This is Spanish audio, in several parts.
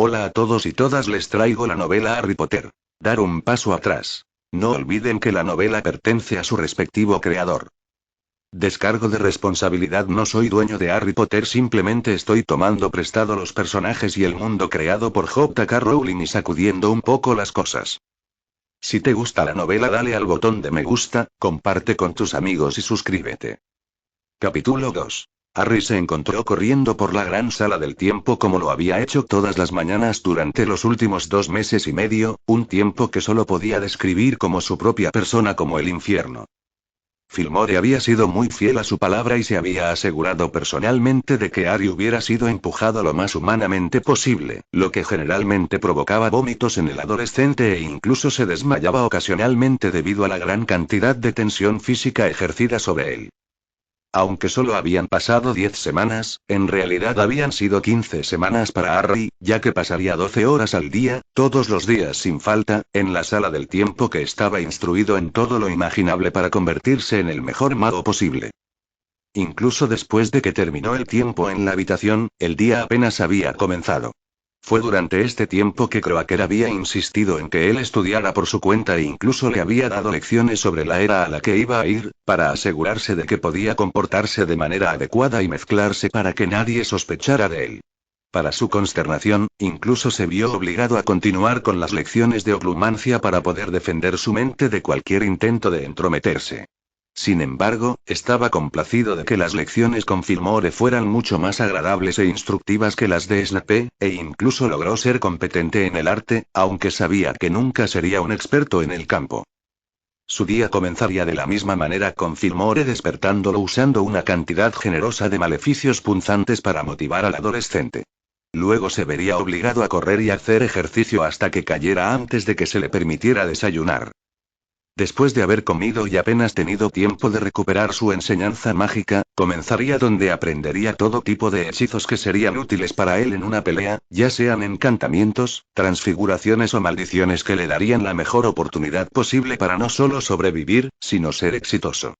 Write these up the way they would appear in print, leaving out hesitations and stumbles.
Hola a todos y todas, les traigo la novela Harry Potter. Dar un paso atrás. No olviden que la novela pertenece a su respectivo creador. Descargo de responsabilidad: no soy dueño de Harry Potter, simplemente estoy tomando prestado los personajes y el mundo creado por J.K. Rowling y sacudiendo un poco las cosas. Si te gusta la novela, dale al botón de me gusta, comparte con tus amigos y suscríbete. Capítulo 2. Harry se encontró corriendo por la gran sala del tiempo como lo había hecho todas las mañanas durante los últimos 2 meses y medio, un tiempo que solo podía describir como su propia persona, como el infierno. Fillmore había sido muy fiel a su palabra y se había asegurado personalmente de que Harry hubiera sido empujado lo más humanamente posible, lo que generalmente provocaba vómitos en el adolescente e incluso se desmayaba ocasionalmente debido a la gran cantidad de tensión física ejercida sobre él. Aunque solo habían pasado 10 semanas, en realidad habían sido 15 semanas para Harry, ya que pasaría 12 horas al día, todos los días sin falta, en la sala del tiempo, que estaba instruido en todo lo imaginable para convertirse en el mejor mago posible. Incluso después de que terminó el tiempo en la habitación, el día apenas había comenzado. Fue durante este tiempo que Croaker había insistido en que él estudiara por su cuenta e incluso le había dado lecciones sobre la era a la que iba a ir, para asegurarse de que podía comportarse de manera adecuada y mezclarse para que nadie sospechara de él. Para su consternación, incluso se vio obligado a continuar con las lecciones de oclumancia para poder defender su mente de cualquier intento de entrometerse. Sin embargo, estaba complacido de que las lecciones con Fillmore fueran mucho más agradables e instructivas que las de Snape, e incluso logró ser competente en el arte, aunque sabía que nunca sería un experto en el campo. Su día comenzaría de la misma manera, con Fillmore despertándolo usando una cantidad generosa de maleficios punzantes para motivar al adolescente. Luego se vería obligado a correr y hacer ejercicio hasta que cayera antes de que se le permitiera desayunar. Después de haber comido y apenas tenido tiempo de recuperar su enseñanza mágica, comenzaría donde aprendería todo tipo de hechizos que serían útiles para él en una pelea, ya sean encantamientos, transfiguraciones o maldiciones que le darían la mejor oportunidad posible para no solo sobrevivir, sino ser exitoso.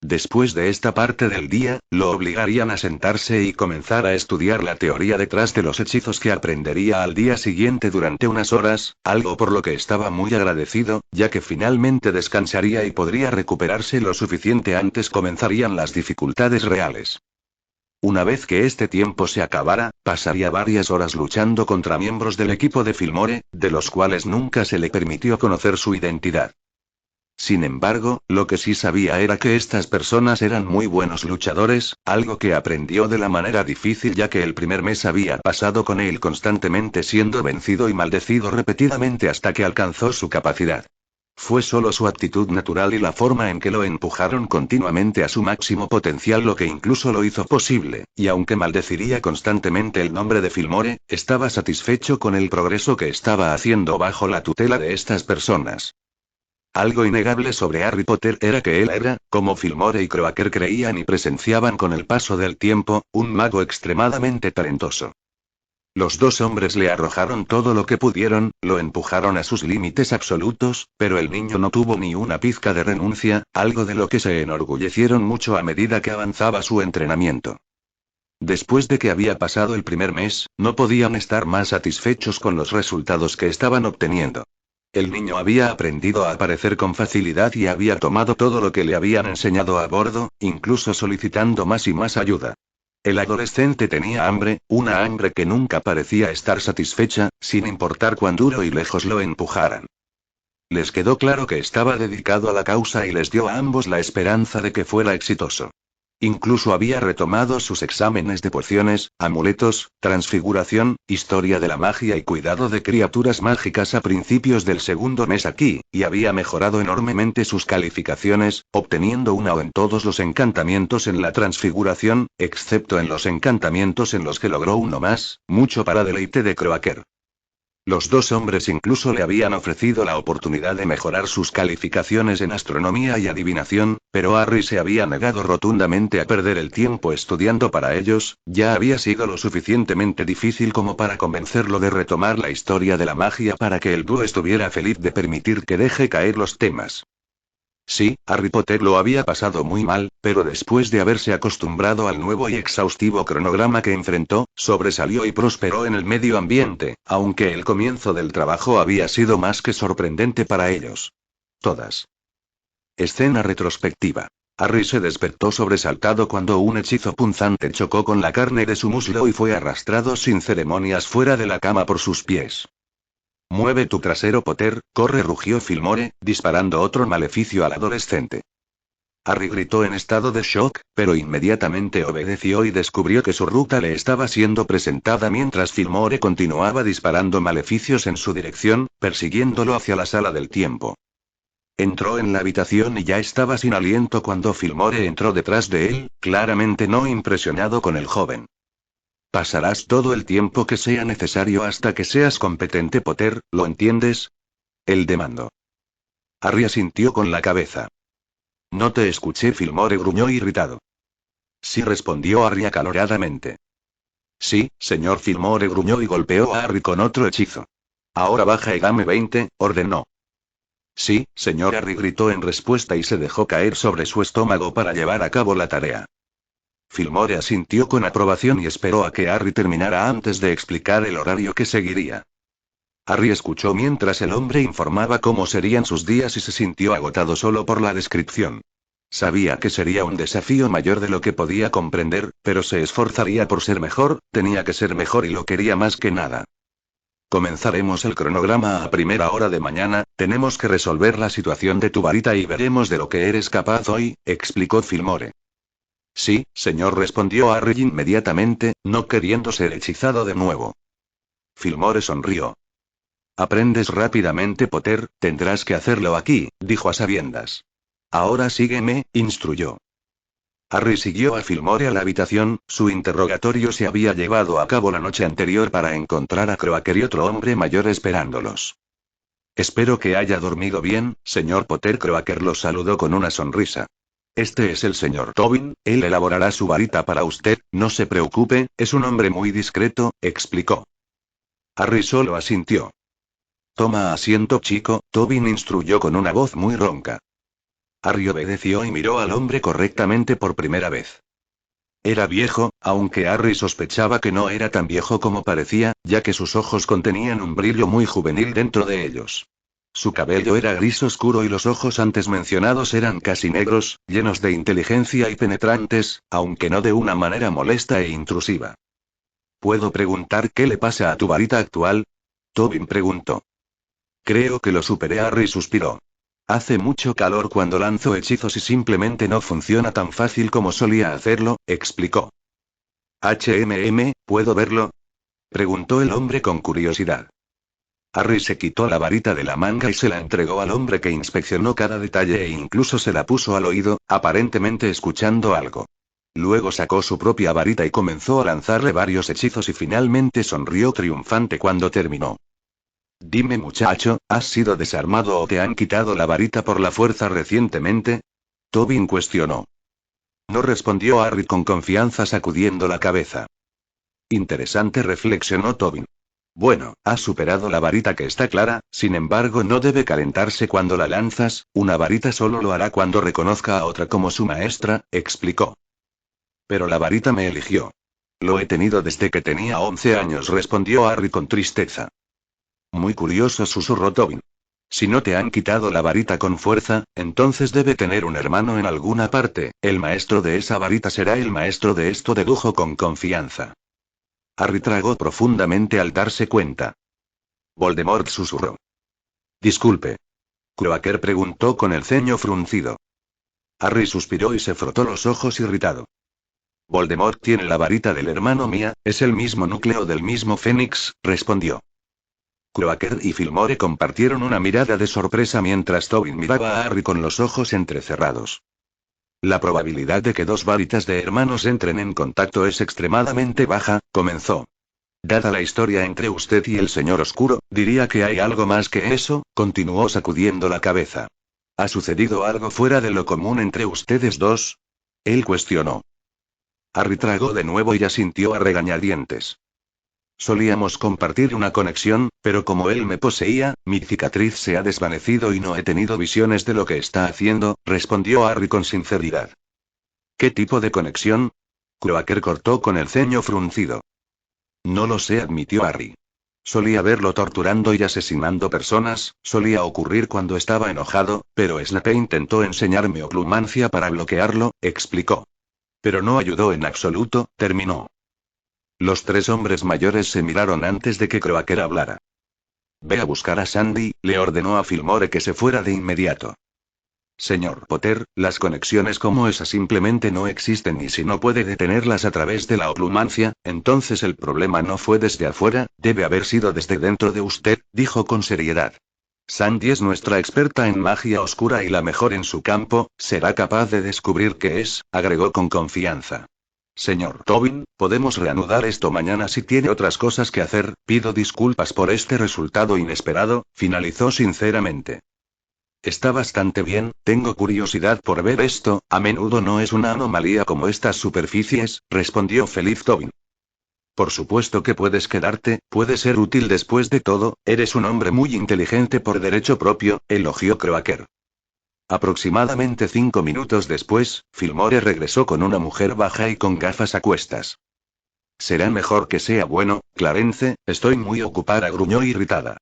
Después de esta parte del día, lo obligarían a sentarse y comenzar a estudiar la teoría detrás de los hechizos que aprendería al día siguiente durante unas horas, algo por lo que estaba muy agradecido, ya que finalmente descansaría y podría recuperarse lo suficiente antes comenzarían las dificultades reales. Una vez que este tiempo se acabara, pasaría varias horas luchando contra miembros del equipo de Fillmore, de los cuales nunca se le permitió conocer su identidad. Sin embargo, lo que sí sabía era que estas personas eran muy buenos luchadores, algo que aprendió de la manera difícil, ya que el primer mes había pasado con él constantemente siendo vencido y maldecido repetidamente hasta que alcanzó su capacidad. Fue solo su actitud natural y la forma en que lo empujaron continuamente a su máximo potencial lo que incluso lo hizo posible, y aunque maldeciría constantemente el nombre de Fillmore, estaba satisfecho con el progreso que estaba haciendo bajo la tutela de estas personas. Algo innegable sobre Harry Potter era que él era, como Fillmore y Croaker creían y presenciaban con el paso del tiempo, un mago extremadamente talentoso. Los dos hombres le arrojaron todo lo que pudieron, lo empujaron a sus límites absolutos, pero el niño no tuvo ni una pizca de renuncia, algo de lo que se enorgullecieron mucho a medida que avanzaba su entrenamiento. Después de que había pasado el primer mes, no podían estar más satisfechos con los resultados que estaban obteniendo. El niño había aprendido a aparecer con facilidad y había tomado todo lo que le habían enseñado a bordo, incluso solicitando más y más ayuda. El adolescente tenía hambre, una hambre que nunca parecía estar satisfecha, sin importar cuán duro y lejos lo empujaran. Les quedó claro que estaba dedicado a la causa y les dio a ambos la esperanza de que fuera exitoso. Incluso había retomado sus exámenes de pociones, amuletos, transfiguración, historia de la magia y cuidado de criaturas mágicas a principios del segundo mes aquí, y había mejorado enormemente sus calificaciones, obteniendo 1 en todos los encantamientos en la transfiguración, excepto en los encantamientos en los que logró 1 más, mucho para deleite de Croaker. Los dos hombres incluso le habían ofrecido la oportunidad de mejorar sus calificaciones en astronomía y adivinación, pero Harry se había negado rotundamente a perder el tiempo estudiando para ellos, ya había sido lo suficientemente difícil como para convencerlo de retomar la historia de la magia para que el dúo estuviera feliz de permitir que deje caer los temas. Sí, Harry Potter lo había pasado muy mal, pero después de haberse acostumbrado al nuevo y exhaustivo cronograma que enfrentó, sobresalió y prosperó en el medio ambiente, aunque el comienzo del trabajo había sido más que sorprendente para ellos. Todas. Escena retrospectiva. Harry se despertó sobresaltado cuando un hechizo punzante chocó con la carne de su muslo y fue arrastrado sin ceremonias fuera de la cama por sus pies. Mueve tu trasero, Potter, corre, rugió Fillmore, disparando otro maleficio al adolescente. Harry gritó en estado de shock, pero inmediatamente obedeció y descubrió que su ruta le estaba siendo presentada mientras Fillmore continuaba disparando maleficios en su dirección, persiguiéndolo hacia la sala del tiempo. Entró en la habitación y ya estaba sin aliento cuando Fillmore entró detrás de él, claramente no impresionado con el joven. Pasarás todo el tiempo que sea necesario hasta que seas competente, Potter, ¿lo entiendes? Él demandó. Harry asintió con la cabeza. No te escuché, Fillmore gruñó irritado. Sí, respondió Harry acaloradamente. Sí, señor, Fillmore gruñó y golpeó a Harry con otro hechizo. Ahora baja y dame 20, ordenó. Sí, señor, Harry gritó en respuesta y se dejó caer sobre su estómago para llevar a cabo la tarea. Fillmore asintió con aprobación y esperó a que Harry terminara antes de explicar el horario que seguiría. Harry escuchó mientras el hombre informaba cómo serían sus días y se sintió agotado solo por la descripción. Sabía que sería un desafío mayor de lo que podía comprender, pero se esforzaría por ser mejor, tenía que ser mejor y lo quería más que nada. Comenzaremos el cronograma a primera hora de mañana, tenemos que resolver la situación de tu varita y veremos de lo que eres capaz hoy, explicó Fillmore. Sí, señor, respondió Harry inmediatamente, no queriendo ser hechizado de nuevo. Fillmore sonrió. Aprendes rápidamente, Potter, tendrás que hacerlo aquí, dijo a sabiendas. Ahora sígueme, instruyó. Harry siguió a Fillmore a la habitación, su interrogatorio se había llevado a cabo la noche anterior para encontrar a Croaker y otro hombre mayor esperándolos. Espero que haya dormido bien, señor Potter. Croaker lo saludó con una sonrisa. Este es el señor Tobin, él elaborará su varita para usted, no se preocupe, es un hombre muy discreto, explicó. Harry solo asintió. Toma asiento, chico, Tobin instruyó con una voz muy ronca. Harry obedeció y miró al hombre correctamente por primera vez. Era viejo, aunque Harry sospechaba que no era tan viejo como parecía, ya que sus ojos contenían un brillo muy juvenil dentro de ellos. Su cabello era gris oscuro y los ojos antes mencionados eran casi negros, llenos de inteligencia y penetrantes, aunque no de una manera molesta e intrusiva. ¿Puedo preguntar qué le pasa a tu varita actual? Tobin preguntó. Creo que lo superé. Harry suspiró. Hace mucho calor cuando lanzo hechizos y simplemente no funciona tan fácil como solía hacerlo, explicó. ¿Puedo verlo? Preguntó el hombre con curiosidad. Harry se quitó la varita de la manga y se la entregó al hombre, que inspeccionó cada detalle e incluso se la puso al oído, aparentemente escuchando algo. Luego sacó su propia varita y comenzó a lanzarle varios hechizos y finalmente sonrió triunfante cuando terminó. Dime, muchacho, ¿has sido desarmado o te han quitado la varita por la fuerza recientemente? Tobin cuestionó. No, respondió Harry con confianza sacudiendo la cabeza. Interesante, reflexionó Tobin. Bueno, has superado la varita, que está clara, sin embargo no debe calentarse cuando la lanzas, una varita solo lo hará cuando reconozca a otra como su maestra, explicó. Pero la varita me eligió. Lo he tenido desde que tenía 11 años, respondió Harry con tristeza. Muy curioso, susurró Tobin. Si no te han quitado la varita con fuerza, entonces debe tener un hermano en alguna parte, el maestro de esa varita será el maestro de esto, dedujo con confianza. Harry tragó profundamente al darse cuenta. Voldemort, susurró. Disculpe. Croaker preguntó con el ceño fruncido. Harry suspiró y se frotó los ojos irritado. Voldemort tiene la varita del hermano mía, es el mismo núcleo del mismo Fénix, respondió. Croaker y Fillmore compartieron una mirada de sorpresa mientras Tobin miraba a Harry con los ojos entrecerrados. La probabilidad de que dos varitas de hermanos entren en contacto es extremadamente baja, comenzó. Dada la historia entre usted y el señor Oscuro, diría que hay algo más que eso, continuó sacudiendo la cabeza. ¿Ha sucedido algo fuera de lo común entre ustedes dos? Él cuestionó. Harry tragó de nuevo y asintió a regañadientes. Solíamos compartir una conexión, pero como él me poseía, mi cicatriz se ha desvanecido y no he tenido visiones de lo que está haciendo, respondió Harry con sinceridad. ¿Qué tipo de conexión? Croaker cortó con el ceño fruncido. No lo sé, admitió Harry. Solía verlo torturando y asesinando personas, solía ocurrir cuando estaba enojado, pero Snape intentó enseñarme oclumancia para bloquearlo, explicó. Pero no ayudó en absoluto, terminó. Los tres hombres mayores se miraron antes de que Croaker hablara. Ve a buscar a Sandy, le ordenó a Fillmore que se fuera de inmediato. Señor Potter, las conexiones como esa simplemente no existen y si no puede detenerlas a través de la oclumancia, entonces el problema no fue desde afuera, debe haber sido desde dentro de usted, dijo con seriedad. Sandy es nuestra experta en magia oscura y la mejor en su campo, será capaz de descubrir qué es, agregó con confianza. Señor Tobin, podemos reanudar esto mañana si tiene otras cosas que hacer, pido disculpas por este resultado inesperado, finalizó sinceramente. Está bastante bien, tengo curiosidad por ver esto, a menudo no es una anomalía como estas superficies, respondió feliz Tobin. Por supuesto que puedes quedarte, puede ser útil después de todo, eres un hombre muy inteligente por derecho propio, elogió Croaker. Aproximadamente 5 minutos después, Fillmore regresó con una mujer baja y con gafas a cuestas. Será mejor que sea bueno, Clarence, estoy muy ocupada, gruñó irritada.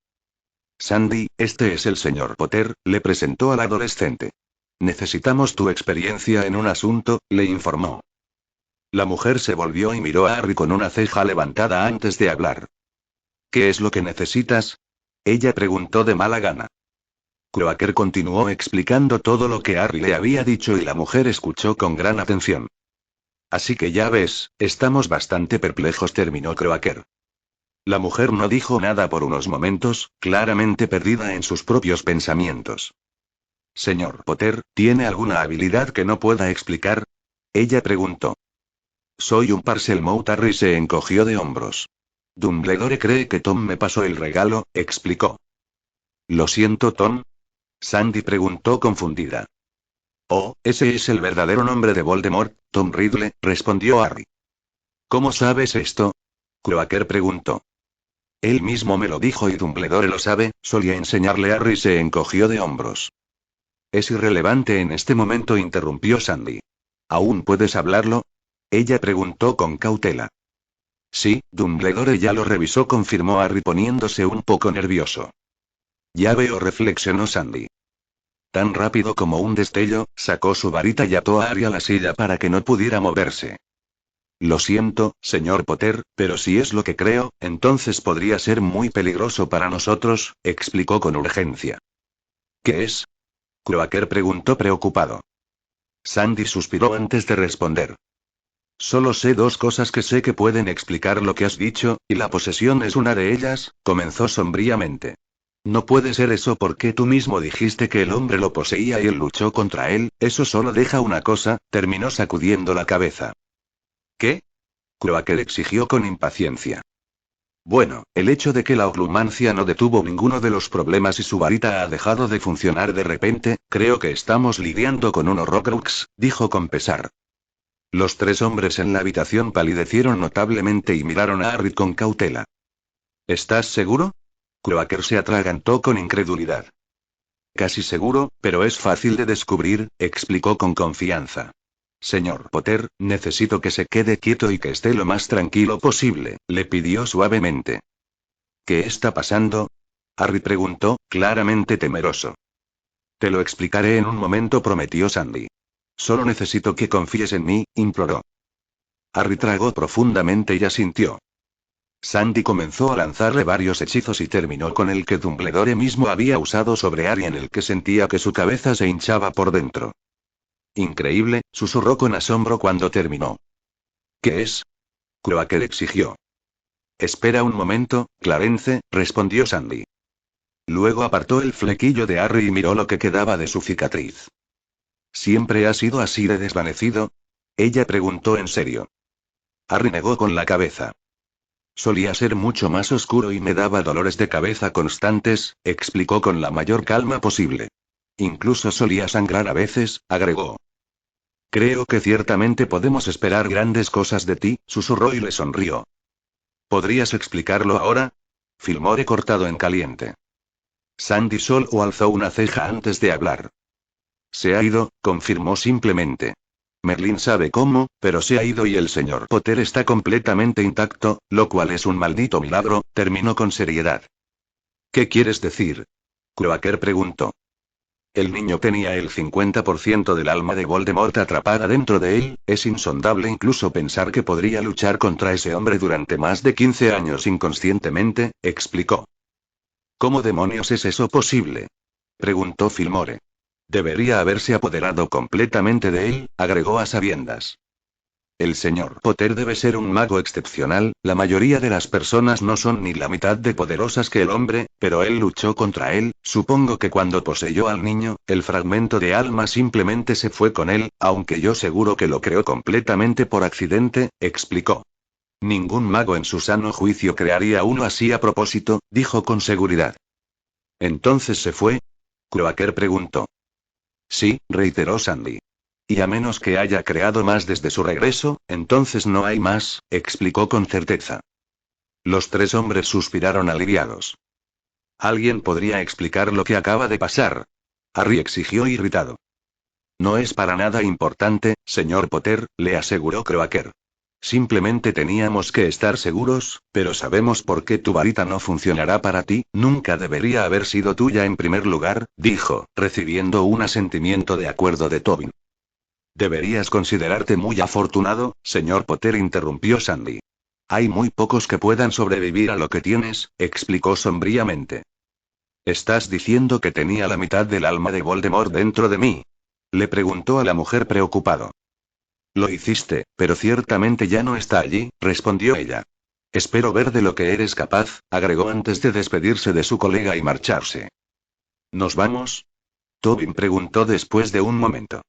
Sandy, este es el señor Potter, le presentó al adolescente. Necesitamos tu experiencia en un asunto, le informó. La mujer se volvió y miró a Harry con una ceja levantada antes de hablar. ¿Qué es lo que necesitas? Ella preguntó de mala gana. Croaker continuó explicando todo lo que Harry le había dicho y la mujer escuchó con gran atención. Así que ya ves, estamos bastante perplejos, terminó Croaker. La mujer no dijo nada por unos momentos, claramente perdida en sus propios pensamientos. Señor Potter, ¿tiene alguna habilidad que no pueda explicar? Ella preguntó. Soy un Parselmouth. Harry se encogió de hombros. Dumbledore cree que Tom me pasó el regalo, explicó. ¿Lo siento, Tom? Sandy preguntó confundida. Oh, ese es el verdadero nombre de Voldemort, Tom Riddle, respondió Harry. ¿Cómo sabes esto? Croaker preguntó. Él mismo me lo dijo y Dumbledore lo sabe, solía enseñarle. Harry se encogió de hombros. Es irrelevante en este momento, interrumpió Sandy. ¿Aún puedes hablarlo? Ella preguntó con cautela. Sí, Dumbledore ya lo revisó, confirmó Harry poniéndose un poco nervioso. Ya veo, reflexionó Sandy. Tan rápido como un destello, sacó su varita y ató a Harry a la silla para que no pudiera moverse. Lo siento, señor Potter, pero si es lo que creo, entonces podría ser muy peligroso para nosotros, explicó con urgencia. ¿Qué es? Croaker preguntó preocupado. Sandy suspiró antes de responder. Solo sé dos cosas que sé que pueden explicar lo que has dicho, y la posesión es una de ellas, comenzó sombríamente. No puede ser eso porque tú mismo dijiste que el hombre lo poseía y él luchó contra él, eso solo deja una cosa, terminó sacudiendo la cabeza. ¿Qué? Croaker exigió con impaciencia. Bueno, el hecho de que la oclumancia no detuvo ninguno de los problemas y su varita ha dejado de funcionar de repente, creo que estamos lidiando con un Horrocrux, dijo con pesar. Los tres hombres en la habitación palidecieron notablemente y miraron a Harry con cautela. ¿Estás seguro? Croaker se atragantó con incredulidad. Casi seguro, pero es fácil de descubrir, explicó con confianza. Señor Potter, necesito que se quede quieto y que esté lo más tranquilo posible, le pidió suavemente. ¿Qué está pasando? Harry preguntó, claramente temeroso. Te lo explicaré en un momento, prometió Sandy. Solo necesito que confíes en mí, imploró. Harry tragó profundamente y asintió. Sandy comenzó a lanzarle varios hechizos y terminó con el que Dumbledore mismo había usado sobre Harry, en el que sentía que su cabeza se hinchaba por dentro. Increíble, susurró con asombro cuando terminó. ¿Qué es? Croaker exigió. Espera un momento, Clarence, respondió Sandy. Luego apartó el flequillo de Harry y miró lo que quedaba de su cicatriz. ¿Siempre ha sido así de desvanecido? Ella preguntó en serio. Harry negó con la cabeza. Solía ser mucho más oscuro y me daba dolores de cabeza constantes, explicó con la mayor calma posible. Incluso solía sangrar a veces, agregó. Creo que ciertamente podemos esperar grandes cosas de ti, susurró y le sonrió. ¿Podrías explicarlo ahora? Fillmore cortado en caliente. Sandy solo alzó una ceja antes de hablar. Se ha ido, confirmó simplemente. Merlin sabe cómo, pero se ha ido y el señor Potter está completamente intacto, lo cual es un maldito milagro, terminó con seriedad. ¿Qué quieres decir? Croaker preguntó. El niño tenía el 50% del alma de Voldemort atrapada dentro de él, es insondable incluso pensar que podría luchar contra ese hombre durante más de 15 años inconscientemente, explicó. ¿Cómo demonios es eso posible? Preguntó Fillmore. Debería haberse apoderado completamente de él, agregó a sabiendas. El señor Potter debe ser un mago excepcional, la mayoría de las personas no son ni la mitad de poderosas que el hombre, pero él luchó contra él, supongo que cuando poseyó al niño, el fragmento de alma simplemente se fue con él, aunque yo seguro que lo creó completamente por accidente, explicó. Ningún mago en su sano juicio crearía uno así a propósito, dijo con seguridad. ¿Entonces se fue? Croaker preguntó. Sí, reiteró Sandy. Y a menos que haya creado más desde su regreso, entonces no hay más, explicó con certeza. Los tres hombres suspiraron aliviados. ¿Alguien podría explicar lo que acaba de pasar? Harry exigió irritado. No es para nada importante, señor Potter, le aseguró Croaker. Simplemente teníamos que estar seguros, pero sabemos por qué tu varita no funcionará para ti, nunca debería haber sido tuya en primer lugar, dijo, recibiendo un asentimiento de acuerdo de Tobin. Deberías considerarte muy afortunado, señor Potter, interrumpió Sandy. Hay muy pocos que puedan sobrevivir a lo que tienes, explicó sombríamente. ¿Estás diciendo que tenía la mitad del alma de Voldemort dentro de mí? Le preguntó a la mujer preocupado. Lo hiciste, pero ciertamente ya no está allí, respondió ella. Espero ver de lo que eres capaz, agregó antes de despedirse de su colega y marcharse. ¿Nos vamos? Tobin preguntó después de un momento.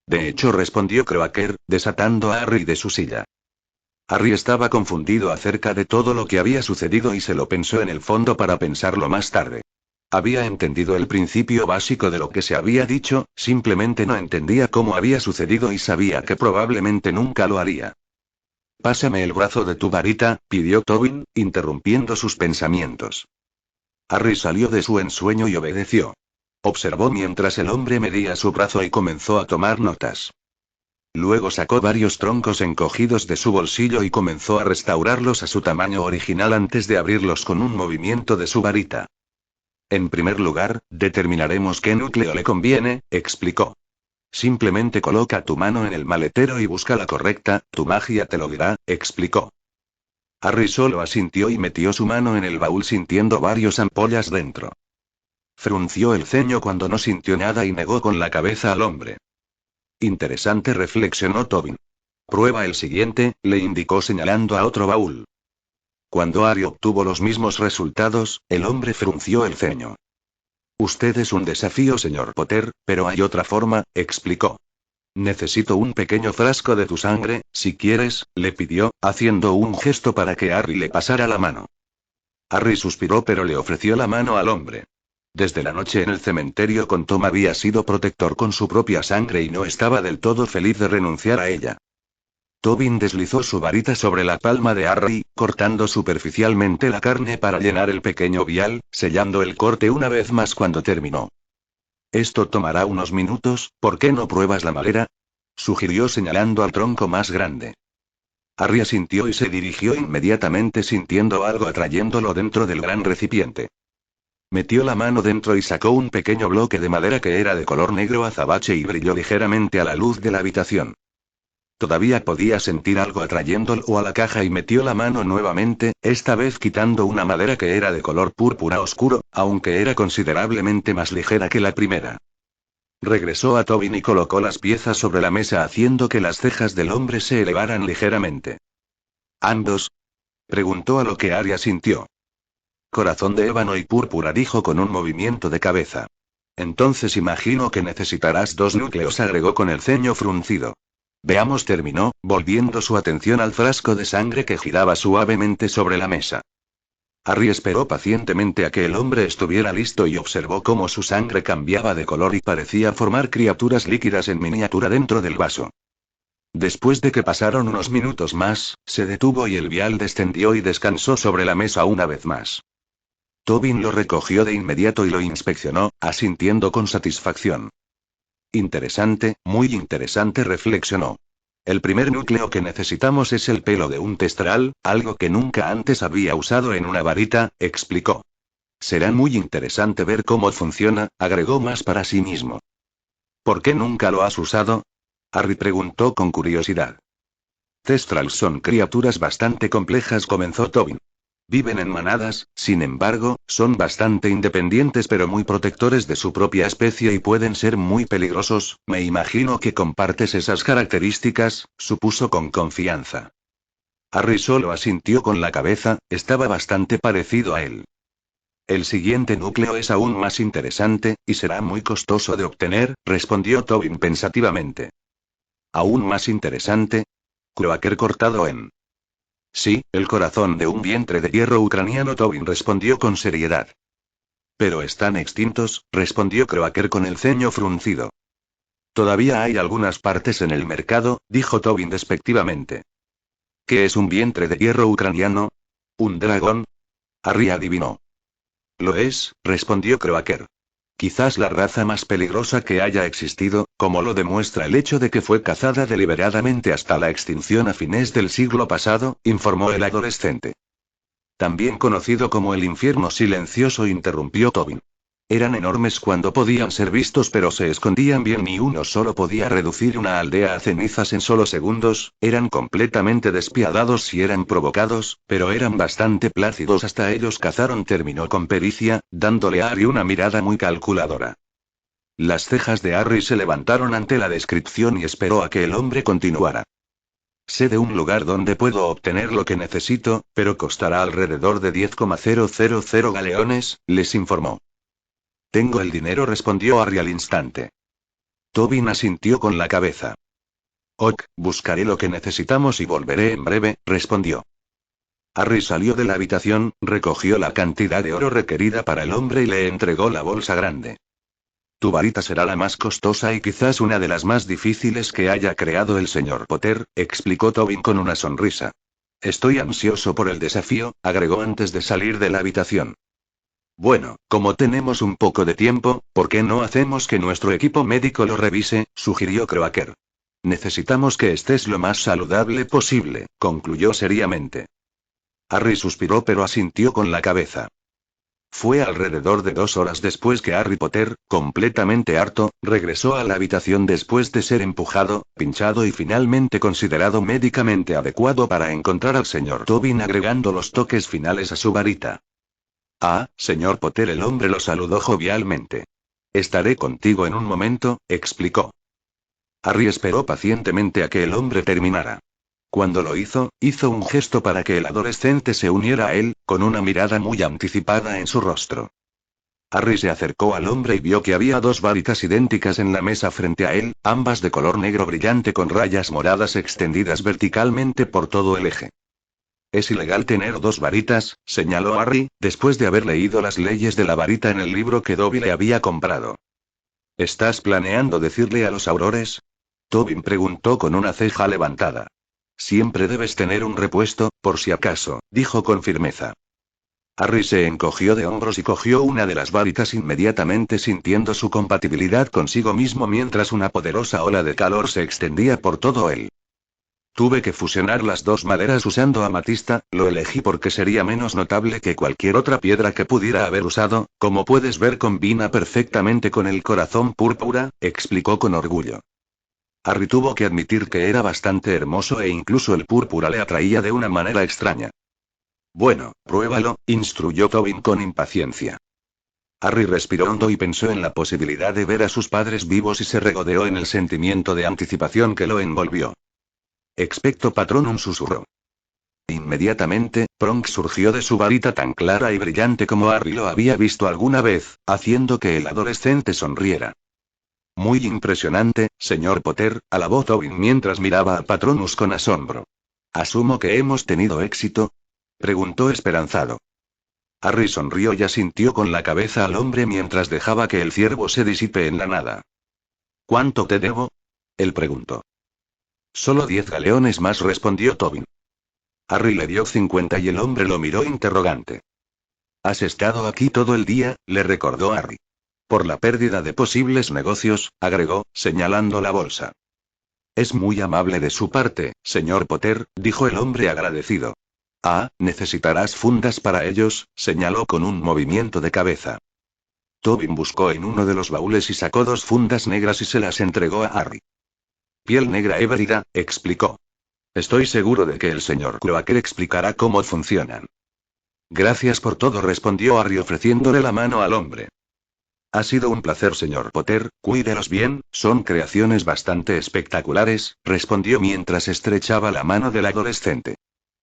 De hecho, respondió Croaker, desatando a Harry de su silla. Harry estaba confundido acerca de todo lo que había sucedido y se lo pensó en el fondo para pensarlo más tarde. Había entendido el principio básico de lo que se había dicho, simplemente no entendía cómo había sucedido y sabía que probablemente nunca lo haría. Pásame el brazo de tu varita, pidió Tobin, interrumpiendo sus pensamientos. Harry salió de su ensueño y obedeció. Observó mientras el hombre medía su brazo y comenzó a tomar notas. Luego sacó varios troncos encogidos de su bolsillo y comenzó a restaurarlos a su tamaño original antes de abrirlos con un movimiento de su varita. En primer lugar, determinaremos qué núcleo le conviene, explicó. Simplemente coloca tu mano en el maletero y busca la correcta, tu magia te lo dirá, explicó. Harry solo asintió y metió su mano en el baúl sintiendo varias ampollas dentro. Frunció el ceño cuando no sintió nada y negó con la cabeza al hombre. Interesante, reflexionó Tobin. Prueba el siguiente, le indicó señalando a otro baúl. Cuando Harry obtuvo los mismos resultados, el hombre frunció el ceño. Usted es un desafío, señor Potter, pero hay otra forma, explicó. Necesito un pequeño frasco de tu sangre, si quieres, le pidió, haciendo un gesto para que Harry le pasara la mano. Harry suspiró pero le ofreció la mano al hombre. Desde la noche en el cementerio con Tom había sido protector con su propia sangre y no estaba del todo feliz de renunciar a ella. Tobin deslizó su varita sobre la palma de Harry, cortando superficialmente la carne para llenar el pequeño vial, sellando el corte una vez más cuando terminó. Esto tomará unos minutos, ¿por qué no pruebas la madera? Sugirió señalando al tronco más grande. Harry asintió y se dirigió inmediatamente sintiendo algo atrayéndolo dentro del gran recipiente. Metió la mano dentro y sacó un pequeño bloque de madera que era de color negro azabache y brilló ligeramente a la luz de la habitación. Todavía podía sentir algo atrayéndolo a la caja y metió la mano nuevamente, esta vez quitando una madera que era de color púrpura oscuro, aunque era considerablemente más ligera que la primera. Regresó a Tobin y colocó las piezas sobre la mesa haciendo que las cejas del hombre se elevaran ligeramente. ¿Ambos? Preguntó a lo que Arya sintió. Corazón de ébano y púrpura, dijo con un movimiento de cabeza. Entonces imagino que necesitarás 2 núcleos, agregó con el ceño fruncido. Veamos, terminó, volviendo su atención al frasco de sangre que giraba suavemente sobre la mesa. Harry esperó pacientemente a que el hombre estuviera listo y observó cómo su sangre cambiaba de color y parecía formar criaturas líquidas en miniatura dentro del vaso. Después de que pasaron unos minutos más, se detuvo y el vial descendió y descansó sobre la mesa una vez más. Tobin lo recogió de inmediato y lo inspeccionó, asintiendo con satisfacción. Interesante, muy interesante, reflexionó. El primer núcleo que necesitamos es el pelo de un testral, algo que nunca antes había usado en una varita, explicó. Será muy interesante ver cómo funciona, agregó más para sí mismo. ¿Por qué nunca lo has usado? Harry preguntó con curiosidad. Testrals son criaturas bastante complejas, comenzó Tobin. Viven en manadas, sin embargo, son bastante independientes pero muy protectores de su propia especie y pueden ser muy peligrosos. Me imagino que compartes esas características, supuso con confianza. Harry solo asintió con la cabeza, estaba bastante parecido a él. El siguiente núcleo es aún más interesante, y será muy costoso de obtener, respondió Tobin pensativamente. ¿Aún más interesante? Cloaker cortado en. Sí, el corazón de un vientre de hierro ucraniano, Tobin respondió con seriedad. Pero están extintos, respondió Croaker con el ceño fruncido. Todavía hay algunas partes en el mercado, dijo Tobin despectivamente. ¿Qué es un vientre de hierro ucraniano? ¿Un dragón? Harry adivinó. Lo es, respondió Croaker. Quizás la raza más peligrosa que haya existido, como lo demuestra el hecho de que fue cazada deliberadamente hasta la extinción a fines del siglo pasado, informó el adolescente. También conocido como el infierno silencioso, interrumpió Tobin. Eran enormes cuando podían ser vistos, pero se escondían bien y uno solo podía reducir una aldea a cenizas en solo segundos. Eran completamente despiadados si eran provocados, pero eran bastante plácidos hasta ellos cazaron, terminó con pericia, dándole a Harry una mirada muy calculadora. Las cejas de Harry se levantaron ante la descripción y esperó a que el hombre continuara. Sé de un lugar donde puedo obtener lo que necesito, pero costará alrededor de 10,000 galeones, les informó. Tengo el dinero, respondió Harry al instante. Tobin asintió con la cabeza. Ok, buscaré lo que necesitamos y volveré en breve, respondió. Harry salió de la habitación, recogió la cantidad de oro requerida para el hombre y le entregó la bolsa grande. Tu varita será la más costosa y quizás una de las más difíciles que haya creado el señor Potter, explicó Tobin con una sonrisa. Estoy ansioso por el desafío, agregó antes de salir de la habitación. Bueno, como tenemos un poco de tiempo, ¿por qué no hacemos que nuestro equipo médico lo revise?, sugirió Croaker. Necesitamos que estés lo más saludable posible, concluyó seriamente. Harry suspiró pero asintió con la cabeza. Fue alrededor de 2 horas después que Harry Potter, completamente harto, regresó a la habitación después de ser empujado, pinchado y finalmente considerado médicamente adecuado para encontrar al señor Tobin agregando los toques finales a su varita. Ah, señor Potter, el hombre lo saludó jovialmente. Estaré contigo en un momento, explicó. Harry esperó pacientemente a que el hombre terminara. Cuando lo hizo un gesto para que el adolescente se uniera a él, con una mirada muy anticipada en su rostro. Harry se acercó al hombre y vio que había 2 varitas idénticas en la mesa frente a él, ambas de color negro brillante con rayas moradas extendidas verticalmente por todo el eje. Es ilegal tener 2 varitas, señaló Harry, después de haber leído las leyes de la varita en el libro que Dobby le había comprado. ¿Estás planeando decirle a los aurores? Tobin preguntó con una ceja levantada. Siempre debes tener un repuesto, por si acaso, dijo con firmeza. Harry se encogió de hombros y cogió una de las varitas inmediatamente, sintiendo su compatibilidad consigo mismo mientras una poderosa ola de calor se extendía por todo él. Tuve que fusionar las 2 maderas usando amatista, lo elegí porque sería menos notable que cualquier otra piedra que pudiera haber usado, como puedes ver combina perfectamente con el corazón púrpura, explicó con orgullo. Harry tuvo que admitir que era bastante hermoso e incluso el púrpura le atraía de una manera extraña. Bueno, pruébalo, instruyó Tobin con impaciencia. Harry respiró hondo y pensó en la posibilidad de ver a sus padres vivos y se regodeó en el sentimiento de anticipación que lo envolvió. Expecto Patronum, susurró. Inmediatamente, Pronk surgió de su varita tan clara y brillante como Harry lo había visto alguna vez, haciendo que el adolescente sonriera. Muy impresionante, señor Potter, alabó Tobin mientras miraba a Patronus con asombro. ¿Asumo que hemos tenido éxito?, preguntó esperanzado. Harry sonrió y asintió con la cabeza al hombre mientras dejaba que el ciervo se disipe en la nada. ¿Cuánto te debo?, él preguntó. Solo 10 galeones más, respondió Tobin. Harry le dio 50 y el hombre lo miró interrogante. Has estado aquí todo el día, le recordó Harry. Por la pérdida de posibles negocios, agregó, señalando la bolsa. Es muy amable de su parte, señor Potter, dijo el hombre agradecido. Ah, necesitarás fundas para ellos, señaló con un movimiento de cabeza. Tobin buscó en uno de los baúles y sacó 2 fundas negras y se las entregó a Harry. Piel negra híbrida, explicó. Estoy seguro de que el señor Croaker explicará cómo funcionan. Gracias por todo, respondió Harry ofreciéndole la mano al hombre. Ha sido un placer, señor Potter, cuídelos bien, son creaciones bastante espectaculares, respondió mientras estrechaba la mano del adolescente.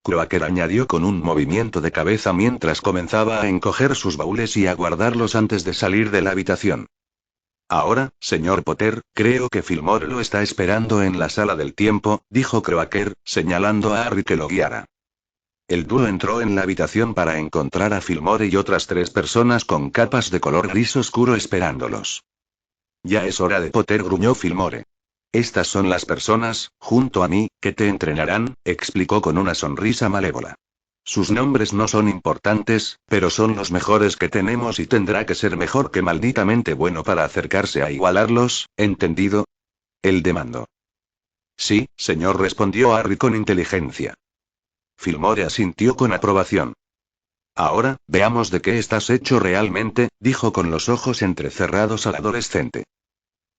Croaker añadió con un movimiento de cabeza mientras comenzaba a encoger sus baúles y a guardarlos antes de salir de la habitación. Ahora, señor Potter, creo que Fillmore lo está esperando en la sala del tiempo, dijo Croaker, señalando a Harry que lo guiara. El dúo entró en la habitación para encontrar a Fillmore y otras 3 personas con capas de color gris oscuro esperándolos. Ya es hora de Potter, gruñó Fillmore. Estas son las personas, junto a mí, que te entrenarán, explicó con una sonrisa malévola. Sus nombres no son importantes, pero son los mejores que tenemos y tendrá que ser mejor que malditamente bueno para acercarse a igualarlos, ¿entendido? Él demandó. Sí, señor, respondió Harry con inteligencia. Fillmore asintió con aprobación. Ahora, veamos de qué estás hecho realmente, dijo con los ojos entrecerrados al adolescente.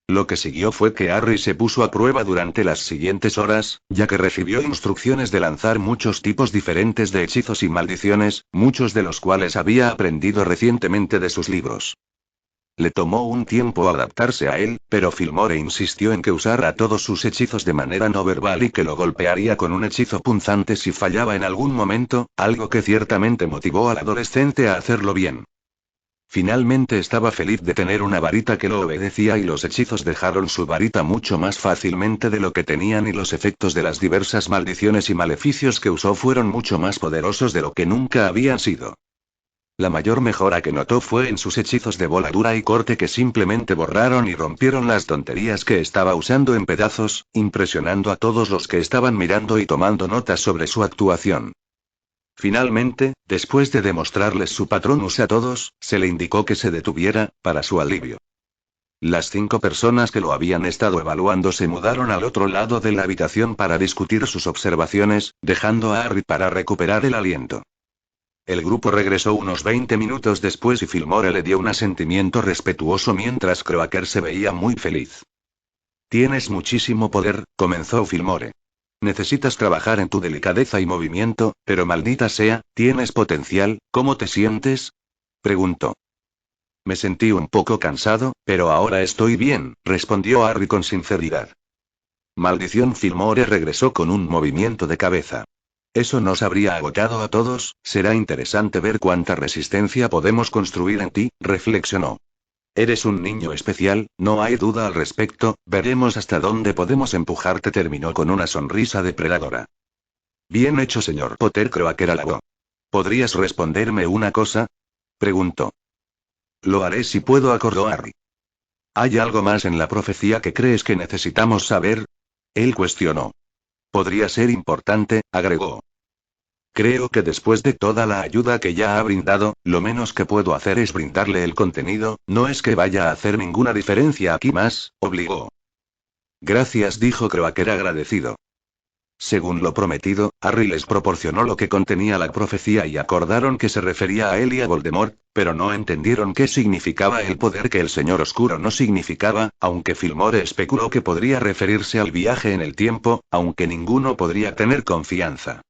Lo que siguió fue que Harry se puso a prueba durante las siguientes horas, ya que recibió instrucciones de lanzar muchos tipos diferentes de hechizos y maldiciones, muchos de los cuales había aprendido recientemente de sus libros. Le tomó un tiempo adaptarse a él, pero Fillmore insistió en que usara todos sus hechizos de manera no verbal y que lo golpearía con un hechizo punzante si fallaba en algún momento, algo que ciertamente motivó al adolescente a hacerlo bien. Finalmente estaba feliz de tener una varita que lo obedecía y los hechizos dejaron su varita mucho más fácilmente de lo que tenían y los efectos de las diversas maldiciones y maleficios que usó fueron mucho más poderosos de lo que nunca habían sido. La mayor mejora que notó fue en sus hechizos de voladura y corte que simplemente borraron y rompieron las tonterías que estaba usando en pedazos, impresionando a todos los que estaban mirando y tomando notas sobre su actuación. Finalmente, después de demostrarles su Patronus a todos, se le indicó que se detuviera, para su alivio. Las 5 personas que lo habían estado evaluando se mudaron al otro lado de la habitación para discutir sus observaciones, dejando a Harry para recuperar el aliento. El grupo regresó unos 20 minutos después y Fillmore le dio un asentimiento respetuoso mientras Croaker se veía muy feliz. Tienes muchísimo poder, comenzó Fillmore. Necesitas trabajar en tu delicadeza y movimiento, pero maldita sea, tienes potencial, ¿cómo te sientes? Preguntó. Me sentí un poco cansado, pero ahora estoy bien, respondió Harry con sinceridad. Maldición, Fillmore regresó con un movimiento de cabeza. Eso nos habría agotado a todos, será interesante ver cuánta resistencia podemos construir en ti, reflexionó. Eres un niño especial, no hay duda al respecto, veremos hasta dónde podemos empujarte, terminó con una sonrisa depredadora. Bien hecho, señor Potter, Croaker alabó. ¿Podrías responderme una cosa? Preguntó. Lo haré si puedo, acordó Harry. ¿Hay algo más en la profecía que crees que necesitamos saber? Él cuestionó. Podría ser importante, agregó. Creo que después de toda la ayuda que ya ha brindado, lo menos que puedo hacer es brindarle el contenido, no es que vaya a hacer ninguna diferencia aquí más, obligó. Gracias, dijo Croaker agradecido. Según lo prometido, Harry les proporcionó lo que contenía la profecía y acordaron que se refería a él y a Voldemort, pero no entendieron qué significaba el poder que el Señor Oscuro no significaba, aunque Fillmore especuló que podría referirse al viaje en el tiempo, aunque ninguno podría tener confianza.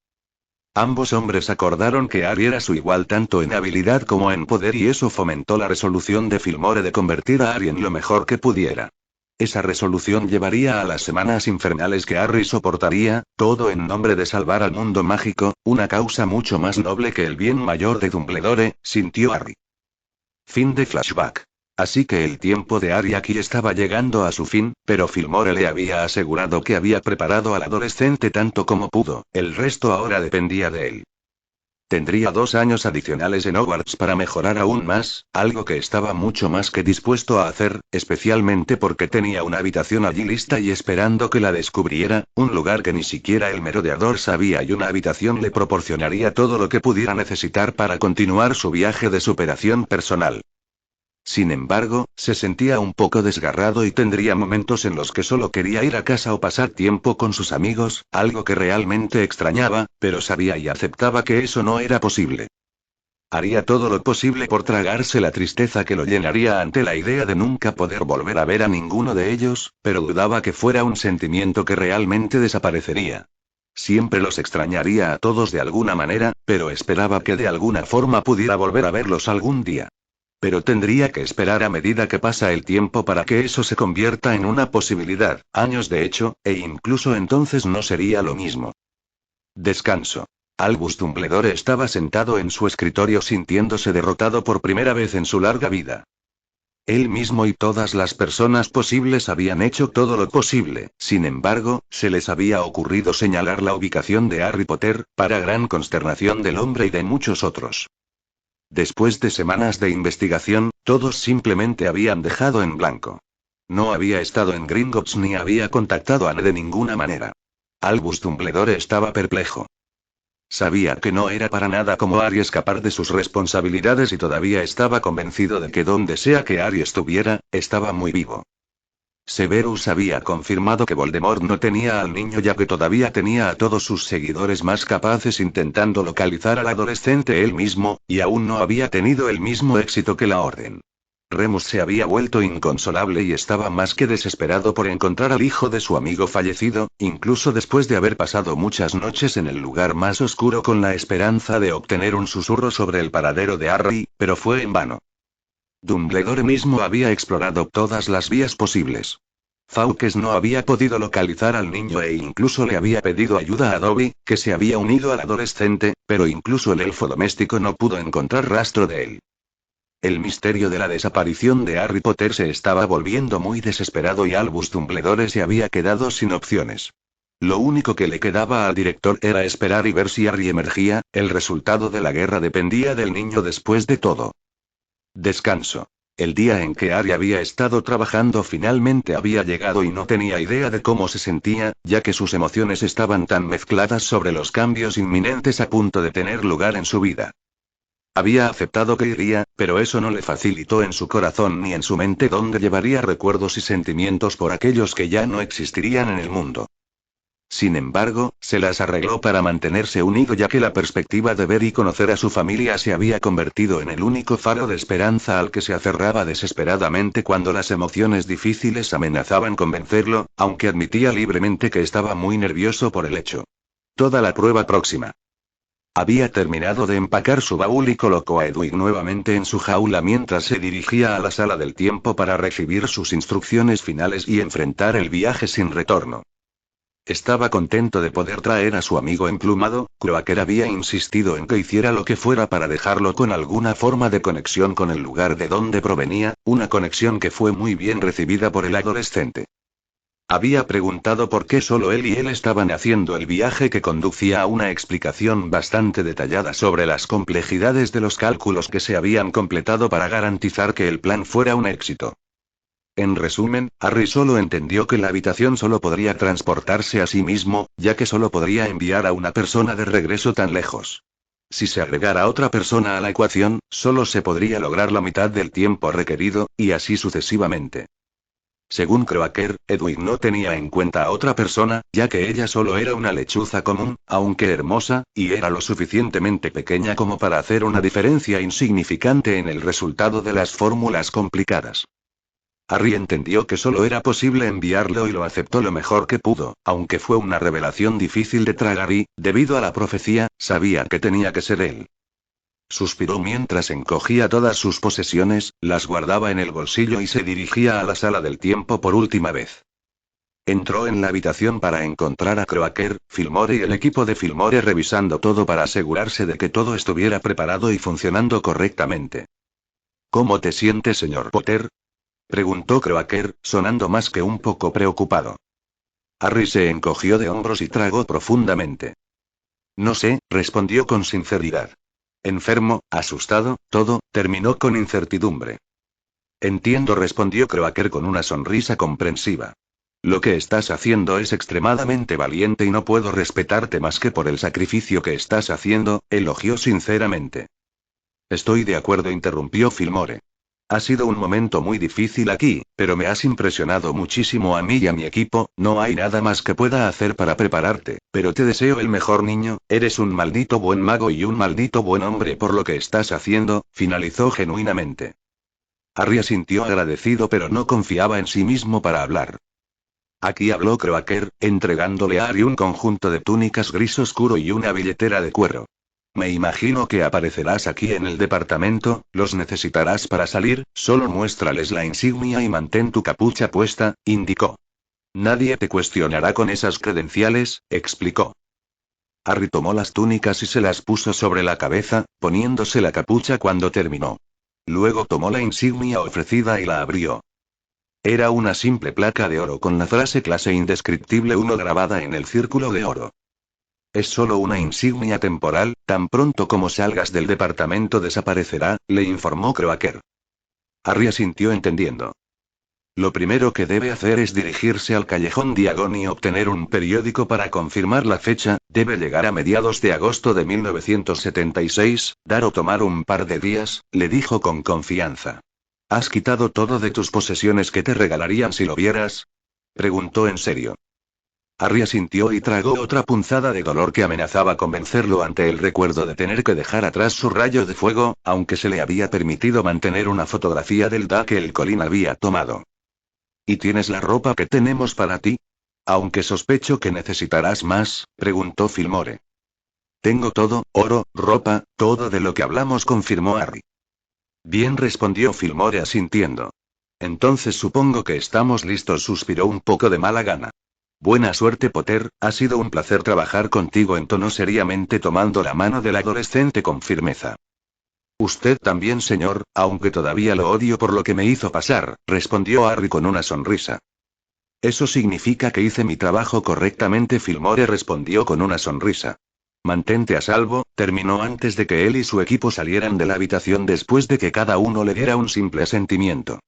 Ambos hombres acordaron que Harry era su igual tanto en habilidad como en poder y eso fomentó la resolución de Fillmore de convertir a Harry en lo mejor que pudiera. Esa resolución llevaría a las semanas infernales que Harry soportaría, todo en nombre de salvar al mundo mágico, una causa mucho más noble que el bien mayor de Dumbledore, sintió Harry. Fin de flashback. Así que el tiempo de Harry aquí estaba llegando a su fin, pero Fillmore le había asegurado que había preparado al adolescente tanto como pudo, el resto ahora dependía de él. Tendría 2 años adicionales en Hogwarts para mejorar aún más, algo que estaba mucho más que dispuesto a hacer, especialmente porque tenía una habitación allí lista y esperando que la descubriera, un lugar que ni siquiera el merodeador sabía, y una habitación le proporcionaría todo lo que pudiera necesitar para continuar su viaje de superación personal. Sin embargo, se sentía un poco desgarrado y tendría momentos en los que solo quería ir a casa o pasar tiempo con sus amigos, algo que realmente extrañaba, pero sabía y aceptaba que eso no era posible. Haría todo lo posible por tragarse la tristeza que lo llenaría ante la idea de nunca poder volver a ver a ninguno de ellos, pero dudaba que fuera un sentimiento que realmente desaparecería. Siempre los extrañaría a todos de alguna manera, pero esperaba que de alguna forma pudiera volver a verlos algún día. Pero tendría que esperar a medida que pasa el tiempo para que eso se convierta en una posibilidad, años de hecho, e incluso entonces no sería lo mismo. Descanso. Albus Dumbledore estaba sentado en su escritorio sintiéndose derrotado por primera vez en su larga vida. Él mismo y todas las personas posibles habían hecho todo lo posible, sin embargo, se les había ocurrido señalar la ubicación de Harry Potter, para gran consternación del hombre y de muchos otros. Después de semanas de investigación, todos simplemente habían dejado en blanco. No había estado en Gringotts ni había contactado a Ned de ninguna manera. Albus Dumbledore estaba perplejo. Sabía que no era para nada como Harry escapar de sus responsabilidades y todavía estaba convencido de que donde sea que Harry estuviera, estaba muy vivo. Severus había confirmado que Voldemort no tenía al niño, ya que todavía tenía a todos sus seguidores más capaces intentando localizar al adolescente él mismo, y aún no había tenido el mismo éxito que la Orden. Remus se había vuelto inconsolable y estaba más que desesperado por encontrar al hijo de su amigo fallecido, incluso después de haber pasado muchas noches en el lugar más oscuro con la esperanza de obtener un susurro sobre el paradero de Harry, pero fue en vano. Dumbledore mismo había explorado todas las vías posibles. Fawkes no había podido localizar al niño e incluso le había pedido ayuda a Dobby, que se había unido al adolescente, pero incluso el elfo doméstico no pudo encontrar rastro de él. El misterio de la desaparición de Harry Potter se estaba volviendo muy desesperado y Albus Dumbledore se había quedado sin opciones. Lo único que le quedaba al director era esperar y ver si Harry emergía, el resultado de la guerra dependía del niño después de todo. Descanso. El día en que Harry había estado trabajando finalmente había llegado y no tenía idea de cómo se sentía, ya que sus emociones estaban tan mezcladas sobre los cambios inminentes a punto de tener lugar en su vida. Había aceptado que iría, pero eso no le facilitó en su corazón ni en su mente, donde llevaría recuerdos y sentimientos por aquellos que ya no existirían en el mundo. Sin embargo, se las arregló para mantenerse unido, ya que la perspectiva de ver y conocer a su familia se había convertido en el único faro de esperanza al que se aferraba desesperadamente cuando las emociones difíciles amenazaban con vencerlo, aunque admitía libremente que estaba muy nervioso por el hecho. Toda la prueba próxima. Había terminado de empacar su baúl y colocó a Edwig nuevamente en su jaula mientras se dirigía a la sala del tiempo para recibir sus instrucciones finales y enfrentar el viaje sin retorno. Estaba contento de poder traer a su amigo emplumado. Croaker había insistido en que hiciera lo que fuera para dejarlo con alguna forma de conexión con el lugar de donde provenía, una conexión que fue muy bien recibida por el adolescente. Había preguntado por qué solo él y él estaban haciendo el viaje, que conducía a una explicación bastante detallada sobre las complejidades de los cálculos que se habían completado para garantizar que el plan fuera un éxito. En resumen, Harry solo entendió que la habitación solo podría transportarse a sí mismo, ya que solo podría enviar a una persona de regreso tan lejos. Si se agregara otra persona a la ecuación, solo se podría lograr la mitad del tiempo requerido, y así sucesivamente. Según Croaker, Edwig no tenía en cuenta a otra persona, ya que ella solo era una lechuza común, aunque hermosa, y era lo suficientemente pequeña como para hacer una diferencia insignificante en el resultado de las fórmulas complicadas. Harry entendió que solo era posible enviarlo y lo aceptó lo mejor que pudo, aunque fue una revelación difícil de tragar y, debido a la profecía, sabía que tenía que ser él. Suspiró mientras encogía todas sus posesiones, las guardaba en el bolsillo y se dirigía a la sala del tiempo por última vez. Entró en la habitación para encontrar a Croaker, Fillmore y el equipo de Fillmore revisando todo para asegurarse de que todo estuviera preparado y funcionando correctamente. ¿Cómo te sientes, señor Potter?, preguntó Croaker, sonando más que un poco preocupado. Harry se encogió de hombros y tragó profundamente. No sé, respondió con sinceridad. Enfermo, asustado, todo, terminó con incertidumbre. Entiendo, respondió Croaker con una sonrisa comprensiva. Lo que estás haciendo es extremadamente valiente y no puedo respetarte más que por el sacrificio que estás haciendo, elogió sinceramente. Estoy de acuerdo, interrumpió Fillmore. Ha sido un momento muy difícil aquí, pero me has impresionado muchísimo a mí y a mi equipo, no hay nada más que pueda hacer para prepararte, pero te deseo el mejor, niño, eres un maldito buen mago y un maldito buen hombre por lo que estás haciendo, finalizó genuinamente. Harry asintió agradecido pero no confiaba en sí mismo para hablar. Aquí habló Croaker, entregándole a Harry un conjunto de túnicas gris oscuro y una billetera de cuero. Me imagino que aparecerás aquí en el departamento, los necesitarás para salir, solo muéstrales la insignia y mantén tu capucha puesta, indicó. Nadie te cuestionará con esas credenciales, explicó. Harry tomó las túnicas y se las puso sobre la cabeza, poniéndose la capucha cuando terminó. Luego tomó la insignia ofrecida y la abrió. Era una simple placa de oro con la frase clase indescriptible 1 grabada en el círculo de oro. Es solo una insignia temporal, tan pronto como salgas del departamento desaparecerá, le informó Croaker. Harry asintió entendiendo. Lo primero que debe hacer es dirigirse al callejón Diagon y obtener un periódico para confirmar la fecha, debe llegar a mediados de agosto de 1976, dar o tomar un par de días, le dijo con confianza. ¿Has quitado todo de tus posesiones que te regalarían si lo vieras? Preguntó en serio. Harry asintió y tragó otra punzada de dolor que amenazaba con vencerlo ante el recuerdo de tener que dejar atrás su rayo de fuego, aunque se le había permitido mantener una fotografía del día que el Colin había tomado. ¿Y tienes la ropa que tenemos para ti? Aunque sospecho que necesitarás más, preguntó Fillmore. Tengo todo, oro, ropa, todo de lo que hablamos, confirmó Harry. Bien, respondió Fillmore asintiendo. Entonces supongo que estamos listos, suspiró un poco de mala gana. Buena suerte, Potter, ha sido un placer trabajar contigo, entonó seriamente tomando la mano del adolescente con firmeza. Usted también, señor, aunque todavía lo odio por lo que me hizo pasar, respondió Harry con una sonrisa. Eso significa que hice mi trabajo correctamente, Fillmore respondió con una sonrisa. Mantente a salvo, terminó antes de que él y su equipo salieran de la habitación después de que cada uno le diera un simple asentimiento.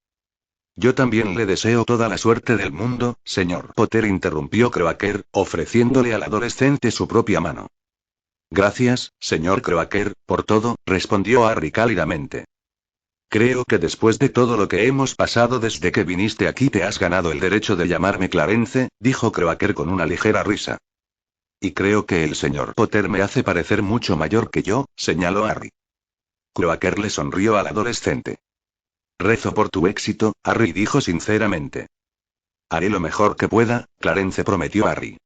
Yo también le deseo toda la suerte del mundo, señor Potter, interrumpió Croaker, ofreciéndole al adolescente su propia mano. Gracias, señor Croaker, por todo, respondió Harry cálidamente. Creo que después de todo lo que hemos pasado desde que viniste aquí te has ganado el derecho de llamarme Clarence, dijo Croaker con una ligera risa. Y creo que el señor Potter me hace parecer mucho mayor que yo, señaló Harry. Croaker le sonrió al adolescente. Rezo por tu éxito, Harry dijo sinceramente. Haré lo mejor que pueda, Clarence prometió Harry.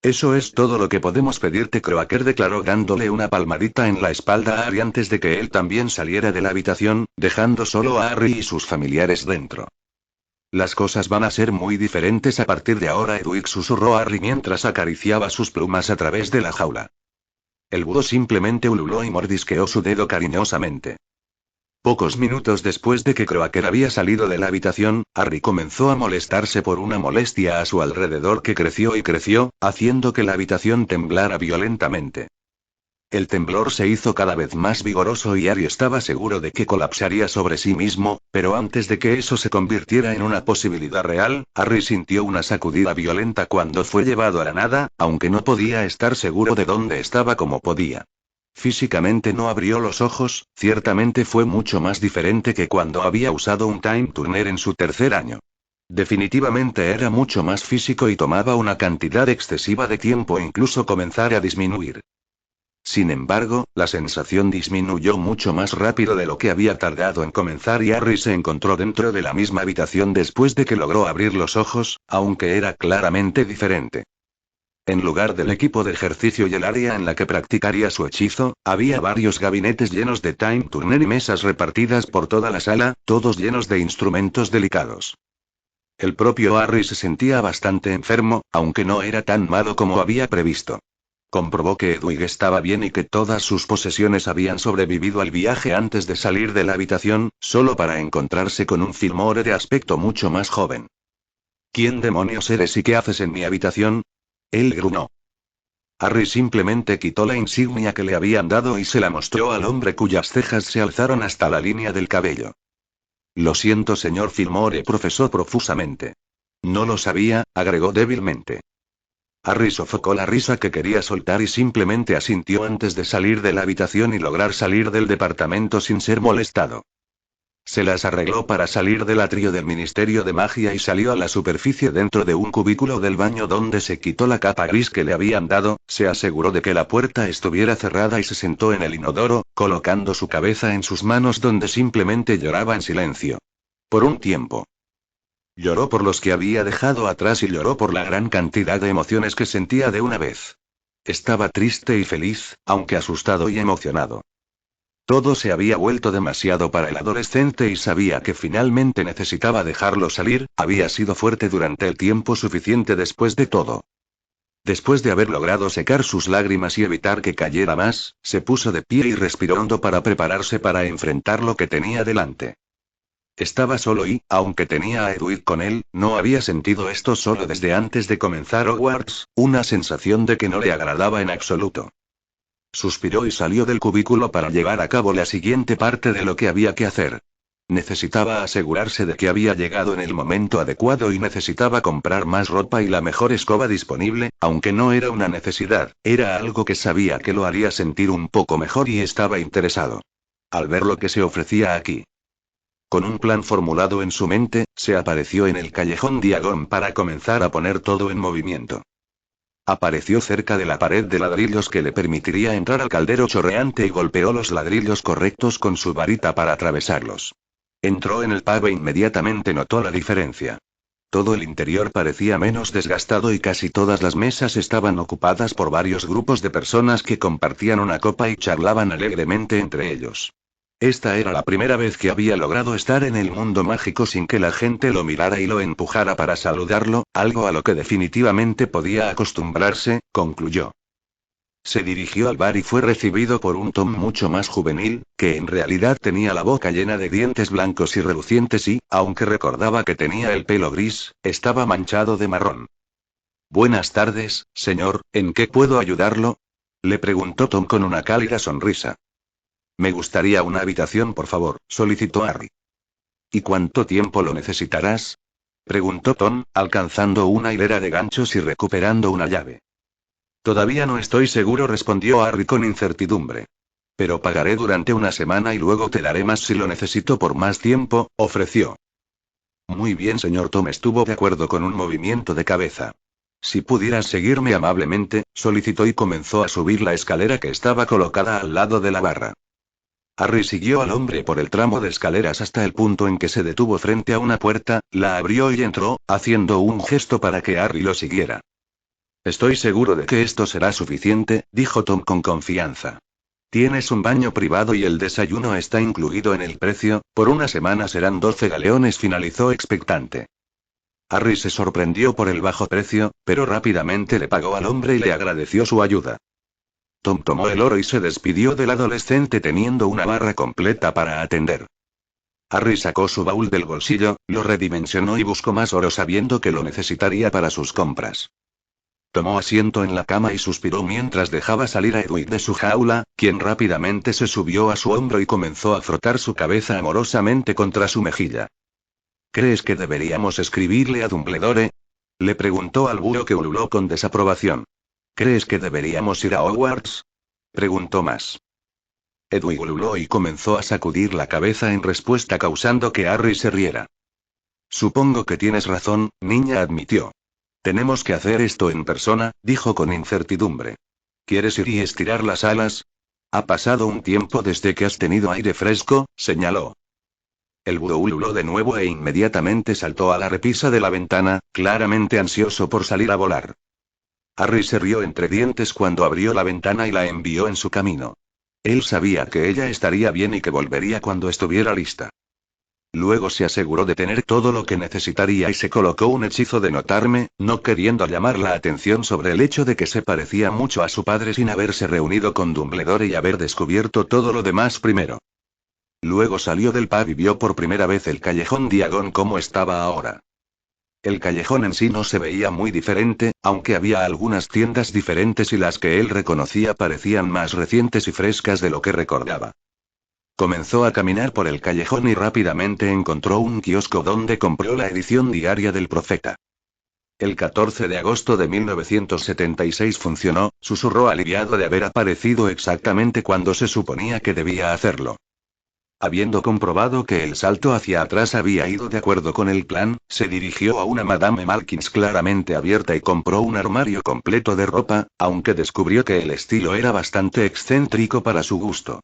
Eso es todo lo que podemos pedirte, Croaker declaró dándole una palmadita en la espalda a Harry antes de que él también saliera de la habitación, dejando solo a Harry y sus familiares dentro. Las cosas van a ser muy diferentes a partir de ahora, Edwig susurró Harry mientras acariciaba sus plumas a través de la jaula. El búho simplemente ululó y mordisqueó su dedo cariñosamente. Pocos minutos después de que Croaker había salido de la habitación, Harry comenzó a molestarse por una molestia a su alrededor que creció y creció, haciendo que la habitación temblara violentamente. El temblor se hizo cada vez más vigoroso y Harry estaba seguro de que colapsaría sobre sí mismo, pero antes de que eso se convirtiera en una posibilidad real, Harry sintió una sacudida violenta cuando fue llevado a la nada, aunque no podía estar seguro de dónde estaba como podía. Físicamente no abrió los ojos, ciertamente fue mucho más diferente que cuando había usado un Time Turner en su tercer año. Definitivamente era mucho más físico y tomaba una cantidad excesiva de tiempo incluso comenzar a disminuir. Sin embargo, la sensación disminuyó mucho más rápido de lo que había tardado en comenzar y Harry se encontró dentro de la misma habitación después de que logró abrir los ojos, aunque era claramente diferente. En lugar del equipo de ejercicio y el área en la que practicaría su hechizo, había varios gabinetes llenos de Time Turner y mesas repartidas por toda la sala, todos llenos de instrumentos delicados. El propio Harry se sentía bastante enfermo, aunque no era tan malo como había previsto. Comprobó que Edwig estaba bien y que todas sus posesiones habían sobrevivido al viaje antes de salir de la habitación, solo para encontrarse con un Fillmore de aspecto mucho más joven. ¿Quién demonios eres y qué haces en mi habitación? Él gruñó. Harry simplemente quitó la insignia que le habían dado y se la mostró al hombre cuyas cejas se alzaron hasta la línea del cabello. Lo siento, señor Fillmore, profesó profusamente. No lo sabía, agregó débilmente. Harry sofocó la risa que quería soltar y simplemente asintió antes de salir de la habitación y lograr salir del departamento sin ser molestado. Se las arregló para salir del atrio del Ministerio de Magia y salió a la superficie dentro de un cubículo del baño donde se quitó la capa gris que le habían dado, se aseguró de que la puerta estuviera cerrada y se sentó en el inodoro, colocando su cabeza en sus manos donde simplemente lloraba en silencio. Por un tiempo. Lloró por los que había dejado atrás y lloró por la gran cantidad de emociones que sentía de una vez. Estaba triste y feliz, aunque asustado y emocionado. Todo se había vuelto demasiado para el adolescente y sabía que finalmente necesitaba dejarlo salir, había sido fuerte durante el tiempo suficiente después de todo. Después de haber logrado secar sus lágrimas y evitar que cayera más, se puso de pie y respiró hondo para prepararse para enfrentar lo que tenía delante. Estaba solo y, aunque tenía a Edward con él, no había sentido esto solo desde antes de comenzar Hogwarts, una sensación de que no le agradaba en absoluto. Suspiró y salió del cubículo para llevar a cabo la siguiente parte de lo que había que hacer. Necesitaba asegurarse de que había llegado en el momento adecuado y necesitaba comprar más ropa y la mejor escoba disponible, aunque no era una necesidad, era algo que sabía que lo haría sentir un poco mejor y estaba interesado. Al ver lo que se ofrecía aquí. Con un plan formulado en su mente, se apareció en el callejón Diagon para comenzar a poner todo en movimiento. Apareció cerca de la pared de ladrillos que le permitiría entrar al caldero chorreante y golpeó los ladrillos correctos con su varita para atravesarlos. Entró en el pub e inmediatamente notó la diferencia. Todo el interior parecía menos desgastado y casi todas las mesas estaban ocupadas por varios grupos de personas que compartían una copa y charlaban alegremente entre ellos. Esta era la primera vez que había logrado estar en el mundo mágico sin que la gente lo mirara y lo empujara para saludarlo, algo a lo que definitivamente podía acostumbrarse, concluyó. Se dirigió al bar y fue recibido por un Tom mucho más juvenil, que en realidad tenía la boca llena de dientes blancos y relucientes y, aunque recordaba que tenía el pelo gris, estaba manchado de marrón. Buenas tardes, señor, ¿en qué puedo ayudarlo? Le preguntó Tom con una cálida sonrisa. Me gustaría una habitación, por favor, solicitó Harry. ¿Y cuánto tiempo lo necesitarás? Preguntó Tom, alcanzando una hilera de ganchos y recuperando una llave. Todavía no estoy seguro, respondió Harry con incertidumbre. Pero pagaré durante una semana y luego te daré más si lo necesito por más tiempo, ofreció. Muy bien, señor. Tom estuvo de acuerdo con un movimiento de cabeza. Si pudieras seguirme amablemente, solicitó y comenzó a subir la escalera que estaba colocada al lado de la barra. Harry siguió al hombre por el tramo de escaleras hasta el punto en que se detuvo frente a una puerta, la abrió y entró, haciendo un gesto para que Harry lo siguiera. Estoy seguro de que esto será suficiente, dijo Tom con confianza. Tienes un baño privado y el desayuno está incluido en el precio, por una semana serán 12 galeones, finalizó expectante. Harry se sorprendió por el bajo precio, pero rápidamente le pagó al hombre y le agradeció su ayuda. Tom tomó el oro y se despidió del adolescente teniendo una barra completa para atender. Harry sacó su baúl del bolsillo, lo redimensionó y buscó más oro sabiendo que lo necesitaría para sus compras. Tomó asiento en la cama y suspiró mientras dejaba salir a Edward de su jaula, quien rápidamente se subió a su hombro y comenzó a frotar su cabeza amorosamente contra su mejilla. ¿Crees que deberíamos escribirle a Dumbledore? Le preguntó al búho que ululó con desaprobación. ¿Crees que deberíamos ir a Hogwarts? Preguntó más. Edward ululó y comenzó a sacudir la cabeza en respuesta, causando que Harry se riera. Supongo que tienes razón, niña, admitió. Tenemos que hacer esto en persona, dijo con incertidumbre. ¿Quieres ir y estirar las alas? Ha pasado un tiempo desde que has tenido aire fresco, señaló. El búho ululó de nuevo e inmediatamente saltó a la repisa de la ventana, claramente ansioso por salir a volar. Harry se rió entre dientes cuando abrió la ventana y la envió en su camino. Él sabía que ella estaría bien y que volvería cuando estuviera lista. Luego se aseguró de tener todo lo que necesitaría y se colocó un hechizo de notarme, no queriendo llamar la atención sobre el hecho de que se parecía mucho a su padre sin haberse reunido con Dumbledore y haber descubierto todo lo demás primero. Luego salió del pub y vio por primera vez el callejón Diagon como estaba ahora. El callejón en sí no se veía muy diferente, aunque había algunas tiendas diferentes y las que él reconocía parecían más recientes y frescas de lo que recordaba. Comenzó a caminar por el callejón y rápidamente encontró un kiosco donde compró la edición diaria del Profeta. El 14 de agosto de 1976 funcionó, susurró aliviado de haber aparecido exactamente cuando se suponía que debía hacerlo. Habiendo comprobado que el salto hacia atrás había ido de acuerdo con el plan, se dirigió a una Madame Malkins claramente abierta y compró un armario completo de ropa, aunque descubrió que el estilo era bastante excéntrico para su gusto.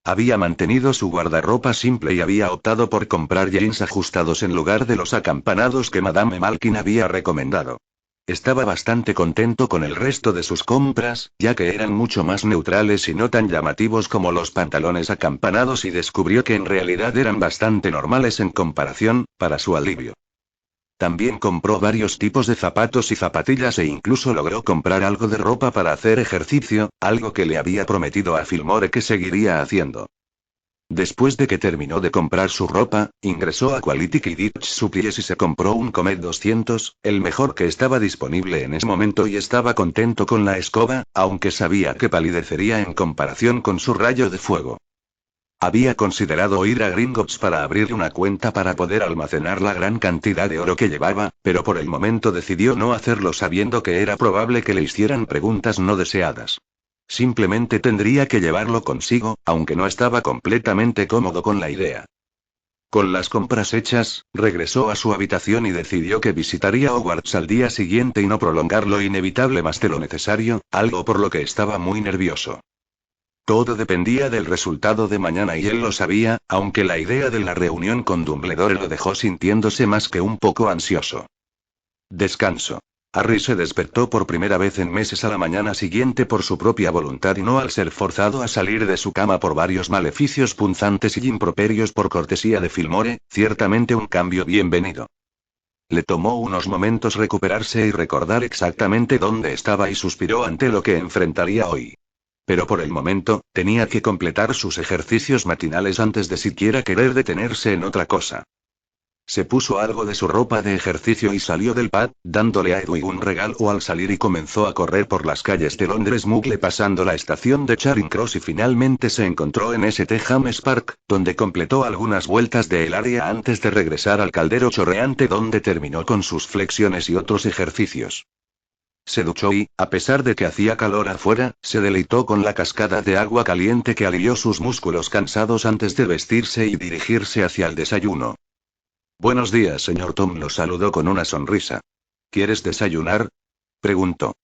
Había mantenido su guardarropa simple y había optado por comprar jeans ajustados en lugar de los acampanados que Madame Malkin había recomendado. Estaba bastante contento con el resto de sus compras, ya que eran mucho más neutrales y no tan llamativos como los pantalones acampanados, y descubrió que en realidad eran bastante normales en comparación, para su alivio. También compró varios tipos de zapatos y zapatillas e incluso logró comprar algo de ropa para hacer ejercicio, algo que le había prometido a Fillmore que seguiría haciendo. Después de que terminó de comprar su ropa, ingresó a Quality Kidditch Supplies y se compró un Comet 200, el mejor que estaba disponible en ese momento, y estaba contento con la escoba, aunque sabía que palidecería en comparación con su rayo de fuego. Había considerado ir a Gringotts para abrir una cuenta para poder almacenar la gran cantidad de oro que llevaba, pero por el momento decidió no hacerlo sabiendo que era probable que le hicieran preguntas no deseadas. Simplemente tendría que llevarlo consigo, aunque no estaba completamente cómodo con la idea. Con las compras hechas, regresó a su habitación y decidió que visitaría Hogwarts al día siguiente y no prolongar lo inevitable más de lo necesario, algo por lo que estaba muy nervioso. Todo dependía del resultado de mañana y él lo sabía, aunque la idea de la reunión con Dumbledore lo dejó sintiéndose más que un poco ansioso. Descanso. Harry se despertó por primera vez en meses a la mañana siguiente por su propia voluntad y no al ser forzado a salir de su cama por varios maleficios punzantes y improperios por cortesía de Fillmore, ciertamente un cambio bienvenido. Le tomó unos momentos recuperarse y recordar exactamente dónde estaba y suspiró ante lo que enfrentaría hoy. Pero por el momento, tenía que completar sus ejercicios matinales antes de siquiera querer detenerse en otra cosa. Se puso algo de su ropa de ejercicio y salió del pub, dándole a Edwin un regalo al salir, y comenzó a correr por las calles de Londres Muggle pasando la estación de Charing Cross y finalmente se encontró en St. James Park, donde completó algunas vueltas del área antes de regresar al caldero chorreante donde terminó con sus flexiones y otros ejercicios. Se duchó y, a pesar de que hacía calor afuera, se deleitó con la cascada de agua caliente que alivió sus músculos cansados antes de vestirse y dirigirse hacia el desayuno. Buenos días, señor Tom, lo saludó con una sonrisa. ¿Quieres desayunar?, preguntó.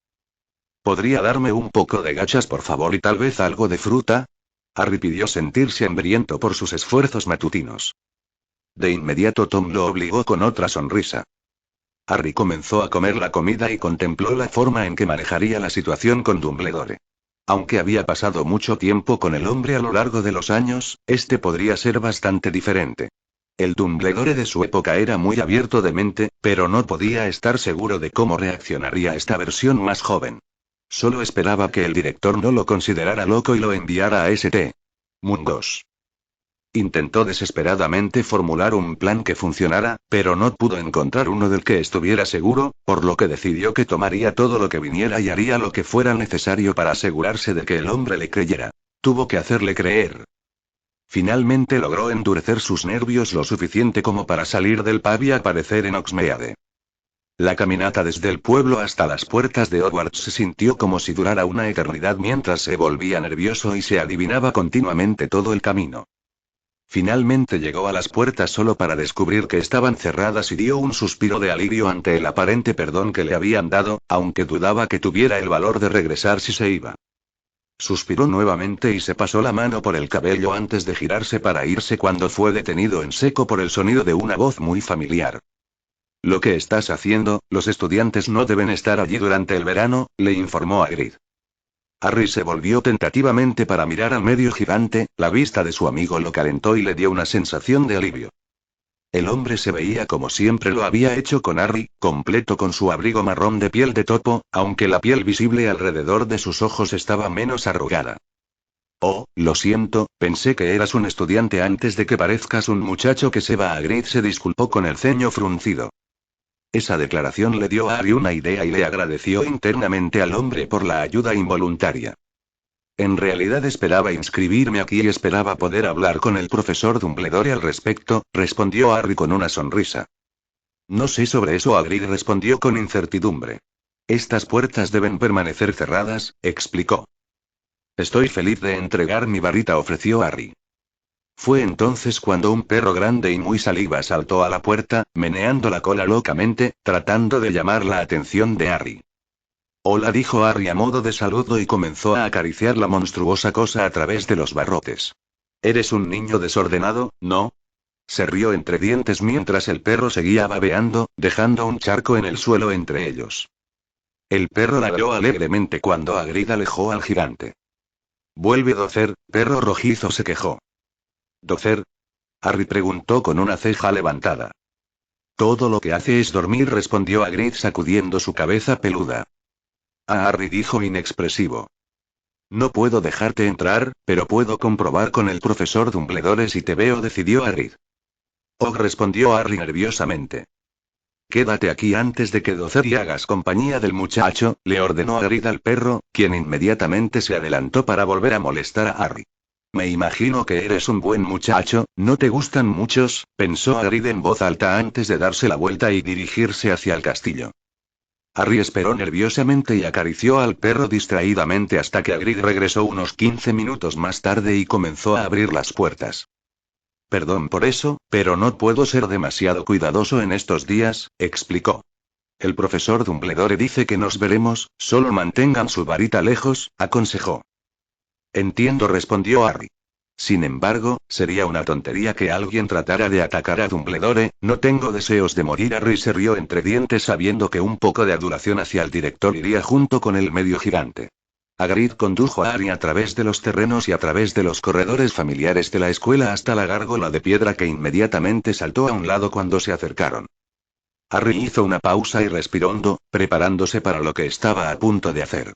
¿Podría darme un poco de gachas, por favor, y tal vez algo de fruta? Harry pidió, sentirse hambriento por sus esfuerzos matutinos. De inmediato Tom lo obligó con otra sonrisa. Harry comenzó a comer la comida y contempló la forma en que manejaría la situación con Dumbledore. Aunque había pasado mucho tiempo con el hombre a lo largo de los años, este podría ser bastante diferente. El Dumbledore de su época era muy abierto de mente, pero no podía estar seguro de cómo reaccionaría esta versión más joven. Solo esperaba que el director no lo considerara loco y lo enviara a St. Mungos. Intentó desesperadamente formular un plan que funcionara, pero no pudo encontrar uno del que estuviera seguro, por lo que decidió que tomaría todo lo que viniera y haría lo que fuera necesario para asegurarse de que el hombre le creyera. Tuvo que hacerle creer. Finalmente logró endurecer sus nervios lo suficiente como para salir del pub y aparecer en Hogsmeade. La caminata desde el pueblo hasta las puertas de Hogwarts se sintió como si durara una eternidad mientras se volvía nervioso y se adivinaba continuamente todo el camino. Finalmente llegó a las puertas solo para descubrir que estaban cerradas y dio un suspiro de alivio ante el aparente perdón que le habían dado, aunque dudaba que tuviera el valor de regresar si se iba. Suspiró nuevamente y se pasó la mano por el cabello antes de girarse para irse cuando fue detenido en seco por el sonido de una voz muy familiar. «Lo que estás haciendo, los estudiantes no deben estar allí durante el verano», le informó Hagrid. Harry se volvió tentativamente para mirar al medio gigante, la vista de su amigo lo calentó y le dio una sensación de alivio. El hombre se veía como siempre lo había hecho con Harry, completo con su abrigo marrón de piel de topo, aunque la piel visible alrededor de sus ojos estaba menos arrugada. «Oh, lo siento, pensé que eras un estudiante antes de que parezcas un muchacho que se va». Hagrid se disculpó con el ceño fruncido. Esa declaración le dio a Harry una idea y le agradeció internamente al hombre por la ayuda involuntaria. En realidad esperaba inscribirme aquí y esperaba poder hablar con el profesor Dumbledore al respecto, respondió Harry con una sonrisa. No sé sobre eso, Hagrid respondió con incertidumbre. Estas puertas deben permanecer cerradas, explicó. Estoy feliz de entregar mi varita, ofreció Harry. Fue entonces cuando un perro grande y muy saliva saltó a la puerta, meneando la cola locamente, tratando de llamar la atención de Harry. Hola, dijo Harry a modo de saludo y comenzó a acariciar la monstruosa cosa a través de los barrotes. ¿Eres un niño desordenado, no? Se rió entre dientes mientras el perro seguía babeando, dejando un charco en el suelo entre ellos. El perro ladró alegremente cuando Hagrid alejó al gigante. Vuelve, Docer, perro rojizo, se quejó. ¿Docer? Harry preguntó con una ceja levantada. Todo lo que hace es dormir, respondió Hagrid sacudiendo su cabeza peluda. Ah, Harry dijo inexpresivo. No puedo dejarte entrar, pero puedo comprobar con el profesor Dumbledore si te veo, decidió Hagrid. Oh, respondió Harry nerviosamente. Quédate aquí antes de que Docer y hagas compañía del muchacho, le ordenó Hagrid al perro, quien inmediatamente se adelantó para volver a molestar a Harry. Me imagino que eres un buen muchacho, ¿no te gustan muchos?, pensó Hagrid en voz alta antes de darse la vuelta y dirigirse hacia el castillo. Harry esperó nerviosamente y acarició al perro distraídamente hasta que Hagrid regresó unos 15 minutos más tarde y comenzó a abrir las puertas. Perdón por eso, pero no puedo ser demasiado cuidadoso en estos días, explicó. El profesor Dumbledore dice que nos veremos, solo mantengan su varita lejos, aconsejó. Entiendo, respondió Harry. Sin embargo, sería una tontería que alguien tratara de atacar a Dumbledore, no tengo deseos de morir. Harry se rió entre dientes sabiendo que un poco de adulación hacia el director iría junto con el medio gigante. Hagrid condujo a Harry a través de los terrenos y a través de los corredores familiares de la escuela hasta la gárgola de piedra que inmediatamente saltó a un lado cuando se acercaron. Harry hizo una pausa y respiró hondo, preparándose para lo que estaba a punto de hacer.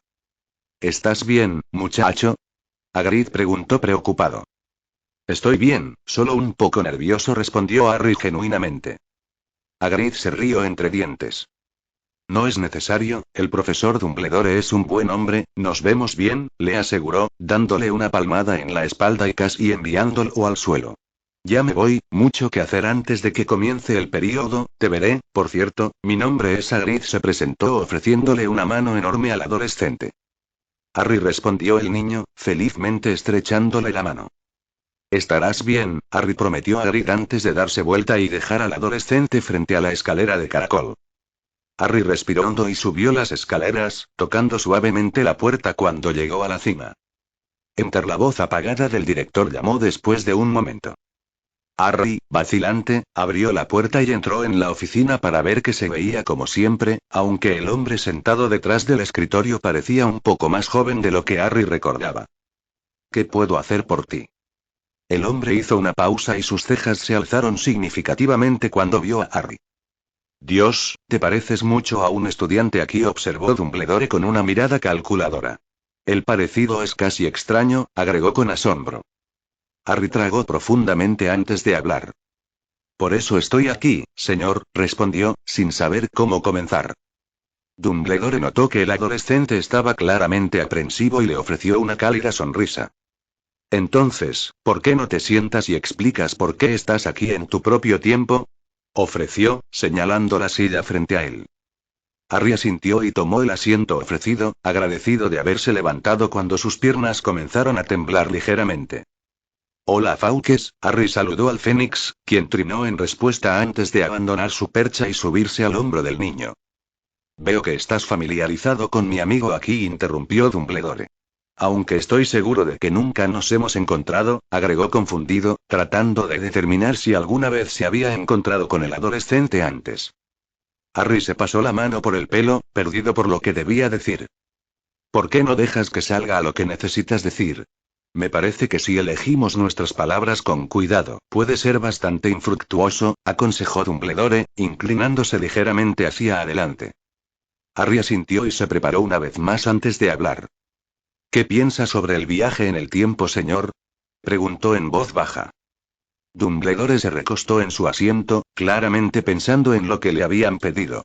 ¿Estás bien, muchacho? Hagrid preguntó preocupado. Estoy bien, solo un poco nervioso, respondió Harry genuinamente. Hagrid se rió entre dientes. No es necesario, el profesor Dumbledore es un buen hombre, nos vemos bien, le aseguró, dándole una palmada en la espalda y casi enviándolo al suelo. Ya me voy, mucho que hacer antes de que comience el período, te veré, por cierto, mi nombre es Hagrid, se presentó ofreciéndole una mano enorme al adolescente. Harry, respondió el niño, felizmente estrechándole la mano. Estarás bien, Harry prometió a Hagrid antes de darse vuelta y dejar al adolescente frente a la escalera de caracol. Harry respiró hondo y subió las escaleras, tocando suavemente la puerta cuando llegó a la cima. Enter, la voz apagada del director llamó después de un momento. Harry, vacilante, abrió la puerta y entró en la oficina para ver que se veía como siempre, aunque el hombre sentado detrás del escritorio parecía un poco más joven de lo que Harry recordaba. ¿Qué puedo hacer por ti? El hombre hizo una pausa y sus cejas se alzaron significativamente cuando vio a Harry. Dios, te pareces mucho a un estudiante aquí, observó Dumbledore con una mirada calculadora. El parecido es casi extraño, agregó con asombro. Harry tragó profundamente antes de hablar. Por eso estoy aquí, señor, respondió, sin saber cómo comenzar. Dumbledore notó que el adolescente estaba claramente aprensivo y le ofreció una cálida sonrisa. Entonces, ¿por qué no te sientas y explicas por qué estás aquí en tu propio tiempo?, ofreció, señalando la silla frente a él. Harry asintió y tomó el asiento ofrecido, agradecido de haberse levantado cuando sus piernas comenzaron a temblar ligeramente. Hola, Fawkes, Harry saludó al Fénix, quien trinó en respuesta antes de abandonar su percha y subirse al hombro del niño. Veo que estás familiarizado con mi amigo aquí, interrumpió Dumbledore. Aunque estoy seguro de que nunca nos hemos encontrado, agregó confundido, tratando de determinar si alguna vez se había encontrado con el adolescente antes. Harry se pasó la mano por el pelo, perdido por lo que debía decir. ¿Por qué no dejas que salga a lo que necesitas decir? Me parece que si elegimos nuestras palabras con cuidado, puede ser bastante infructuoso, aconsejó Dumbledore, inclinándose ligeramente hacia adelante. Harry asintió y se preparó una vez más antes de hablar. ¿Qué piensa sobre el viaje en el tiempo, señor?, preguntó en voz baja. Dumbledore se recostó en su asiento, claramente pensando en lo que le habían pedido.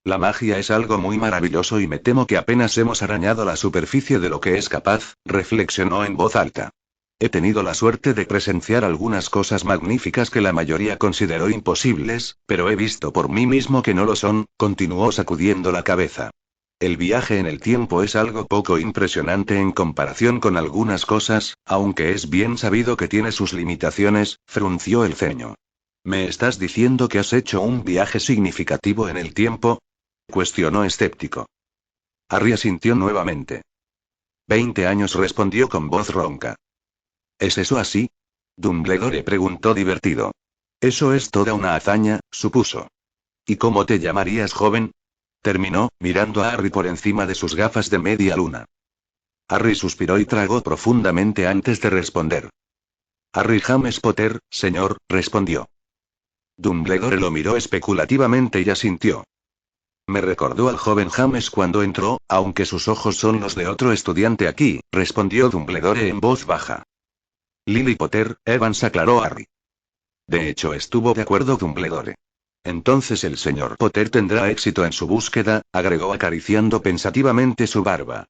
La magia es algo muy maravilloso y me temo que apenas hemos arañado la superficie de lo que es capaz, reflexionó en voz alta. He tenido la suerte de presenciar algunas cosas magníficas que la mayoría consideró imposibles, pero he visto por mí mismo que no lo son, continuó sacudiendo la cabeza. El viaje en el tiempo es algo poco impresionante en comparación con algunas cosas, aunque es bien sabido que tiene sus limitaciones, frunció el ceño. ¿Me estás diciendo que has hecho un viaje significativo en el tiempo? Cuestionó escéptico. Harry asintió nuevamente. 20 años, respondió con voz ronca. ¿Es eso así? Dumbledore preguntó divertido. Eso es toda una hazaña, supuso. ¿Y cómo te llamarías, joven? Terminó, mirando a Harry por encima de sus gafas de media luna. Harry suspiró y tragó profundamente antes de responder. Harry James Potter, señor, respondió. Dumbledore lo miró especulativamente y asintió. Me recordó al joven James cuando entró, aunque sus ojos son los de otro estudiante aquí, respondió Dumbledore en voz baja. Lily Potter, Evans, aclaró Harry. De hecho, estuvo de acuerdo Dumbledore. Entonces el señor Potter tendrá éxito en su búsqueda, agregó acariciando pensativamente su barba.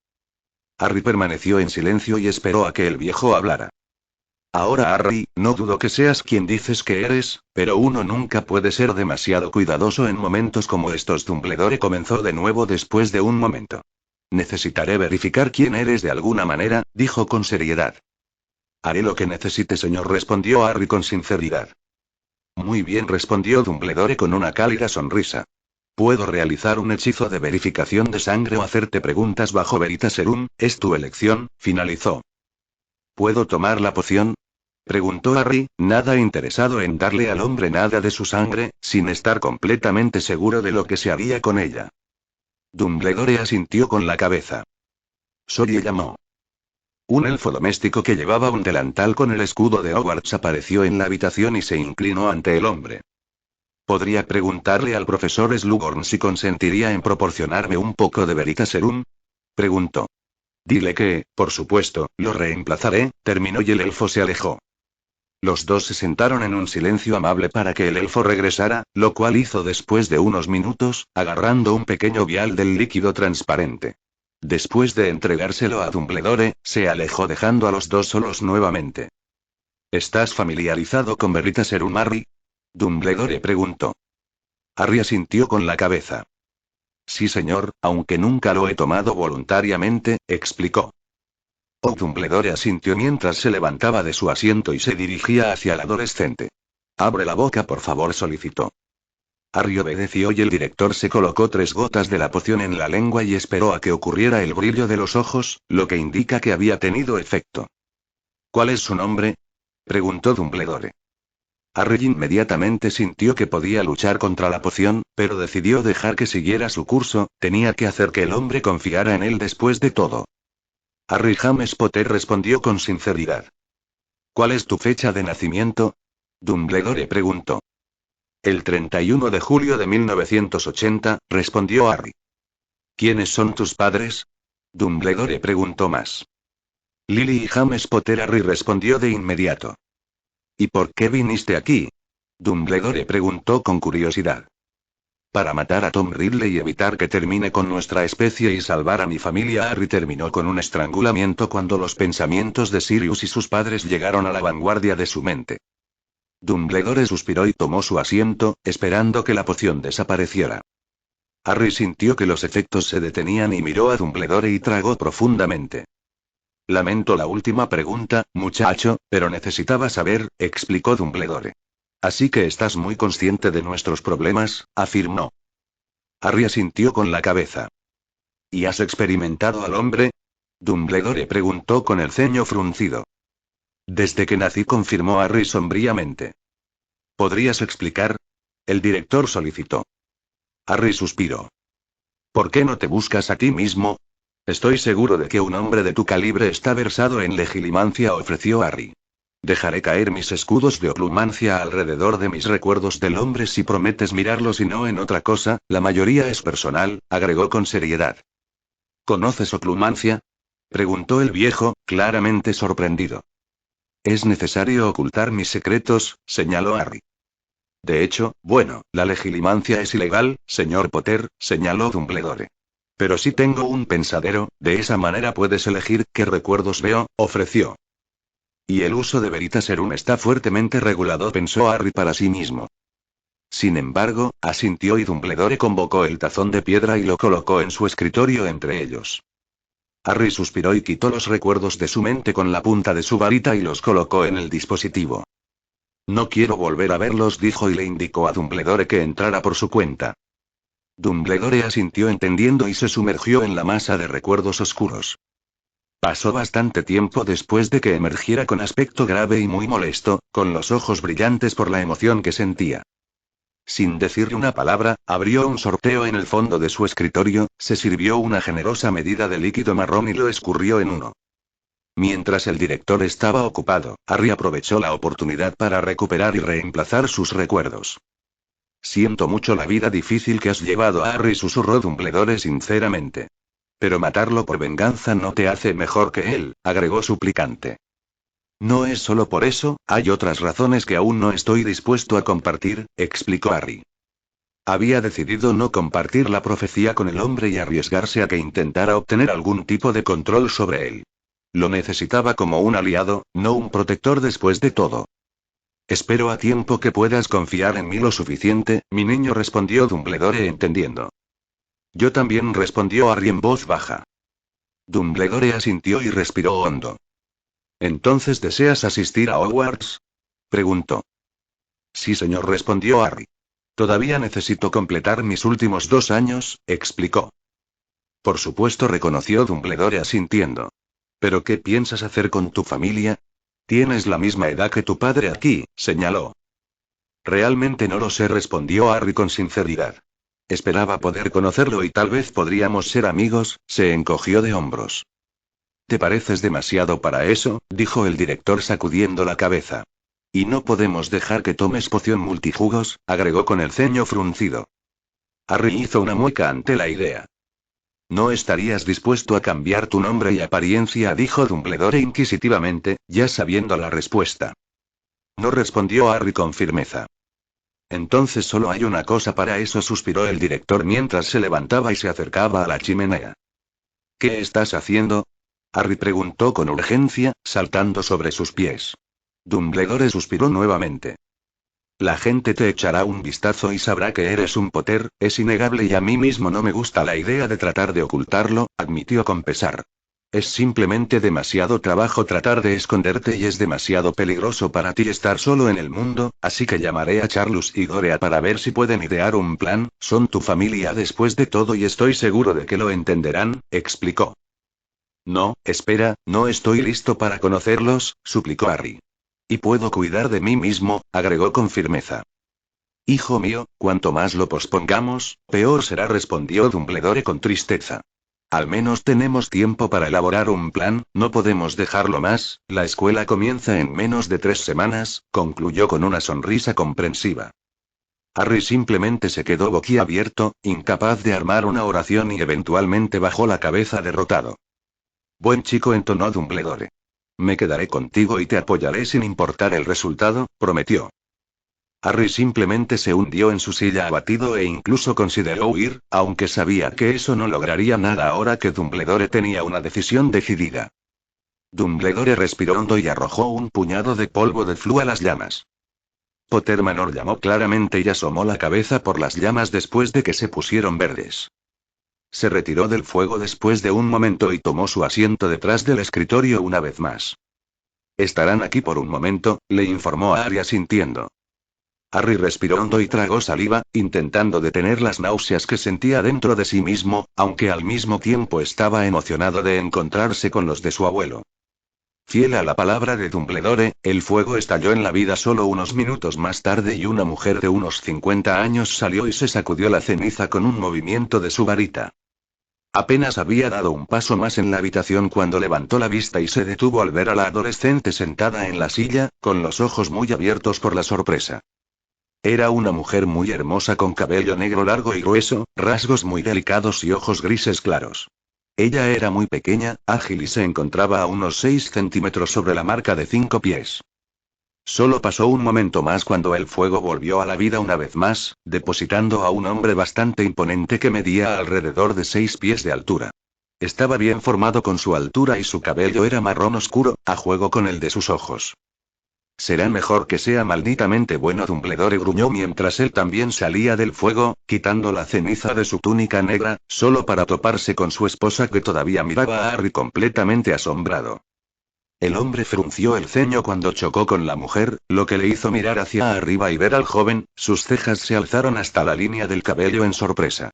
Harry permaneció en silencio y esperó a que el viejo hablara. Ahora, Harry, no dudo que seas quien dices que eres, pero uno nunca puede ser demasiado cuidadoso en momentos como estos. Dumbledore comenzó de nuevo después de un momento. Necesitaré verificar quién eres de alguna manera, dijo con seriedad. Haré lo que necesite, señor, respondió Harry con sinceridad. Muy bien, respondió Dumbledore con una cálida sonrisa. Puedo realizar un hechizo de verificación de sangre o hacerte preguntas bajo Veritaserum, es tu elección, finalizó. ¿Puedo tomar la poción? Preguntó Harry, nada interesado en darle al hombre nada de su sangre, sin estar completamente seguro de lo que se haría con ella. Dumbledore asintió con la cabeza. Soy llamó. Un elfo doméstico que llevaba un delantal con el escudo de Hogwarts apareció en la habitación y se inclinó ante el hombre. ¿Podría preguntarle al profesor Slughorn si consentiría en proporcionarme un poco de Veritaserum? Preguntó. Dile que, por supuesto, lo reemplazaré, terminó y el elfo se alejó. Los dos se sentaron en un silencio amable para que el elfo regresara, lo cual hizo después de unos minutos, agarrando un pequeño vial del líquido transparente. Después de entregárselo a Dumbledore, se alejó dejando a los dos solos nuevamente. ¿Estás familiarizado con Veritaserum, Harry? Dumbledore preguntó. Harry asintió con la cabeza. Sí, señor, aunque nunca lo he tomado voluntariamente, explicó. Dumbledore asintió mientras se levantaba de su asiento y se dirigía hacia el adolescente. Abre la boca, por favor, solicitó. Harry obedeció y el director se colocó 3 gotas de la poción en la lengua y esperó a que ocurriera el brillo de los ojos, lo que indica que había tenido efecto. ¿Cuál es su nombre? Preguntó Dumbledore. Harry inmediatamente sintió que podía luchar contra la poción, pero decidió dejar que siguiera su curso, tenía que hacer que el hombre confiara en él después de todo. Harry James Potter respondió con sinceridad. ¿Cuál es tu fecha de nacimiento? Dumbledore preguntó. El 31 de julio de 1980, respondió Harry. ¿Quiénes son tus padres? Dumbledore preguntó más. Lily y James Potter, Harry respondió de inmediato. ¿Y por qué viniste aquí? Dumbledore preguntó con curiosidad. Para matar a Tom Ridley y evitar que termine con nuestra especie y salvar a mi familia. Harry terminó con un estrangulamiento cuando los pensamientos de Sirius y sus padres llegaron a la vanguardia de su mente. Dumbledore suspiró y tomó su asiento, esperando que la poción desapareciera. Harry sintió que los efectos se detenían y miró a Dumbledore y tragó profundamente. Lamento la última pregunta, muchacho, pero necesitaba saber, explicó Dumbledore. Así que estás muy consciente de nuestros problemas, afirmó. Harry asintió con la cabeza. ¿Y has experimentado al hombre? Dumbledore preguntó con el ceño fruncido. Desde que nací, confirmó Harry sombríamente. ¿Podrías explicar? El director solicitó. Harry suspiró. ¿Por qué no te buscas a ti mismo? Estoy seguro de que un hombre de tu calibre está versado en legilimancia, ofreció Harry. Dejaré caer mis escudos de oclumancia alrededor de mis recuerdos del hombre si prometes mirarlos y no en otra cosa, la mayoría es personal, agregó con seriedad. ¿Conoces oclumancia? Preguntó el viejo, claramente sorprendido. Es necesario ocultar mis secretos, señaló Harry. De hecho, bueno, la legilimancia es ilegal, señor Potter, señaló Dumbledore. Pero si tengo un pensadero, de esa manera puedes elegir qué recuerdos veo, ofreció. Y el uso de Veritaserum está fuertemente regulado, pensó Harry para sí mismo. Sin embargo, asintió y Dumbledore convocó el tazón de piedra y lo colocó en su escritorio entre ellos. Harry suspiró y quitó los recuerdos de su mente con la punta de su varita y los colocó en el dispositivo. No quiero volver a verlos, dijo y le indicó a Dumbledore que entrara por su cuenta. Dumbledore asintió entendiendo y se sumergió en la masa de recuerdos oscuros. Pasó bastante tiempo después de que emergiera con aspecto grave y muy molesto, con los ojos brillantes por la emoción que sentía. Sin decirle una palabra, abrió un sorteo en el fondo de su escritorio, se sirvió una generosa medida de líquido marrón y lo escurrió en uno. Mientras el director estaba ocupado, Harry aprovechó la oportunidad para recuperar y reemplazar sus recuerdos. Siento mucho la vida difícil que has llevado, Harry, susurró Dumbledore sinceramente. Pero matarlo por venganza no te hace mejor que él, agregó suplicante. No es solo por eso, hay otras razones que aún no estoy dispuesto a compartir, explicó Harry. Había decidido no compartir la profecía con el hombre y arriesgarse a que intentara obtener algún tipo de control sobre él. Lo necesitaba como un aliado, no un protector después de todo. Espero a tiempo que puedas confiar en mí lo suficiente, mi niño, respondió Dumbledore entendiendo. Yo también, respondió Harry en voz baja. Dumbledore asintió y respiró hondo. ¿Entonces deseas asistir a Hogwarts?, preguntó. Sí, señor, respondió Harry. Todavía necesito completar mis últimos 2 años, explicó. Por supuesto, reconoció Dumbledore asintiendo. ¿Pero qué piensas hacer con tu familia? Tienes la misma edad que tu padre aquí, señaló. Realmente no lo sé, respondió Harry con sinceridad. Esperaba poder conocerlo y tal vez podríamos ser amigos, se encogió de hombros. ¿Te pareces demasiado para eso?, dijo el director sacudiendo la cabeza. Y no podemos dejar que tomes poción multijugos, agregó con el ceño fruncido. Harry hizo una mueca ante la idea. ¿No estarías dispuesto a cambiar tu nombre y apariencia?, dijo Dumbledore inquisitivamente, ya sabiendo la respuesta. No, respondió Harry con firmeza. Entonces solo hay una cosa para eso, suspiró el director mientras se levantaba y se acercaba a la chimenea. ¿Qué estás haciendo?, Harry preguntó con urgencia, saltando sobre sus pies. Dumbledore suspiró nuevamente. La gente te echará un vistazo y sabrá que eres un Potter, es innegable, y a mí mismo no me gusta la idea de tratar de ocultarlo, admitió con pesar. Es simplemente demasiado trabajo tratar de esconderte y es demasiado peligroso para ti estar solo en el mundo, así que llamaré a Charlus y Dorea para ver si pueden idear un plan, son tu familia después de todo y estoy seguro de que lo entenderán, explicó. No, espera, no estoy listo para conocerlos, suplicó Harry. Y puedo cuidar de mí mismo, agregó con firmeza. Hijo mío, cuanto más lo pospongamos, peor será, respondió Dumbledore con tristeza. Al menos tenemos tiempo para elaborar un plan, no podemos dejarlo más, la escuela comienza en menos de 3 semanas, concluyó con una sonrisa comprensiva. Harry simplemente se quedó boquiabierto, incapaz de armar una oración y eventualmente bajó la cabeza derrotado. Buen chico, entonó Dumbledore. Me quedaré contigo y te apoyaré sin importar el resultado, prometió. Harry simplemente se hundió en su silla abatido e incluso consideró huir, aunque sabía que eso no lograría nada ahora que Dumbledore tenía una decisión decidida. Dumbledore respiró hondo y arrojó un puñado de polvo de Floo a las llamas. Pottermore llamó claramente y asomó la cabeza por las llamas después de que se pusieron verdes. Se retiró del fuego después de un momento y tomó su asiento detrás del escritorio una vez más. Estarán aquí por un momento, le informó a Harry asintiendo. Harry respiró hondo y tragó saliva, intentando detener las náuseas que sentía dentro de sí mismo, aunque al mismo tiempo estaba emocionado de encontrarse con los de su abuelo. Fiel a la palabra de Dumbledore, el fuego estalló en la vida solo unos minutos más tarde y una mujer de unos 50 años salió y se sacudió la ceniza con un movimiento de su varita. Apenas había dado un paso más en la habitación cuando levantó la vista y se detuvo al ver a la adolescente sentada en la silla, con los ojos muy abiertos por la sorpresa. Era una mujer muy hermosa con cabello negro largo y grueso, rasgos muy delicados y ojos grises claros. Ella era muy pequeña, ágil y se encontraba a unos 6 centímetros sobre la marca de 5 pies. Solo pasó un momento más cuando el fuego volvió a la vida una vez más, depositando a un hombre bastante imponente que medía alrededor de 6 pies de altura. Estaba bien formado con su altura y su cabello era marrón oscuro, a juego con el de sus ojos. Será mejor que sea malditamente bueno, Dumbledore gruñó mientras él también salía del fuego, quitando la ceniza de su túnica negra, solo para toparse con su esposa que todavía miraba a Harry completamente asombrado. El hombre frunció el ceño cuando chocó con la mujer, lo que le hizo mirar hacia arriba y ver al joven, sus cejas se alzaron hasta la línea del cabello en sorpresa.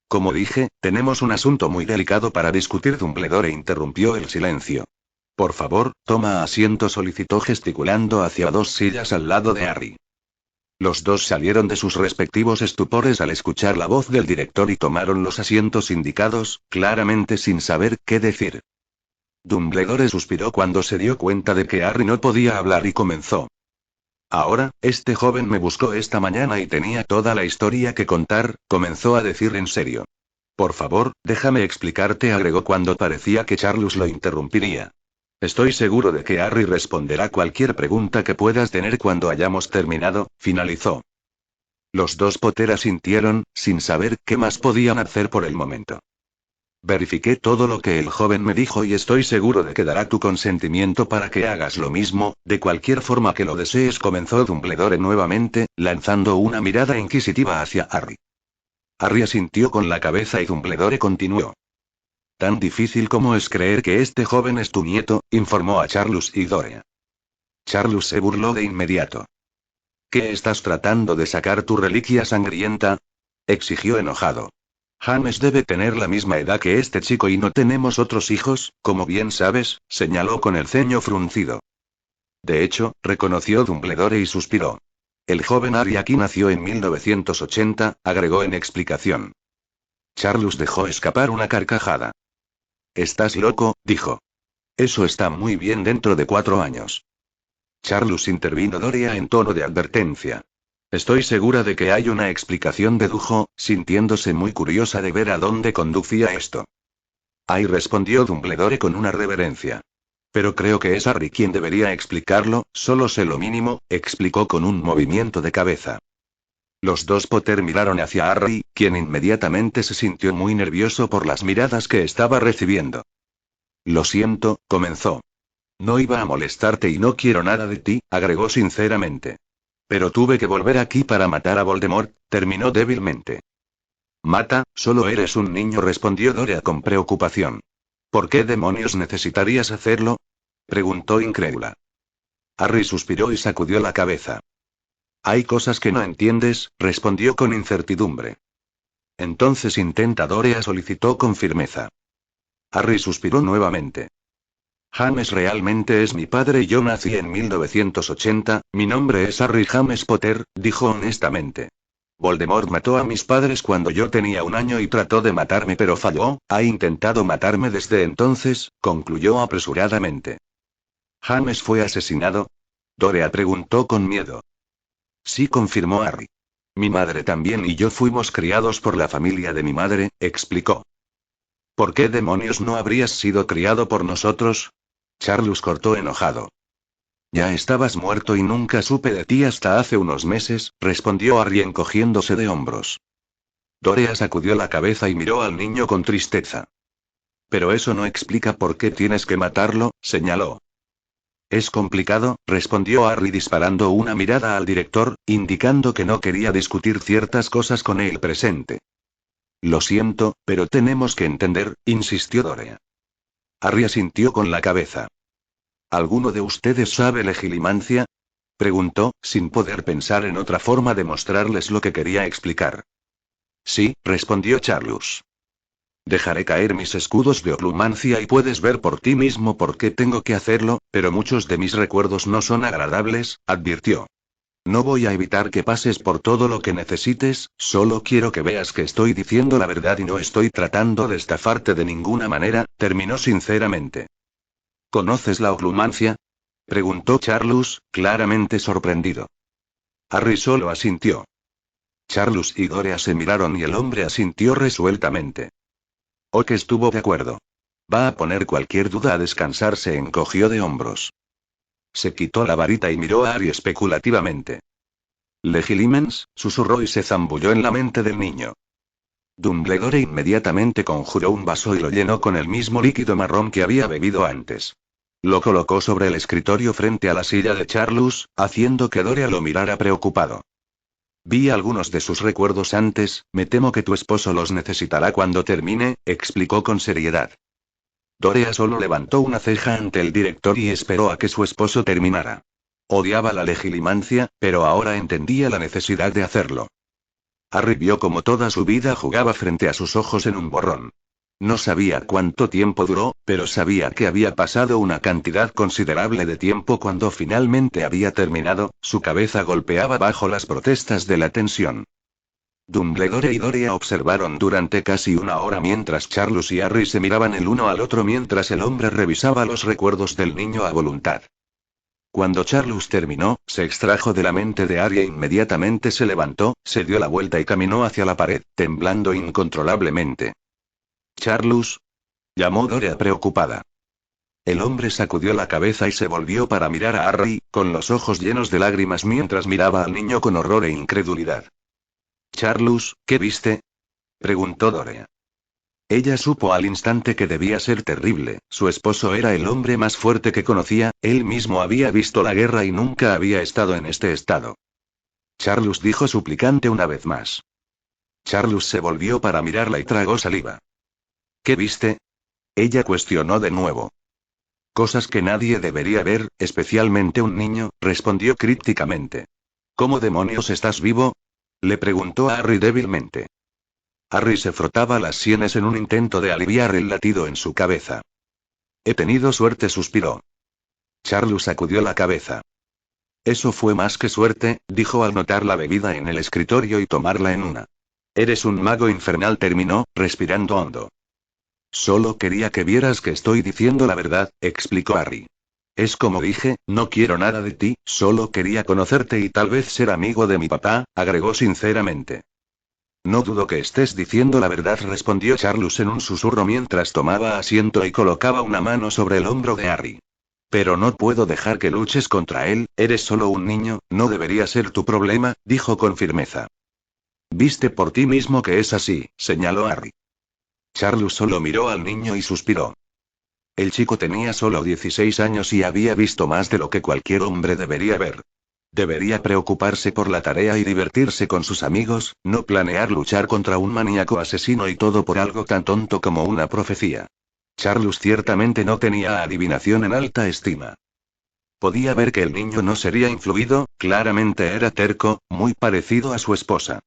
Como dije, tenemos un asunto muy delicado para discutir. Dumbledore interrumpió el silencio. Por favor, toma asiento, solicitó gesticulando hacia 2 sillas al lado de Harry. Los dos salieron de sus respectivos estupores al escuchar la voz del director y tomaron los asientos indicados, claramente sin saber qué decir. Dumbledore suspiró cuando se dio cuenta de que Harry no podía hablar y comenzó. Ahora, este joven me buscó esta mañana y tenía toda la historia que contar, comenzó a decir en serio. Por favor, déjame explicarte, agregó cuando parecía que Charles lo interrumpiría. Estoy seguro de que Harry responderá cualquier pregunta que puedas tener cuando hayamos terminado, finalizó. Los dos Potter asintieron, sin saber qué más podían hacer por el momento. Verifiqué todo lo que el joven me dijo y estoy seguro de que dará tu consentimiento para que hagas lo mismo, de cualquier forma que lo desees, comenzó Dumbledore nuevamente, lanzando una mirada inquisitiva hacia Harry. Harry asintió con la cabeza y Dumbledore continuó. Tan difícil como es creer que este joven es tu nieto, informó a Charles y Dorea. Charles se burló de inmediato. ¿Qué estás tratando de sacar tu reliquia sangrienta? Exigió enojado. James debe tener la misma edad que este chico y no tenemos otros hijos, como bien sabes, señaló con el ceño fruncido. De hecho, reconoció Dumbledore y suspiró. El joven Harry aquí nació en 1980, agregó en explicación. Charles dejó escapar una carcajada. Estás loco, dijo. Eso está muy bien dentro de 4 años. Charles intervino Dorea en tono de advertencia. Estoy segura de que hay una explicación, dedujo, sintiéndose muy curiosa de ver a dónde conducía esto. Ay, respondió Dumbledore con una reverencia. Pero creo que es Harry quien debería explicarlo, solo sé lo mínimo, explicó con un movimiento de cabeza. Los dos Potter miraron hacia Harry, quien inmediatamente se sintió muy nervioso por las miradas que estaba recibiendo. Lo siento, comenzó. No iba a molestarte y no quiero nada de ti, agregó sinceramente. Pero tuve que volver aquí para matar a Voldemort, terminó débilmente. Mata, solo eres un niño, respondió Dorea con preocupación. ¿Por qué demonios necesitarías hacerlo? Preguntó incrédula. Harry suspiró y sacudió la cabeza. Hay cosas que no entiendes, respondió con incertidumbre. Entonces intenta, Dorea solicitó con firmeza. Harry suspiró nuevamente. James realmente es mi padre y yo nací en 1980, mi nombre es Harry James Potter, dijo honestamente. Voldemort mató a mis padres cuando yo tenía 1 año y trató de matarme pero falló, ha intentado matarme desde entonces, concluyó apresuradamente. ¿James fue asesinado? Dorea preguntó con miedo. Sí, confirmó Harry. Mi madre también y yo fuimos criados por la familia de mi madre, explicó. ¿Por qué demonios no habrías sido criado por nosotros? Charles cortó enojado. Ya estabas muerto y nunca supe de ti hasta hace unos meses, respondió Harry encogiéndose de hombros. Dorea sacudió la cabeza y miró al niño con tristeza. Pero eso no explica por qué tienes que matarlo, señaló. Es complicado, respondió Harry disparando una mirada al director, indicando que no quería discutir ciertas cosas con él presente. Lo siento, pero tenemos que entender, insistió Dorea. Harry asintió con la cabeza. ¿Alguno de ustedes sabe legilimancia? Preguntó, sin poder pensar en otra forma de mostrarles lo que quería explicar. Sí, respondió Charles. Dejaré caer mis escudos de oclumancia y puedes ver por ti mismo por qué tengo que hacerlo, pero muchos de mis recuerdos no son agradables, advirtió. No voy a evitar que pases por todo lo que necesites, solo quiero que veas que estoy diciendo la verdad y no estoy tratando de estafarte de ninguna manera, terminó sinceramente. ¿Conoces la oclumancia? Preguntó Charles, claramente sorprendido. Harry solo asintió. Charles y Dorea se miraron y el hombre asintió resueltamente. Oak estuvo de acuerdo. Va a poner cualquier duda a descansar, se encogió de hombros. Se quitó la varita y miró a Harry especulativamente. Legilimens, susurró y se zambulló en la mente del niño. Dumbledore inmediatamente conjuró un vaso y lo llenó con el mismo líquido marrón que había bebido antes. Lo colocó sobre el escritorio frente a la silla de Charlus, haciendo que Dorea lo mirara preocupado. Vi algunos de sus recuerdos antes, me temo que tu esposo los necesitará cuando termine, explicó con seriedad. Dorea solo levantó una ceja ante el director y esperó a que su esposo terminara. Odiaba la legilimancia, pero ahora entendía la necesidad de hacerlo. Harry vio como toda su vida jugaba frente a sus ojos en un borrón. No sabía cuánto tiempo duró, pero sabía que había pasado una cantidad considerable de tiempo cuando finalmente había terminado, su cabeza golpeaba bajo las protestas de la tensión. Dumbledore y Dorea observaron durante casi una hora mientras Charlus y Harry se miraban el uno al otro mientras el hombre revisaba los recuerdos del niño a voluntad. Cuando Charlus terminó, se extrajo de la mente de Harry e inmediatamente se levantó, se dio la vuelta y caminó hacia la pared, temblando incontrolablemente. «Charlus», llamó Dorea preocupada. El hombre sacudió la cabeza y se volvió para mirar a Harry, con los ojos llenos de lágrimas mientras miraba al niño con horror e incredulidad. «Charlus, ¿qué viste?», preguntó Dorea. Ella supo al instante que debía ser terrible, su esposo era el hombre más fuerte que conocía, él mismo había visto la guerra y nunca había estado en este estado. Charlus dijo suplicante una vez más. Charlus se volvió para mirarla y tragó saliva. ¿Qué viste?, ella cuestionó de nuevo. Cosas que nadie debería ver, especialmente un niño, respondió crípticamente. ¿Cómo demonios estás vivo?, le preguntó a Harry débilmente. Harry se frotaba las sienes en un intento de aliviar el latido en su cabeza. He tenido suerte, suspiró. Charlus sacudió la cabeza. Eso fue más que suerte, dijo al notar la bebida en el escritorio y tomarla en una. Eres un mago infernal, terminó, respirando hondo. Solo quería que vieras que estoy diciendo la verdad, explicó Harry. Es como dije, no quiero nada de ti, solo quería conocerte y tal vez ser amigo de mi papá, agregó sinceramente. No dudo que estés diciendo la verdad, respondió Charlus en un susurro mientras tomaba asiento y colocaba una mano sobre el hombro de Harry. Pero no puedo dejar que luches contra él, eres solo un niño, no debería ser tu problema, dijo con firmeza. Viste por ti mismo que es así, señaló Harry. Charlus solo miró al niño y suspiró. El chico tenía solo 16 años y había visto más de lo que cualquier hombre debería ver. Debería preocuparse por la tarea y divertirse con sus amigos, no planear luchar contra un maníaco asesino y todo por algo tan tonto como una profecía. Charlus ciertamente no tenía adivinación en alta estima. Podía ver que el niño no sería influido, claramente era terco, muy parecido a su esposa.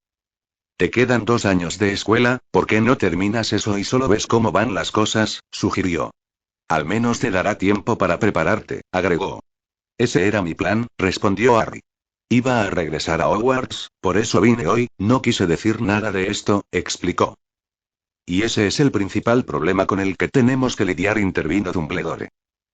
Te quedan 2 años de escuela, ¿por qué no terminas eso y solo ves cómo van las cosas?, sugirió. Al menos te dará tiempo para prepararte, agregó. Ese era mi plan, respondió Harry. Iba a regresar a Hogwarts, por eso vine hoy, no quise decir nada de esto, explicó. Y ese es el principal problema con el que tenemos que lidiar, intervino Dumbledore.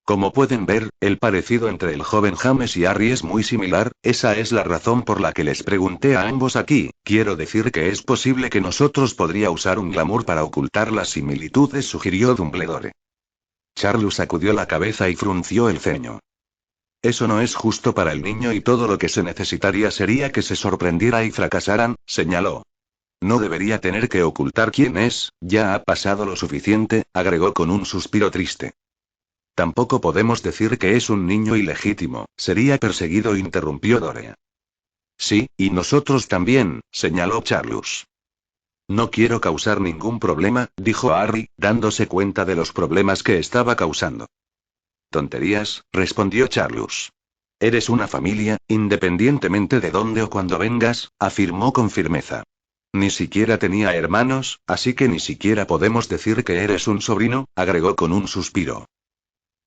Como pueden ver, el parecido entre el joven James y Harry es muy similar, esa es la razón por la que les pregunté a ambos aquí, quiero decir que es posible que nosotros podría usar un glamour para ocultar las similitudes, sugirió Dumbledore. Charlus sacudió la cabeza y frunció el ceño. Eso no es justo para el niño y todo lo que se necesitaría sería que se sorprendiera y fracasaran, señaló. No debería tener que ocultar quién es, ya ha pasado lo suficiente, agregó con un suspiro triste. Tampoco podemos decir que es un niño ilegítimo, sería perseguido, interrumpió Dorea. Sí, y nosotros también, señaló Charlus. No quiero causar ningún problema, dijo Harry, dándose cuenta de los problemas que estaba causando. Tonterías, respondió Charlus. Eres una familia, independientemente de dónde o cuándo vengas, afirmó con firmeza. Ni siquiera tenía hermanos, así que ni siquiera podemos decir que eres un sobrino, agregó con un suspiro.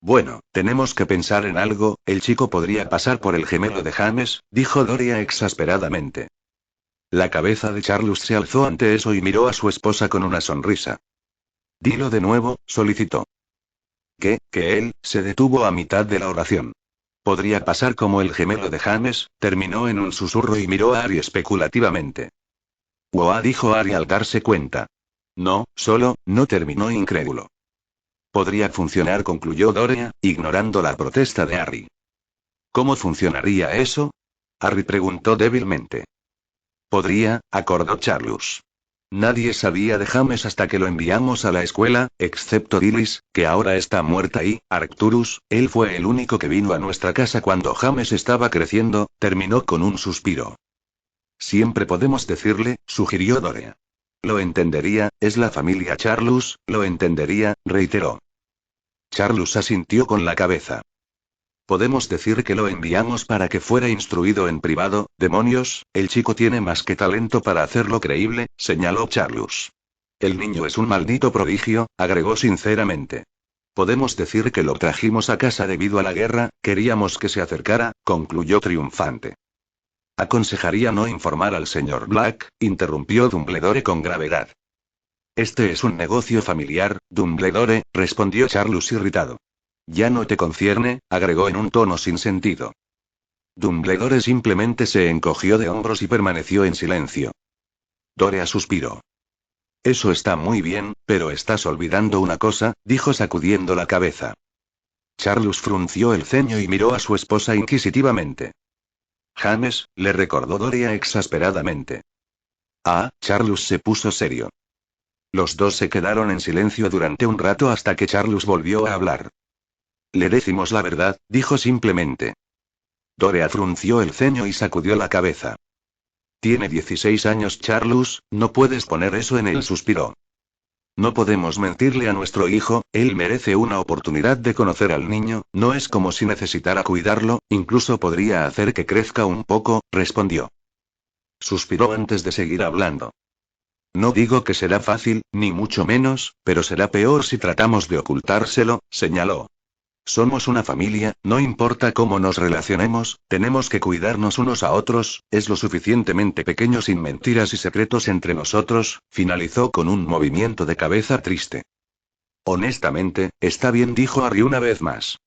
Bueno, tenemos que pensar en algo, el chico podría pasar por el gemelo de James, dijo Dorea exasperadamente. La cabeza de Charlus se alzó ante eso y miró a su esposa con una sonrisa. Dilo de nuevo, solicitó. Que él, se detuvo a mitad de la oración. Podría pasar como el gemelo de James, terminó en un susurro y miró a Harry especulativamente. «Wow», dijo Harry al darse cuenta. No, solo, no, terminó incrédulo. Podría funcionar, concluyó Dorea, ignorando la protesta de Harry. ¿Cómo funcionaría eso? Harry preguntó débilmente. Podría, acordó Charlus. Nadie sabía de James hasta que lo enviamos a la escuela, excepto Dilys, que ahora está muerta y, Arcturus, él fue el único que vino a nuestra casa cuando James estaba creciendo, terminó con un suspiro. Siempre podemos decirle, sugirió Dorea. Lo entendería, es la familia Charlus, lo entendería, reiteró. Charlus asintió con la cabeza. Podemos decir que lo enviamos para que fuera instruido en privado. Demonios, el chico tiene más que talento para hacerlo creíble, señaló Charlus. El niño es un maldito prodigio, agregó sinceramente. Podemos decir que lo trajimos a casa debido a la guerra, queríamos que se acercara, concluyó triunfante. Aconsejaría no informar al señor Black, interrumpió Dumbledore con gravedad. Este es un negocio familiar, Dumbledore, respondió Charlus irritado. Ya no te concierne, agregó en un tono sin sentido. Dumbledore simplemente se encogió de hombros y permaneció en silencio. Dorea suspiró. Eso está muy bien, pero estás olvidando una cosa, dijo sacudiendo la cabeza. Charlus frunció el ceño y miró a su esposa inquisitivamente. James, le recordó Dorea exasperadamente. Ah, Charlus se puso serio. Los dos se quedaron en silencio durante un rato hasta que Charlus volvió a hablar. Le decimos la verdad, dijo simplemente. Dorea frunció el ceño y sacudió la cabeza. Tiene 16 años Charlus, no puedes poner eso en él, suspiró. No podemos mentirle a nuestro hijo, él merece una oportunidad de conocer al niño, no es como si necesitara cuidarlo, incluso podría hacer que crezca un poco, respondió. Suspiró antes de seguir hablando. No digo que será fácil, ni mucho menos, pero será peor si tratamos de ocultárselo, señaló. Somos una familia, no importa cómo nos relacionemos, tenemos que cuidarnos unos a otros, es lo suficientemente pequeño sin mentiras y secretos entre nosotros, finalizó con un movimiento de cabeza triste. Honestamente, está bien, dijo Harry una vez más.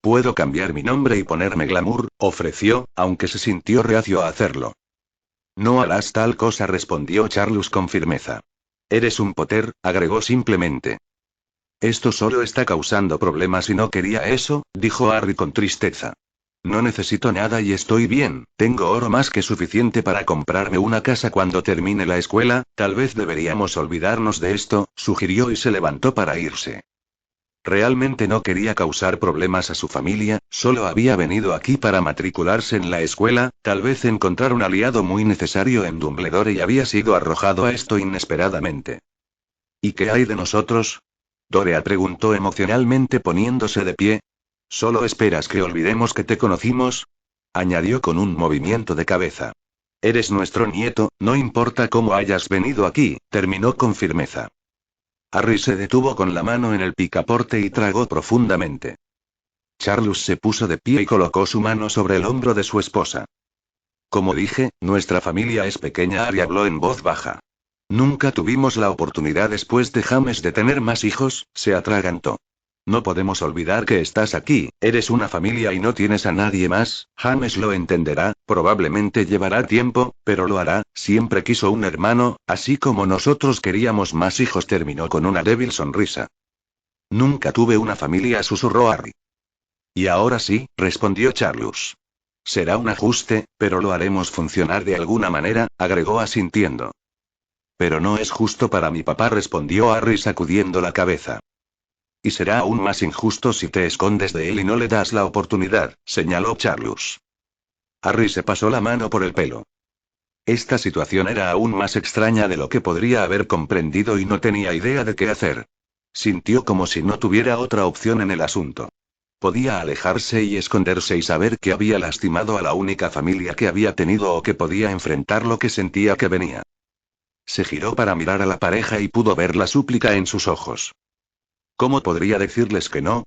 Puedo cambiar mi nombre y ponerme Glamour, ofreció, aunque se sintió reacio a hacerlo. No harás tal cosa, respondió Charlus con firmeza. Eres un Potter, agregó simplemente. Esto solo está causando problemas y no quería eso, dijo Harry con tristeza. No necesito nada y estoy bien, tengo oro más que suficiente para comprarme una casa cuando termine la escuela, tal vez deberíamos olvidarnos de esto, sugirió y se levantó para irse. Realmente no quería causar problemas a su familia, solo había venido aquí para matricularse en la escuela, tal vez encontrar un aliado muy necesario en Dumbledore y había sido arrojado a esto inesperadamente. ¿Y qué hay de nosotros? Dorea preguntó emocionalmente poniéndose de pie. ¿Solo esperas que olvidemos que te conocimos? Añadió con un movimiento de cabeza. Eres nuestro nieto, no importa cómo hayas venido aquí, terminó con firmeza. Harry se detuvo con la mano en el picaporte y tragó profundamente. Charlus se puso de pie y colocó su mano sobre el hombro de su esposa. Como dije, nuestra familia es pequeña, Harry habló en voz baja. Nunca tuvimos la oportunidad después de James de tener más hijos, se atragantó. No podemos olvidar que estás aquí, eres una familia y no tienes a nadie más, James lo entenderá, probablemente llevará tiempo, pero lo hará, siempre quiso un hermano, así como nosotros queríamos más hijos, terminó con una débil sonrisa. Nunca tuve una familia, susurró Harry. Y ahora sí, respondió Charlus. Será un ajuste, pero lo haremos funcionar de alguna manera, agregó asintiendo. Pero no es justo para mi papá, respondió Harry sacudiendo la cabeza. Y será aún más injusto si te escondes de él y no le das la oportunidad, señaló Charlus. Harry se pasó la mano por el pelo. Esta situación era aún más extraña de lo que podría haber comprendido y no tenía idea de qué hacer. Sintió como si no tuviera otra opción en el asunto. Podía alejarse y esconderse y saber que había lastimado a la única familia que había tenido o que podía enfrentar lo que sentía que venía. Se giró para mirar a la pareja y pudo ver la súplica en sus ojos. ¿Cómo podría decirles que no?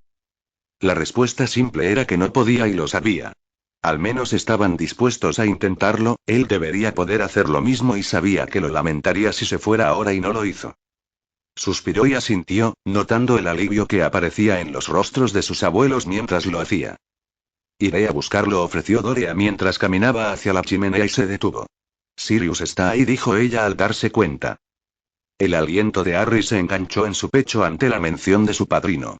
La respuesta simple era que no podía y lo sabía. Al menos estaban dispuestos a intentarlo, él debería poder hacer lo mismo y sabía que lo lamentaría si se fuera ahora y no lo hizo. Suspiró y asintió, notando el alivio que aparecía en los rostros de sus abuelos mientras lo hacía. Iré a buscarlo, ofreció Dorea mientras caminaba hacia la chimenea y se detuvo. Sirius está ahí, dijo ella al darse cuenta. El aliento de Harry se enganchó en su pecho ante la mención de su padrino.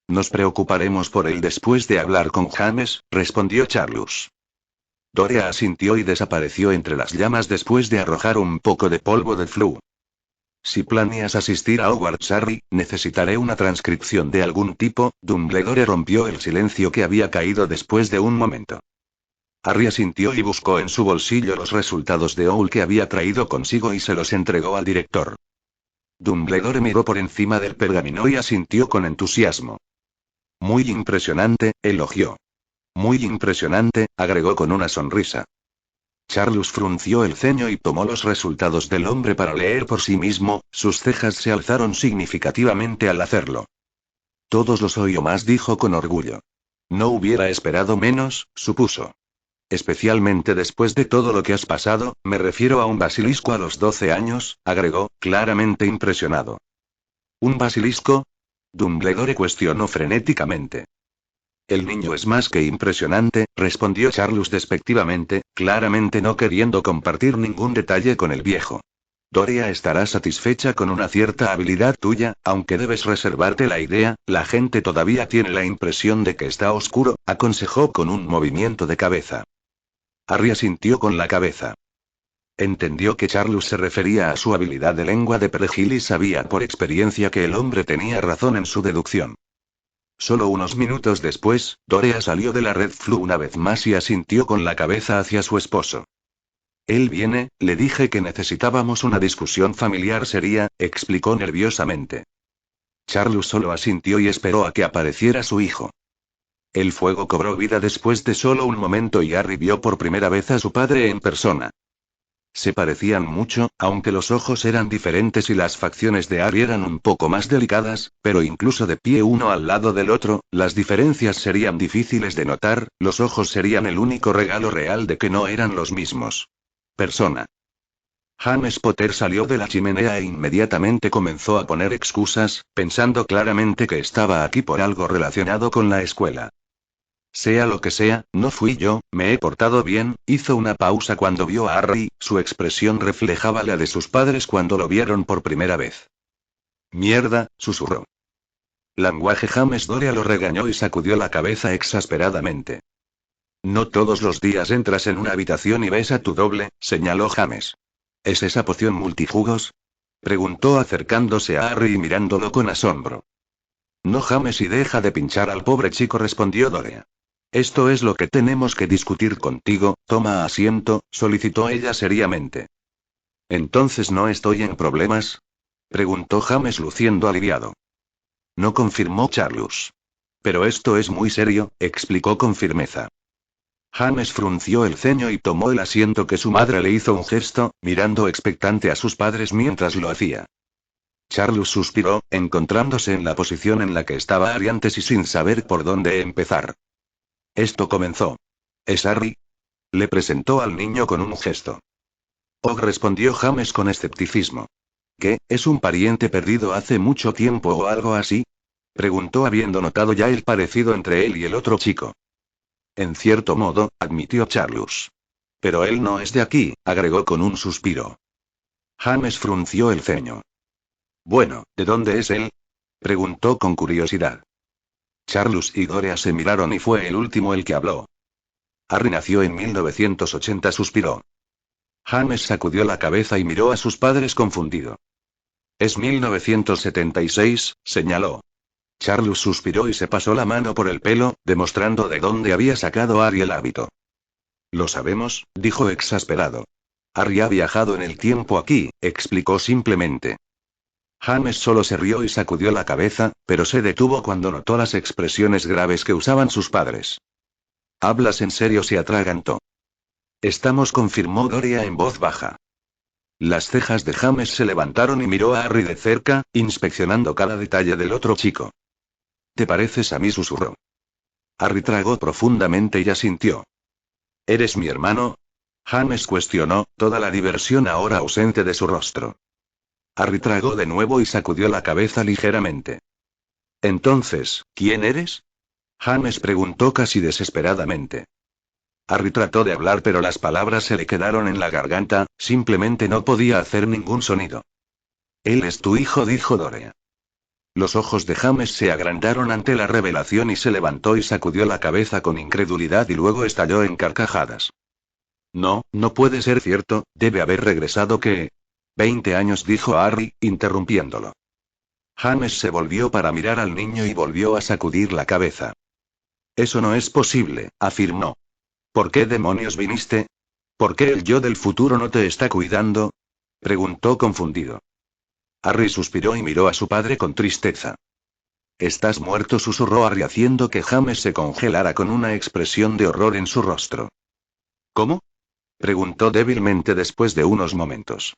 Nos preocuparemos por él después de hablar con James, respondió Charlus. Dorea asintió y desapareció entre las llamas después de arrojar un poco de polvo de flu. Si planeas asistir a Hogwarts, Harry, necesitaré una transcripción de algún tipo. Dumbledore rompió el silencio que había caído después de un momento. Harry asintió y buscó en su bolsillo los resultados de OWL que había traído consigo y se los entregó al director. Dumbledore miró por encima del pergamino y asintió con entusiasmo. Muy impresionante, elogió. Muy impresionante, agregó con una sonrisa. Charlus frunció el ceño y tomó los resultados del hombre para leer por sí mismo, sus cejas se alzaron significativamente al hacerlo. Todos los oí o más, dijo con orgullo. No hubiera esperado menos, supuso. Especialmente después de todo lo que has pasado, me refiero a un basilisco a los 12 años, agregó, claramente impresionado. ¿Un basilisco? Dumbledore cuestionó frenéticamente. El niño es más que impresionante, respondió Charlus despectivamente, claramente no queriendo compartir ningún detalle con el viejo. Dorea estará satisfecha con una cierta habilidad tuya, aunque debes reservarte la idea, la gente todavía tiene la impresión de que está oscuro, aconsejó con un movimiento de cabeza. Harry asintió con la cabeza. Entendió que Charlus se refería a su habilidad de lengua de perejil y sabía por experiencia que el hombre tenía razón en su deducción. Solo unos minutos después, Dorea salió de la Red Flu una vez más y asintió con la cabeza hacia su esposo. Él viene, le dije que necesitábamos una discusión familiar seria, explicó nerviosamente. Charlus solo asintió y esperó a que apareciera su hijo. El fuego cobró vida después de solo un momento y Harry vio por primera vez a su padre en persona. Se parecían mucho, aunque los ojos eran diferentes y las facciones de Harry eran un poco más delicadas, pero incluso de pie uno al lado del otro, las diferencias serían difíciles de notar, los ojos serían el único regalo real de que no eran los mismos. Persona. James Potter salió de la chimenea e inmediatamente comenzó a poner excusas, pensando claramente que estaba aquí por algo relacionado con la escuela. Sea lo que sea, no fui yo, me he portado bien. Hizo una pausa cuando vio a Harry, su expresión reflejaba la de sus padres cuando lo vieron por primera vez. Mierda, susurró. Language James. Dorea lo regañó y sacudió la cabeza exasperadamente. No todos los días entras en una habitación y ves a tu doble, señaló James. ¿Es esa poción multijugos? Preguntó acercándose a Harry y mirándolo con asombro. No, James, y deja de pinchar al pobre chico, respondió Dorea. Esto es lo que tenemos que discutir contigo. Toma asiento, solicitó ella seriamente. ¿Entonces no estoy en problemas? Preguntó James luciendo aliviado. No, confirmó Charlus. Pero esto es muy serio, explicó con firmeza. James frunció el ceño y tomó el asiento que su madre le hizo un gesto, mirando expectante a sus padres mientras lo hacía. Charlus suspiró, encontrándose en la posición en la que estaba Harry antes y sin saber por dónde empezar. Esto comenzó. ¿Es Harry? Le presentó al niño con un gesto. Oh, respondió James con escepticismo. ¿Qué, es un pariente perdido hace mucho tiempo o algo así? Preguntó habiendo notado ya el parecido entre él y el otro chico. En cierto modo, admitió Charlus. Pero él no es de aquí, agregó con un suspiro. James frunció el ceño. Bueno, ¿de dónde es él? Preguntó con curiosidad. Charlus y Dorea se miraron y fue el último el que habló. Harry nació en 1980, suspiró. James sacudió la cabeza y miró a sus padres confundido. Es 1976, señaló. Charlus suspiró y se pasó la mano por el pelo, demostrando de dónde había sacado Harry el hábito. Lo sabemos, dijo exasperado. Harry ha viajado en el tiempo aquí, explicó simplemente. James solo se rió y sacudió la cabeza, pero se detuvo cuando notó las expresiones graves que usaban sus padres. ¿Hablas en serio?, se atragantó. Estamos, confirmó Dorea en voz baja. Las cejas de James se levantaron y miró a Harry de cerca, inspeccionando cada detalle del otro chico. ¿Te pareces a mí?, susurró. Harry tragó profundamente y asintió. ¿Eres mi hermano? James cuestionó, toda la diversión ahora ausente de su rostro. Harry tragó de nuevo y sacudió la cabeza ligeramente. Entonces, ¿quién eres? James preguntó casi desesperadamente. Harry trató de hablar pero las palabras se le quedaron en la garganta, simplemente no podía hacer ningún sonido. Él es tu hijo, dijo Dorea. Los ojos de James se agrandaron ante la revelación y se levantó y sacudió la cabeza con incredulidad y luego estalló en carcajadas. No, no puede ser cierto, debe haber regresado que... 20 años, dijo Harry, interrumpiéndolo. James se volvió para mirar al niño y volvió a sacudir la cabeza. Eso no es posible, afirmó. ¿Por qué demonios viniste? ¿Por qué el yo del futuro no te está cuidando? Preguntó confundido. Harry suspiró y miró a su padre con tristeza. Estás muerto, susurró Harry haciendo que James se congelara con una expresión de horror en su rostro. ¿Cómo? Preguntó débilmente después de unos momentos.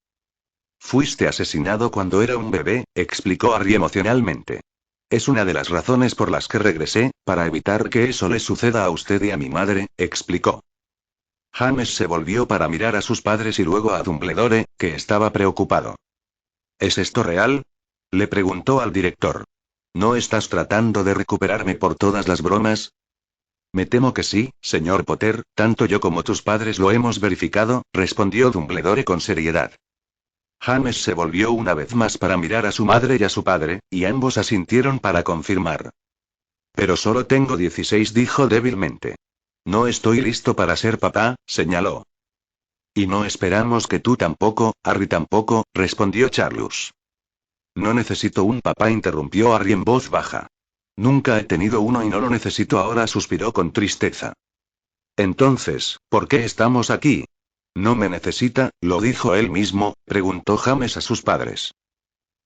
Fuiste asesinado cuando era un bebé, explicó Harry emocionalmente. Es una de las razones por las que regresé, para evitar que eso le suceda a usted y a mi madre, explicó. James se volvió para mirar a sus padres y luego a Dumbledore, que estaba preocupado. ¿Es esto real? Le preguntó al director. ¿No estás tratando de recuperarme por todas las bromas? Me temo que sí, señor Potter, tanto yo como tus padres lo hemos verificado, respondió Dumbledore con seriedad. James se volvió una vez más para mirar a su madre y a su padre, y ambos asintieron para confirmar. Pero solo tengo 16, dijo débilmente. No estoy listo para ser papá, señaló. Y no esperamos que tú tampoco, Harry tampoco, respondió Charles. No necesito un papá, interrumpió Harry en voz baja. Nunca he tenido uno y no lo necesito ahora, suspiró con tristeza. Entonces, ¿por qué estamos aquí? No me necesita, lo dijo él mismo, preguntó James a sus padres.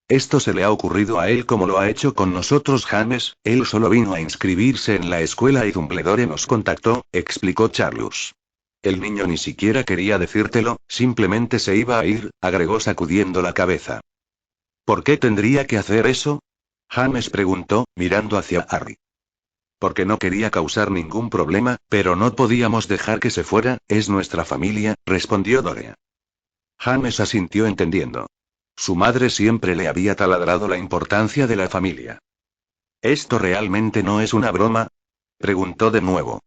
Esto se le ha ocurrido a él como lo ha hecho con nosotros, James, él solo vino a inscribirse en la escuela y Dumbledore nos contactó, explicó Charles. El niño ni siquiera quería decírtelo, simplemente se iba a ir, agregó sacudiendo la cabeza. ¿Por qué tendría que hacer eso? James preguntó, mirando hacia Harry. Porque no quería causar ningún problema, pero no podíamos dejar que se fuera, es nuestra familia, respondió Dora. James asintió entendiendo. Su madre siempre le había taladrado la importancia de la familia. ¿Esto realmente no es una broma? Preguntó de nuevo.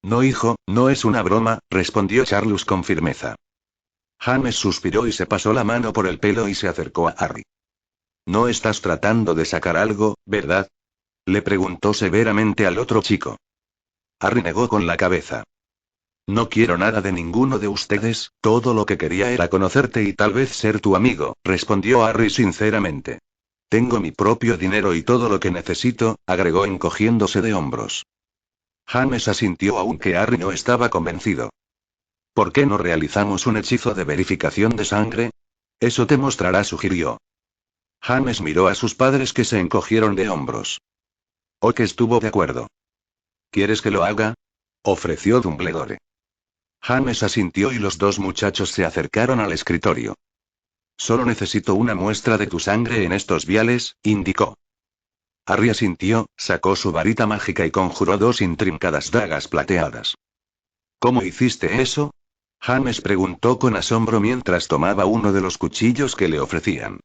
No, hijo, no es una broma, respondió Charles con firmeza. James suspiró y se pasó la mano por el pelo y se acercó a Harry. No estás tratando de sacar algo, ¿verdad? Le preguntó severamente al otro chico. Harry negó con la cabeza. No quiero nada de ninguno de ustedes, todo lo que quería era conocerte y tal vez ser tu amigo, respondió Harry sinceramente. Tengo mi propio dinero y todo lo que necesito, agregó encogiéndose de hombros. James asintió aunque Harry no estaba convencido. ¿Por qué no realizamos un hechizo de verificación de sangre? Eso te mostrará, sugirió. James miró a sus padres que se encogieron de hombros. Oak estuvo de acuerdo. ¿Quieres que lo haga? Ofreció Dumbledore. James asintió y los dos muchachos se acercaron al escritorio. Solo necesito una muestra de tu sangre en estos viales, indicó. Harry asintió, sacó su varita mágica y conjuró 2 intrincadas dagas plateadas. ¿Cómo hiciste eso? James preguntó con asombro mientras tomaba uno de los cuchillos que le ofrecían.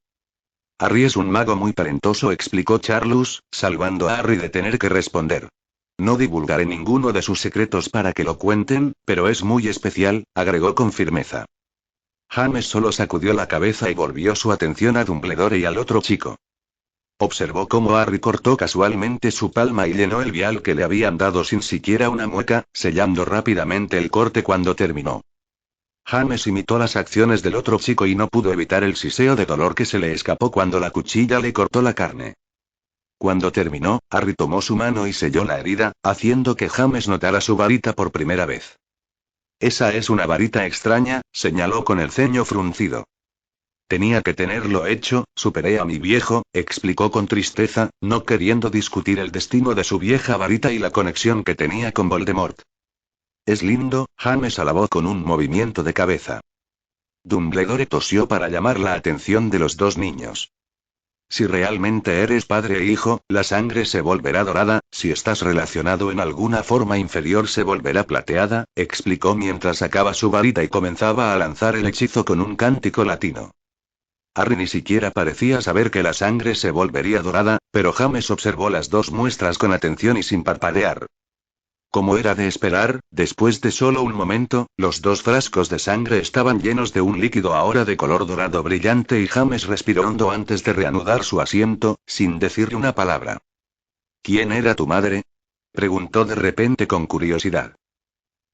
Harry es un mago muy talentoso, explicó Charles, salvando a Harry de tener que responder. No divulgaré ninguno de sus secretos para que lo cuenten, pero es muy especial, agregó con firmeza. James solo sacudió la cabeza y volvió su atención a Dumbledore y al otro chico. Observó cómo Harry cortó casualmente su palma y llenó el vial que le habían dado sin siquiera una mueca, sellando rápidamente el corte cuando terminó. James imitó las acciones del otro chico y no pudo evitar el siseo de dolor que se le escapó cuando la cuchilla le cortó la carne. Cuando terminó, Harry tomó su mano y selló la herida, haciendo que James notara su varita por primera vez. Esa es una varita extraña, señaló con el ceño fruncido. Tenía que tenerlo hecho, superé a mi viejo, explicó con tristeza, no queriendo discutir el destino de su vieja varita y la conexión que tenía con Voldemort. Es lindo, James alabó con un movimiento de cabeza. Dumbledore tosió para llamar la atención de los dos niños. Si realmente eres padre e hijo, la sangre se volverá dorada, si estás relacionado en alguna forma inferior se volverá plateada, explicó mientras sacaba su varita y comenzaba a lanzar el hechizo con un cántico latino. Harry ni siquiera parecía saber que la sangre se volvería dorada, pero James observó las dos muestras con atención y sin parpadear. Como era de esperar, después de solo un momento, los dos frascos de sangre estaban llenos de un líquido ahora de color dorado brillante y James respiró hondo antes de reanudar su asiento, sin decirle una palabra. ¿Quién era tu madre? Preguntó de repente con curiosidad.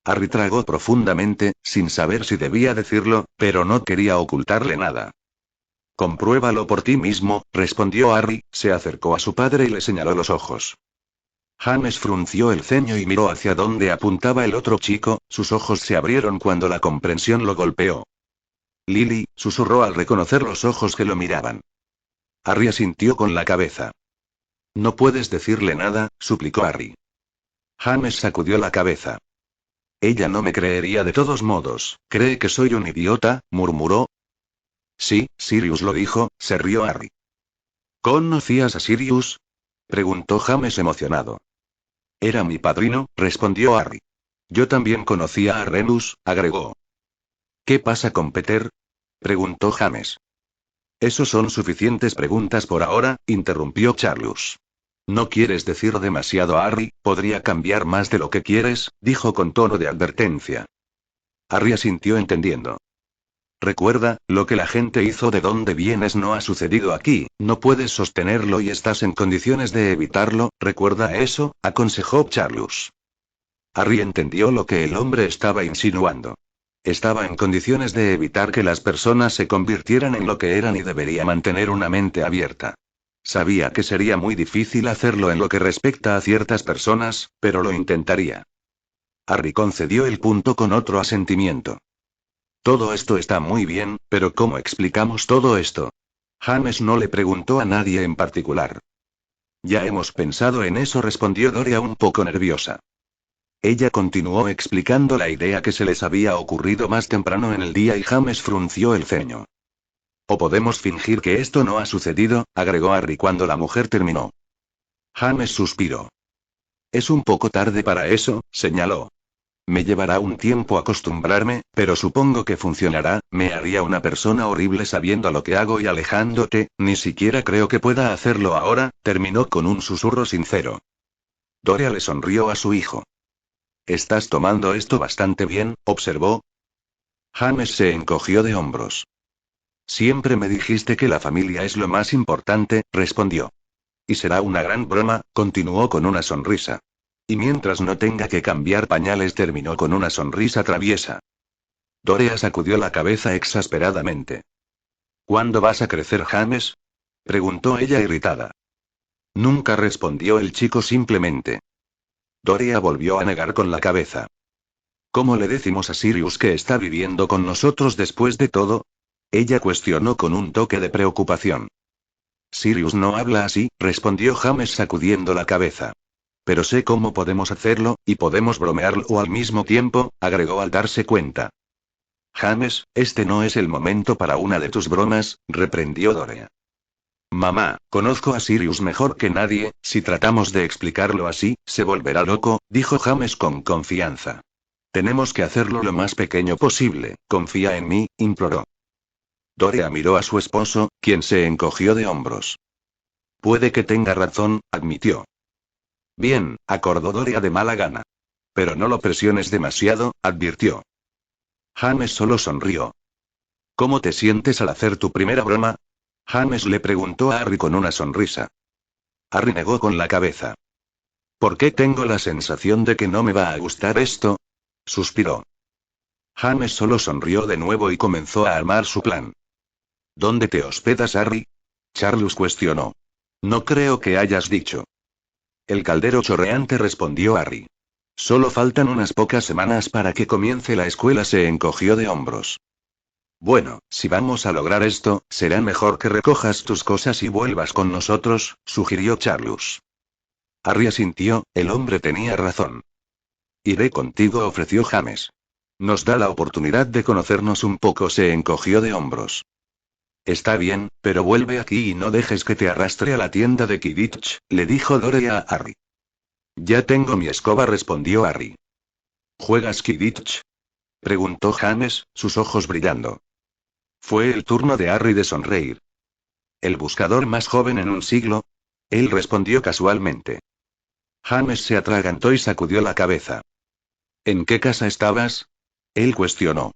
Harry tragó profundamente, sin saber si debía decirlo, pero no quería ocultarle nada. Compruébalo por ti mismo, respondió Harry, se acercó a su padre y le señaló los ojos. James frunció el ceño y miró hacia donde apuntaba el otro chico, sus ojos se abrieron cuando la comprensión lo golpeó. Lily, susurró al reconocer los ojos que lo miraban. Harry asintió con la cabeza. No puedes decirle nada, suplicó Harry. James sacudió la cabeza. Ella no me creería de todos modos, ¿cree que soy un idiota?, murmuró. Sí, Sirius lo dijo, se rió Harry. ¿Conocías a Sirius?, preguntó James emocionado. Era mi padrino, respondió Harry. Yo también conocía a Remus, agregó. ¿Qué pasa con Peter?, preguntó James. Esos son suficientes preguntas por ahora, interrumpió Charles. No quieres decir demasiado, Harry, podría cambiar más de lo que quieres, dijo con tono de advertencia. Harry asintió entendiendo. Recuerda, lo que la gente hizo de dónde vienes no ha sucedido aquí, no puedes sostenerlo y estás en condiciones de evitarlo, recuerda eso, aconsejó Charles. Harry entendió lo que el hombre estaba insinuando. Estaba en condiciones de evitar que las personas se convirtieran en lo que eran y debería mantener una mente abierta. Sabía que sería muy difícil hacerlo en lo que respecta a ciertas personas, pero lo intentaría. Harry concedió el punto con otro asentimiento. Todo esto está muy bien, pero ¿cómo explicamos todo esto? James no le preguntó a nadie en particular. Ya hemos pensado en eso, respondió Doria un poco nerviosa. Ella continuó explicando la idea que se les había ocurrido más temprano en el día y James frunció el ceño. O podemos fingir que esto no ha sucedido, agregó Harry cuando la mujer terminó. James suspiró. Es un poco tarde para eso, señaló. Me llevará un tiempo acostumbrarme, pero supongo que funcionará, me haría una persona horrible sabiendo lo que hago y alejándote, ni siquiera creo que pueda hacerlo ahora, terminó con un susurro sincero. Doria le sonrió a su hijo. Estás tomando esto bastante bien, observó. James se encogió de hombros. Siempre me dijiste que la familia es lo más importante, respondió. Y será una gran broma, continuó con una sonrisa. Y mientras no tenga que cambiar pañales, terminó con una sonrisa traviesa. Doria sacudió la cabeza exasperadamente. ¿Cuándo vas a crecer, James?, preguntó ella irritada. Nunca, respondió el chico simplemente. Doria volvió a negar con la cabeza. ¿Cómo le decimos a Sirius que está viviendo con nosotros después de todo? Ella cuestionó con un toque de preocupación. Sirius no habla así, respondió James sacudiendo la cabeza. Pero sé cómo podemos hacerlo, y podemos bromearlo al mismo tiempo, agregó al darse cuenta. James, este no es el momento para una de tus bromas, reprendió Doria. Mamá, conozco a Sirius mejor que nadie, si tratamos de explicarlo así, se volverá loco, dijo James con confianza. Tenemos que hacerlo lo más pequeño posible, confía en mí, imploró. Doria miró a su esposo, quien se encogió de hombros. Puede que tenga razón, admitió. Bien, acordó Doria de mala gana. Pero no lo presiones demasiado, advirtió. James solo sonrió. ¿Cómo te sientes al hacer tu primera broma? James le preguntó a Harry con una sonrisa. Harry negó con la cabeza. ¿Por qué tengo la sensación de que no me va a gustar esto? Suspiró. James solo sonrió de nuevo y comenzó a armar su plan. ¿Dónde te hospedas, Harry?, Charles cuestionó. No creo que hayas dicho. El caldero chorreante, respondió Harry. Solo faltan unas pocas semanas para que comience la escuela, se encogió de hombros. Bueno, si vamos a lograr esto, será mejor que recojas tus cosas y vuelvas con nosotros, sugirió Charles. Harry asintió, el hombre tenía razón. Iré contigo, ofreció James. Nos da la oportunidad de conocernos un poco, se encogió de hombros. Está bien, pero vuelve aquí y no dejes que te arrastre a la tienda de Quidditch, le dijo Doria a Harry. Ya tengo mi escoba, respondió Harry. ¿Juegas Quidditch?, preguntó James, sus ojos brillando. Fue el turno de Harry de sonreír. ¿El buscador más joven en un siglo? Él respondió casualmente. James se atragantó y sacudió la cabeza. ¿En qué casa estabas? Él cuestionó.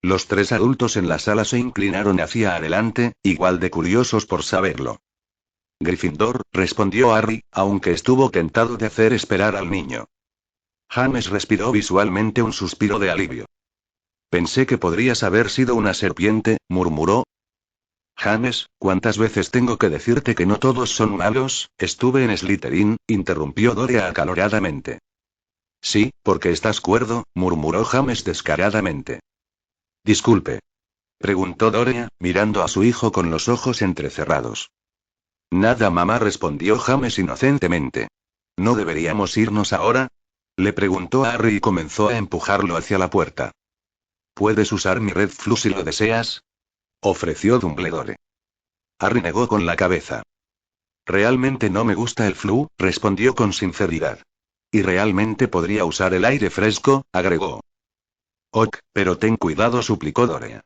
Los tres adultos en la sala se inclinaron hacia adelante, igual de curiosos por saberlo. Gryffindor, respondió Harry, aunque estuvo tentado de hacer esperar al niño. James respiró visualmente un suspiro de alivio. Pensé que podrías haber sido una serpiente, murmuró. James, ¿cuántas veces tengo que decirte que no todos son malos? Estuve en Slytherin, interrumpió Dora acaloradamente. Sí, porque estás cuerdo, murmuró James descaradamente. Disculpe. Preguntó Dora, mirando a su hijo con los ojos entrecerrados. Nada, mamá, respondió James inocentemente. ¿No deberíamos irnos ahora? Le preguntó Harry y comenzó a empujarlo hacia la puerta. ¿Puedes usar mi red flu si lo deseas? Ofreció Dumbledore. Harry negó con la cabeza. Realmente no me gusta el flu, respondió con sinceridad. Y realmente podría usar el aire fresco, agregó. Ok, pero ten cuidado, suplicó Dora.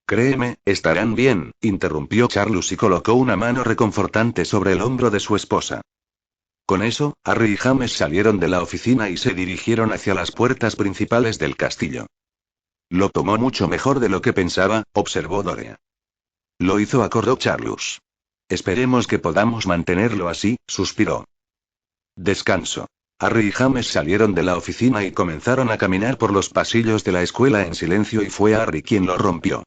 Créeme, estarán bien, interrumpió Charlus y colocó una mano reconfortante sobre el hombro de su esposa. Con eso, Harry y James salieron de la oficina y se dirigieron hacia las puertas principales del castillo. Lo tomó mucho mejor de lo que pensaba, observó Dora. Lo hizo, acordó Charlus. Esperemos que podamos mantenerlo así, suspiró. Descanso. Harry y James salieron de la oficina y comenzaron a caminar por los pasillos de la escuela en silencio y fue Harry quien lo rompió.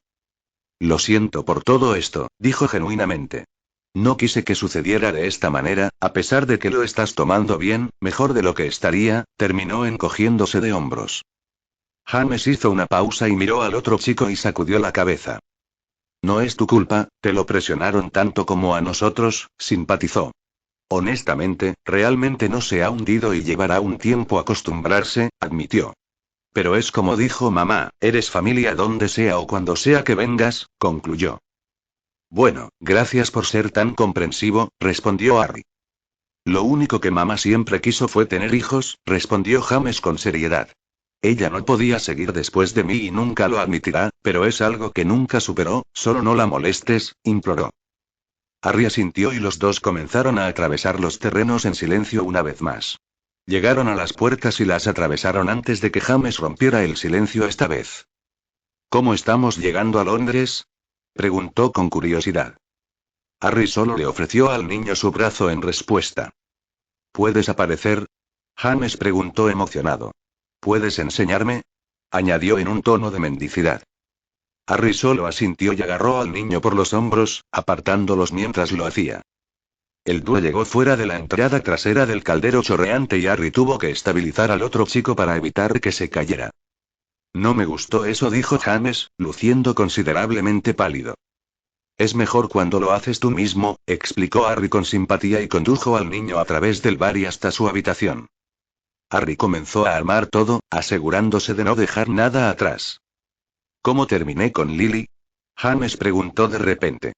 Lo siento por todo esto, dijo genuinamente. No quise que sucediera de esta manera, a pesar de que lo estás tomando bien, mejor de lo que estaría, terminó encogiéndose de hombros. James hizo una pausa y miró al otro chico y sacudió la cabeza. No es tu culpa, te lo presionaron tanto como a nosotros, simpatizó. Honestamente, realmente no se ha hundido y llevará un tiempo acostumbrarse, admitió. Pero es como dijo mamá, eres familia donde sea o cuando sea que vengas, concluyó. Bueno, gracias por ser tan comprensivo, respondió Harry. Lo único que mamá siempre quiso fue tener hijos, respondió James con seriedad. Ella no podía seguir después de mí y nunca lo admitirá, pero es algo que nunca superó, solo no la molestes, imploró. Harry asintió y los dos comenzaron a atravesar los terrenos en silencio una vez más. Llegaron a las puertas y las atravesaron antes de que James rompiera el silencio esta vez. ¿Cómo estamos llegando a Londres? Preguntó con curiosidad. Harry solo le ofreció al niño su brazo en respuesta. ¿Puedes aparecer? James preguntó emocionado. ¿Puedes enseñarme? Añadió en un tono de mendicidad. Harry solo asintió y agarró al niño por los hombros, apartándolos mientras lo hacía. El dúo llegó fuera de la entrada trasera del caldero chorreante y Harry tuvo que estabilizar al otro chico para evitar que se cayera. No me gustó eso, dijo James, luciendo considerablemente pálido. Es mejor cuando lo haces tú mismo, explicó Harry con simpatía y condujo al niño a través del bar y hasta su habitación. Harry comenzó a armar todo, asegurándose de no dejar nada atrás. ¿Cómo terminé con Lily? James preguntó de repente.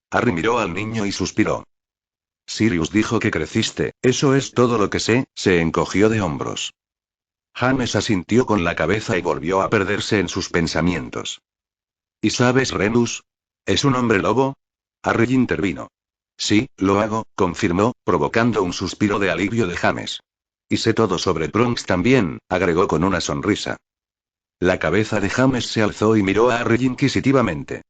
Harry miró al niño y suspiró. Sirius dijo que creciste, eso es todo lo que sé, se encogió de hombros. James asintió con la cabeza y volvió a perderse en sus pensamientos. ¿Y sabes Remus? ¿Es un hombre lobo? Harry intervino. Sí, lo hago, confirmó, provocando un suspiro de alivio de James. Y sé todo sobre Bronx también, agregó con una sonrisa. La cabeza de James se alzó y miró a Harry inquisitivamente.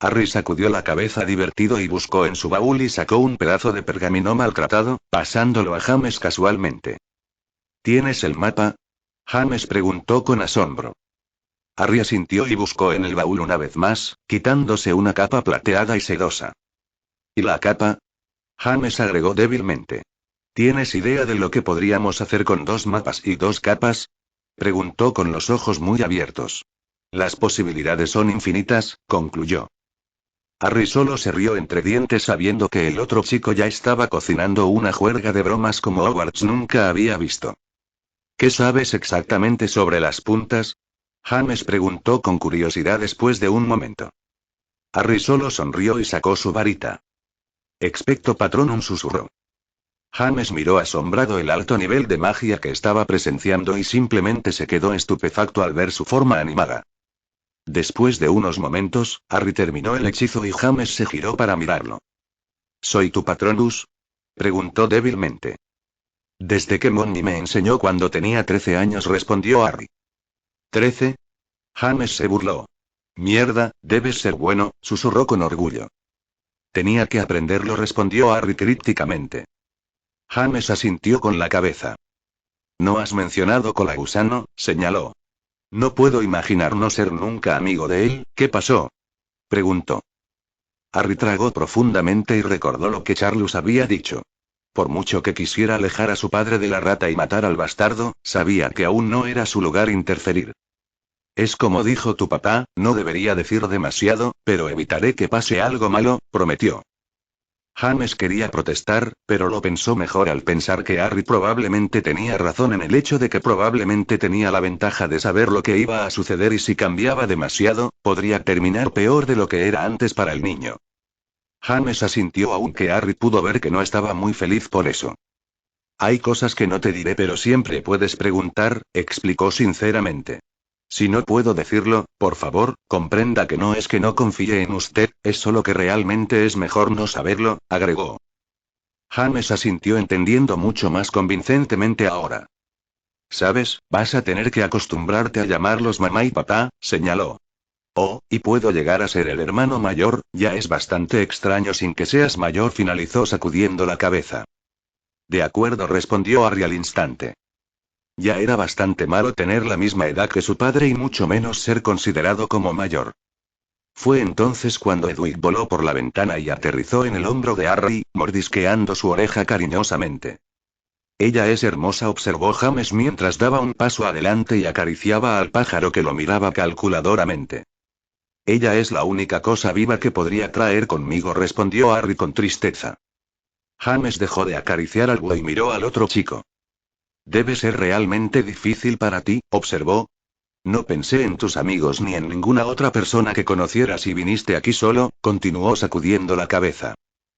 Harry sacudió la cabeza divertido y buscó en su baúl y sacó un pedazo de pergamino maltratado, pasándolo a James casualmente. ¿Tienes el mapa? James preguntó con asombro. Harry asintió y buscó en el baúl una vez más, quitándose una capa plateada y sedosa. ¿Y la capa? James agregó débilmente. ¿Tienes idea de lo que podríamos hacer con 2 mapas y 2 capas? Preguntó con los ojos muy abiertos. Las posibilidades son infinitas, concluyó. Harry solo se rió entre dientes sabiendo que el otro chico ya estaba cocinando una juerga de bromas como Hogwarts nunca había visto. ¿Qué sabes exactamente sobre las puntas? James preguntó con curiosidad después de un momento. Harry solo sonrió y sacó su varita. Expecto Patronum, susurró. James miró asombrado el alto nivel de magia que estaba presenciando y simplemente se quedó estupefacto al ver su forma animada. Después de unos momentos, Harry terminó el hechizo y James se giró para mirarlo. ¿Soy tu Patronus? Preguntó débilmente. Desde que Moni me enseñó cuando tenía 13 años, respondió Harry. ¿13? James se burló. Mierda, debes ser bueno, susurró con orgullo. Tenía que aprenderlo, respondió Harry crípticamente. James asintió con la cabeza. No has mencionado Colagusano, señaló. No puedo imaginar no ser nunca amigo de él. ¿Qué pasó?, preguntó. Harry tragó profundamente y recordó lo que Charlus había dicho. Por mucho que quisiera alejar a su padre de la rata y matar al bastardo, sabía que aún no era su lugar interferir. Es como dijo tu papá, no debería decir demasiado, pero evitaré que pase algo malo, prometió. James quería protestar, pero lo pensó mejor al pensar que Harry probablemente tenía razón en el hecho de que probablemente tenía la ventaja de saber lo que iba a suceder y si cambiaba demasiado, podría terminar peor de lo que era antes para el niño. James asintió aunque Harry pudo ver que no estaba muy feliz por eso. Hay cosas que no te diré pero siempre puedes preguntar, explicó sinceramente. Si no puedo decirlo, por favor, comprenda que no es que no confíe en usted, es solo que realmente es mejor no saberlo, agregó. James asintió entendiendo mucho más convincentemente ahora. Sabes, vas a tener que acostumbrarte a llamarlos mamá y papá, señaló. Oh, y puedo llegar a ser el hermano mayor, ya es bastante extraño sin que seas mayor, finalizó sacudiendo la cabeza. De acuerdo, respondió Harry al instante. Ya era bastante malo tener la misma edad que su padre y mucho menos ser considerado como mayor. Fue entonces cuando Edwig voló por la ventana y aterrizó en el hombro de Harry, mordisqueando su oreja cariñosamente. Ella es hermosa, observó James mientras daba un paso adelante y acariciaba al pájaro que lo miraba calculadoramente. Ella es la única cosa viva que podría traer conmigo, respondió Harry con tristeza. James dejó de acariciar al búho y miró al otro chico. Debe ser realmente difícil para ti, observó. No pensé en tus amigos ni en ninguna otra persona que conocieras y viniste aquí solo, continuó sacudiendo la cabeza.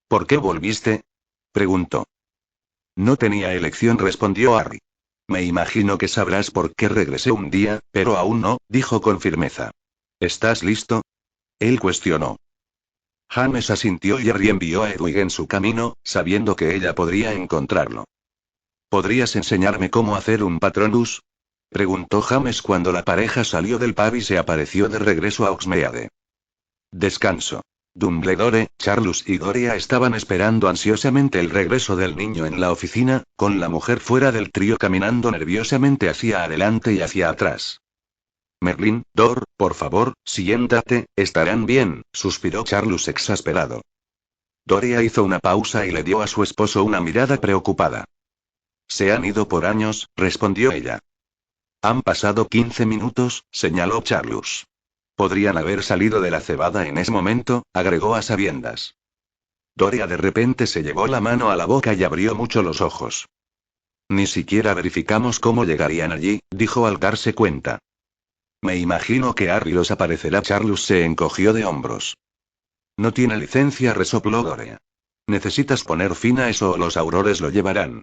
¿Por qué volviste?, preguntó. No tenía elección, respondió Harry. Me imagino que sabrás por qué regresé un día, pero aún no, dijo con firmeza. ¿Estás listo?, él cuestionó. James asintió y Harry envió a Edwig en su camino, sabiendo que ella podría encontrarlo. ¿Podrías enseñarme cómo hacer un Patronus?, preguntó James cuando la pareja salió del pub y se apareció de regreso a Hogsmeade. Descanso. Dumbledore, Charlus y Doria estaban esperando ansiosamente el regreso del niño en la oficina, con la mujer fuera del trío caminando nerviosamente hacia adelante y hacia atrás. Merlin, Dor, por favor, siéntate, estarán bien, suspiró Charlus exasperado. Doria hizo una pausa y le dio a su esposo una mirada preocupada. Se han ido por años, respondió ella. Han pasado 15 minutos, señaló Charlus. Podrían haber salido de la cebada en ese momento, agregó a sabiendas. Doria de repente se llevó la mano a la boca y abrió mucho los ojos. Ni siquiera verificamos cómo llegarían allí, dijo al darse cuenta. Me imagino que Harry los aparecerá. Charlus se encogió de hombros. No tiene licencia, resopló Doria. Necesitas poner fin a eso o los aurores lo llevarán.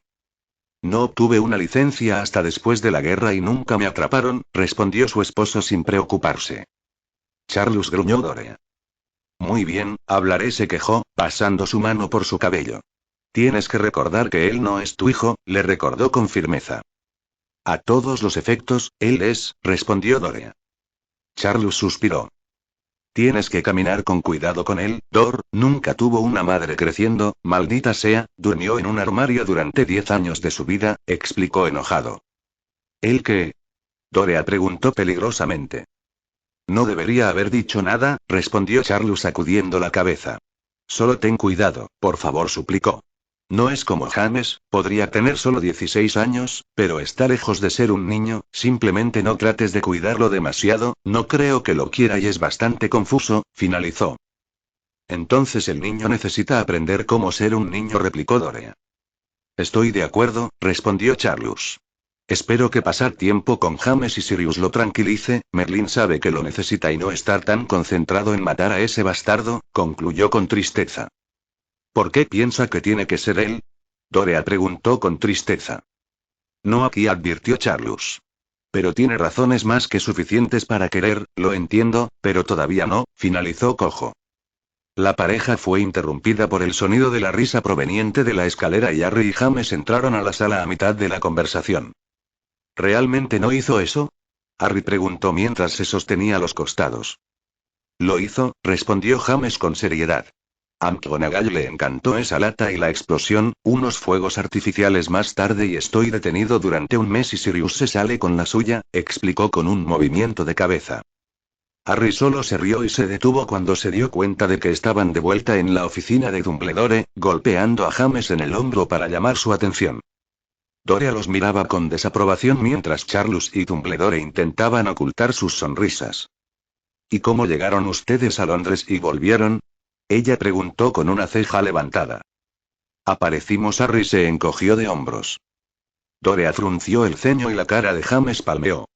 No obtuve una licencia hasta después de la guerra y nunca me atraparon, respondió su esposo sin preocuparse. Charlus, gruñó Doria. Muy bien, hablaré, se quejó, pasando su mano por su cabello. Tienes que recordar que él no es tu hijo, le recordó con firmeza. A todos los efectos, él es, respondió Doria. Charlus suspiró. Tienes que caminar con cuidado con él, Dor, nunca tuvo una madre creciendo, maldita sea, durmió en un armario durante 10 años de su vida, explicó enojado. ¿El qué?, Doria preguntó peligrosamente. No debería haber dicho nada, respondió Charlus sacudiendo la cabeza. Solo ten cuidado, por favor, suplicó. No es como James, podría tener solo 16 años, pero está lejos de ser un niño, simplemente no trates de cuidarlo demasiado, no creo que lo quiera y es bastante confuso, finalizó. Entonces el niño necesita aprender cómo ser un niño, replicó Doria. Estoy de acuerdo, respondió Charlus. Espero que pasar tiempo con James y Sirius lo tranquilice. Merlin sabe que lo necesita y no estar tan concentrado en matar a ese bastardo, concluyó con tristeza. ¿Por qué piensa que tiene que ser él?, Doria preguntó con tristeza. No aquí, advirtió Charlus. Pero tiene razones más que suficientes para querer, lo entiendo, pero todavía no, finalizó cojo. La pareja fue interrumpida por el sonido de la risa proveniente de la escalera y Harry y James entraron a la sala a mitad de la conversación. ¿Realmente no hizo eso? Harry preguntó mientras se sostenía a los costados. Lo hizo, respondió James con seriedad. A McGonagall le encantó esa lata y la explosión, unos fuegos artificiales más tarde y estoy detenido durante un mes y Sirius se sale con la suya, explicó con un movimiento de cabeza. Harry solo se rió y se detuvo cuando se dio cuenta de que estaban de vuelta en la oficina de Dumbledore, golpeando a James en el hombro para llamar su atención. Dora los miraba con desaprobación mientras Charles y Dumbledore intentaban ocultar sus sonrisas. ¿Y cómo llegaron ustedes a Londres y volvieron? Ella preguntó con una ceja levantada. Aparecimos. Harry se encogió de hombros. Dora frunció el ceño y la cara de James palmeó.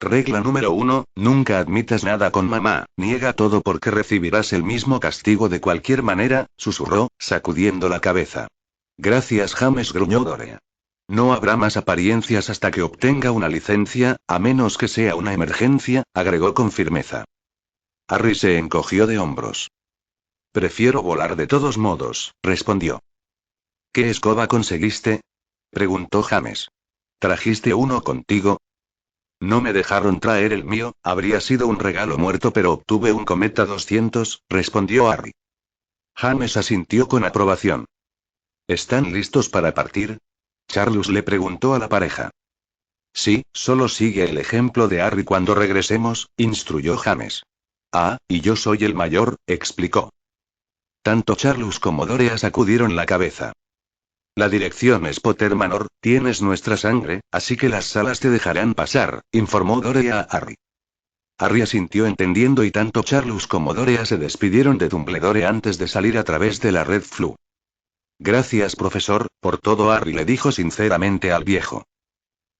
Regla número 1, nunca admitas nada con mamá, niega todo porque recibirás el mismo castigo de cualquier manera, susurró, sacudiendo la cabeza. Gracias James, gruñó Dora. No habrá más apariencias hasta que obtenga una licencia, a menos que sea una emergencia, agregó con firmeza. Harry se encogió de hombros. Prefiero volar de todos modos, respondió. ¿Qué escoba conseguiste? Preguntó James. ¿Trajiste uno contigo? No me dejaron traer el mío, habría sido un regalo muerto pero obtuve un Cometa 200, respondió Harry. James asintió con aprobación. ¿Están listos para partir? Charles le preguntó a la pareja. Sí, solo sigue el ejemplo de Harry cuando regresemos, instruyó James. Ah, y yo soy el mayor, explicó. Tanto Charles como Dora sacudieron la cabeza. La dirección es Potter Manor, tienes nuestra sangre, así que las salas te dejarán pasar, informó Dora a Harry. Harry asintió entendiendo y tanto Charles como Dora se despidieron de Dumbledore antes de salir a través de la Red Flu. Gracias profesor, por todo Harry le dijo sinceramente al viejo.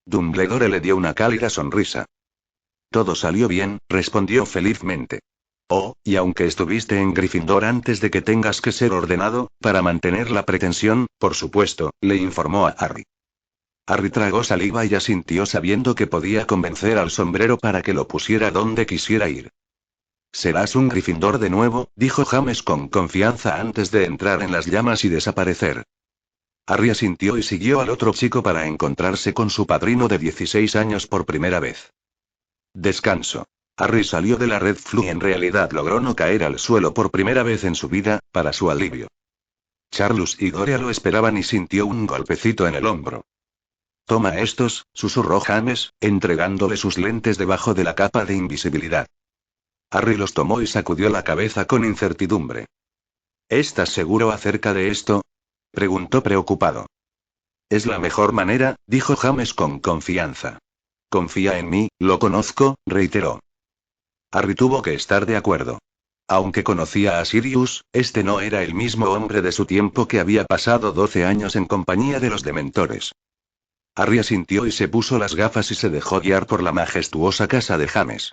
Dumbledore le dio una cálida sonrisa. Todo salió bien, respondió felizmente. Oh, y aunque estuviste en Gryffindor antes de que tengas que ser ordenado, para mantener la pretensión, por supuesto, le informó a Harry. Harry tragó saliva y asintió sabiendo que podía convencer al sombrero para que lo pusiera donde quisiera ir. Serás un Gryffindor de nuevo, dijo James con confianza antes de entrar en las llamas y desaparecer. Harry asintió y siguió al otro chico para encontrarse con su padrino de 16 años por primera vez. Descanso. Harry salió de la Red Flu y en realidad logró no caer al suelo por primera vez en su vida, para su alivio. Charles y Dora lo esperaban y sintió un golpecito en el hombro. Toma estos, susurró James, entregándole sus lentes debajo de la capa de invisibilidad. Harry los tomó y sacudió la cabeza con incertidumbre. ¿Estás seguro acerca de esto? Preguntó preocupado. Es la mejor manera, dijo James con confianza. Confía en mí, lo conozco, reiteró. Harry tuvo que estar de acuerdo. Aunque conocía a Sirius, este no era el mismo hombre de su tiempo que había pasado 12 años en compañía de los dementores. Harry asintió y se puso las gafas y se dejó guiar por la majestuosa casa de James.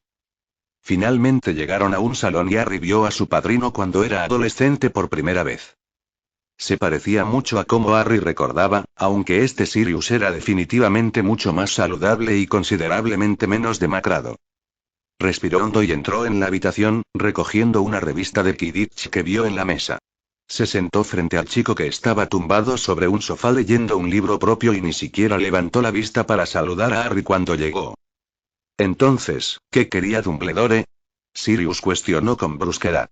Finalmente llegaron a un salón y Harry vio a su padrino cuando era adolescente por primera vez. Se parecía mucho a como Harry recordaba, aunque este Sirius era definitivamente mucho más saludable y considerablemente menos demacrado. Respiró hondo y entró en la habitación, recogiendo una revista de Quidditch que vio en la mesa. Se sentó frente al chico que estaba tumbado sobre un sofá leyendo un libro propio y ni siquiera levantó la vista para saludar a Harry cuando llegó. Entonces, ¿qué quería Dumbledore? Sirius cuestionó con brusquedad.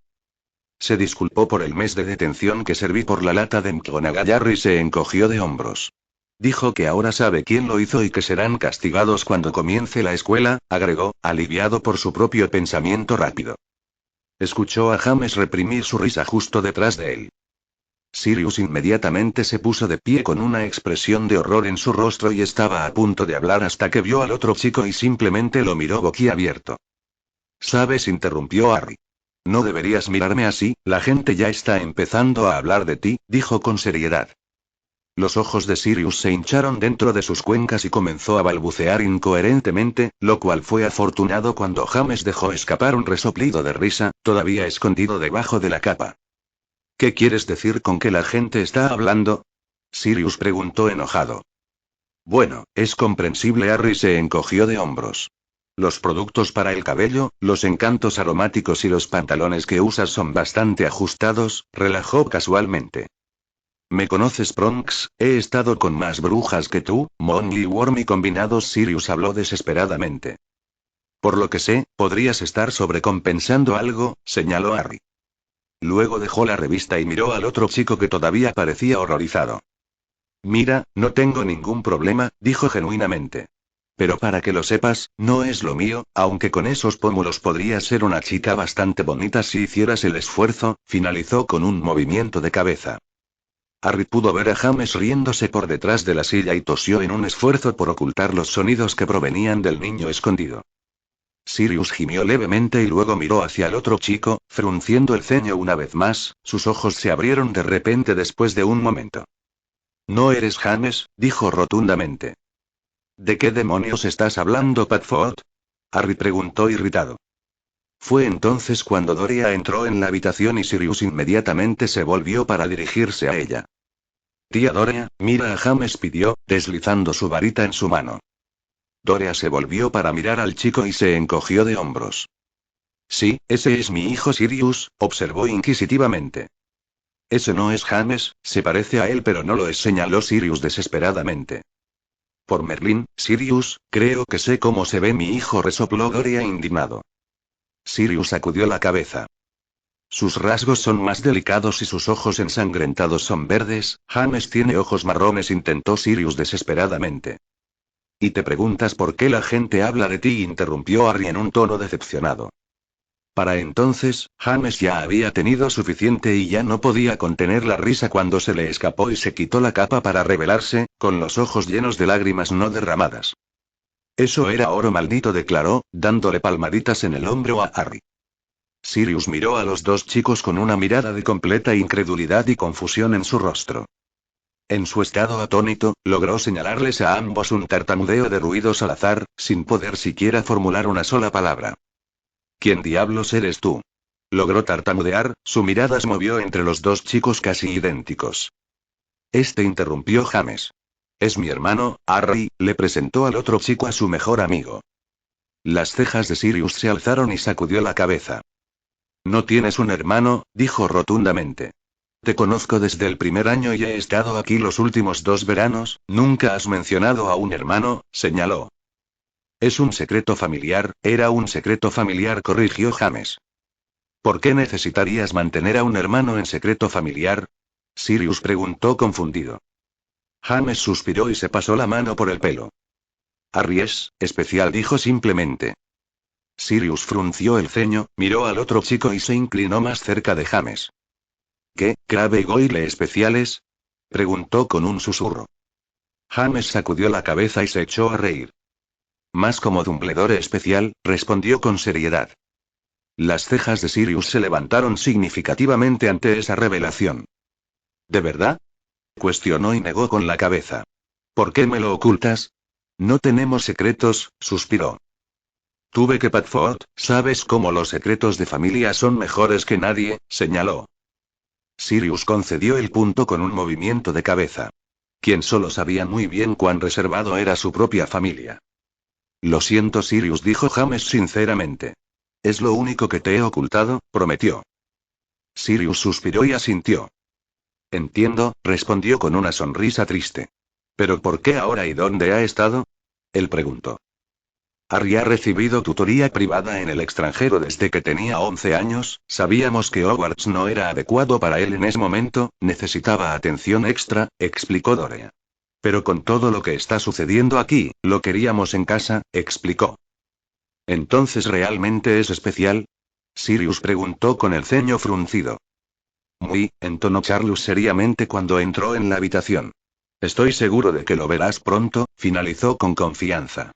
Se disculpó por el mes de detención que serví por la lata de McGonagall. Harry se encogió de hombros. Dijo que ahora sabe quién lo hizo y que serán castigados cuando comience la escuela, agregó, aliviado por su propio pensamiento rápido. Escuchó a James reprimir su risa justo detrás de él. Sirius inmediatamente se puso de pie con una expresión de horror en su rostro y estaba a punto de hablar hasta que vio al otro chico y simplemente lo miró boquiabierto. ¿Sabes? Interrumpió Harry. No deberías mirarme así, la gente ya está empezando a hablar de ti, dijo con seriedad. Los ojos de Sirius se hincharon dentro de sus cuencas y comenzó a balbucear incoherentemente, lo cual fue afortunado cuando James dejó escapar un resoplido de risa, todavía escondido debajo de la capa. ¿Qué quieres decir con que la gente está hablando? Sirius preguntó enojado. Bueno, es comprensible. Harry se encogió de hombros. Los productos para el cabello, los encantos aromáticos y los pantalones que usas son bastante ajustados, relajó casualmente. ¿Me conoces, Bronx? He estado con más brujas que tú, Molly y Wormy combinados. Sirius habló desesperadamente. Por lo que sé, podrías estar sobrecompensando algo, señaló Harry. Luego dejó la revista y miró al otro chico que todavía parecía horrorizado. Mira, no tengo ningún problema, dijo genuinamente. Pero para que lo sepas, no es lo mío, aunque con esos pómulos podrías ser una chica bastante bonita si hicieras el esfuerzo, finalizó con un movimiento de cabeza. Harry pudo ver a James riéndose por detrás de la silla y tosió en un esfuerzo por ocultar los sonidos que provenían del niño escondido. Sirius gimió levemente y luego miró hacia el otro chico, frunciendo el ceño una vez más, sus ojos se abrieron de repente después de un momento. No eres James, dijo rotundamente. ¿De qué demonios estás hablando, Padfoot? Harry preguntó irritado. Fue entonces cuando Doria entró en la habitación y Sirius inmediatamente se volvió para dirigirse a ella. Tía Doria, mira a James, pidió, deslizando su varita en su mano. Doria se volvió para mirar al chico y se encogió de hombros. Sí, ese es mi hijo Sirius, observó inquisitivamente. Ese no es James, se parece a él pero no lo es, señaló Sirius desesperadamente. Por Merlín, Sirius, creo que sé cómo se ve mi hijo, resopló Doria indignado. Sirius sacudió la cabeza. Sus rasgos son más delicados y sus ojos ensangrentados son verdes. James tiene ojos marrones, intentó Sirius desesperadamente. ¿Y te preguntas por qué la gente habla de ti?, interrumpió Harry en un tono decepcionado. Para entonces, James ya había tenido suficiente y ya no podía contener la risa cuando se le escapó y se quitó la capa para revelarse, con los ojos llenos de lágrimas no derramadas. Eso era oro maldito, declaró, dándole palmaditas en el hombro a Harry. Sirius miró a los dos chicos con una mirada de completa incredulidad y confusión en su rostro. En su estado atónito, logró señalarles a ambos un tartamudeo de ruidos al azar, sin poder siquiera formular una sola palabra. ¿Quién diablos eres tú? Logró tartamudear, su mirada se movió entre los dos chicos casi idénticos. Interrumpió James. Es mi hermano, Harry, le presentó al otro chico a su mejor amigo. Las cejas de Sirius se alzaron y sacudió la cabeza. No tienes un hermano, dijo rotundamente. Te conozco desde el primer año y he estado aquí los últimos 2 veranos, nunca has mencionado a un hermano, señaló. Es un secreto familiar, era un secreto familiar, corrigió James. ¿Por qué necesitarías mantener a un hermano en secreto familiar? Sirius preguntó confundido. James suspiró y se pasó la mano por el pelo. Harry es especial, dijo simplemente. Sirius frunció el ceño, miró al otro chico y se inclinó más cerca de James. ¿Qué, Crabbe y Goyle especiales? Preguntó con un susurro. James sacudió la cabeza y se echó a reír. Más como Dumbledore especial, respondió con seriedad. Las cejas de Sirius se levantaron significativamente ante esa revelación. ¿De verdad? Cuestionó y negó con la cabeza. ¿Por qué me lo ocultas? No tenemos secretos, suspiró. Tuve que Padfoot, sabes cómo los secretos de familia son mejores que nadie, señaló. Sirius concedió el punto con un movimiento de cabeza. Quien solo sabía muy bien cuán reservado era su propia familia. Lo siento, Sirius, dijo James sinceramente. Es lo único que te he ocultado, prometió. Sirius suspiró y asintió. Entiendo, respondió con una sonrisa triste. ¿Pero por qué ahora y dónde ha estado? Él preguntó. Harry ha recibido tutoría privada en el extranjero desde que tenía 11 años, sabíamos que Hogwarts no era adecuado para él en ese momento, necesitaba atención extra, explicó Doria. Pero con todo lo que está sucediendo aquí, lo queríamos en casa, explicó. ¿Entonces realmente es especial? Sirius preguntó con el ceño fruncido. Muy, entonó Charles seriamente cuando entró en la habitación. Estoy seguro de que lo verás pronto, finalizó con confianza.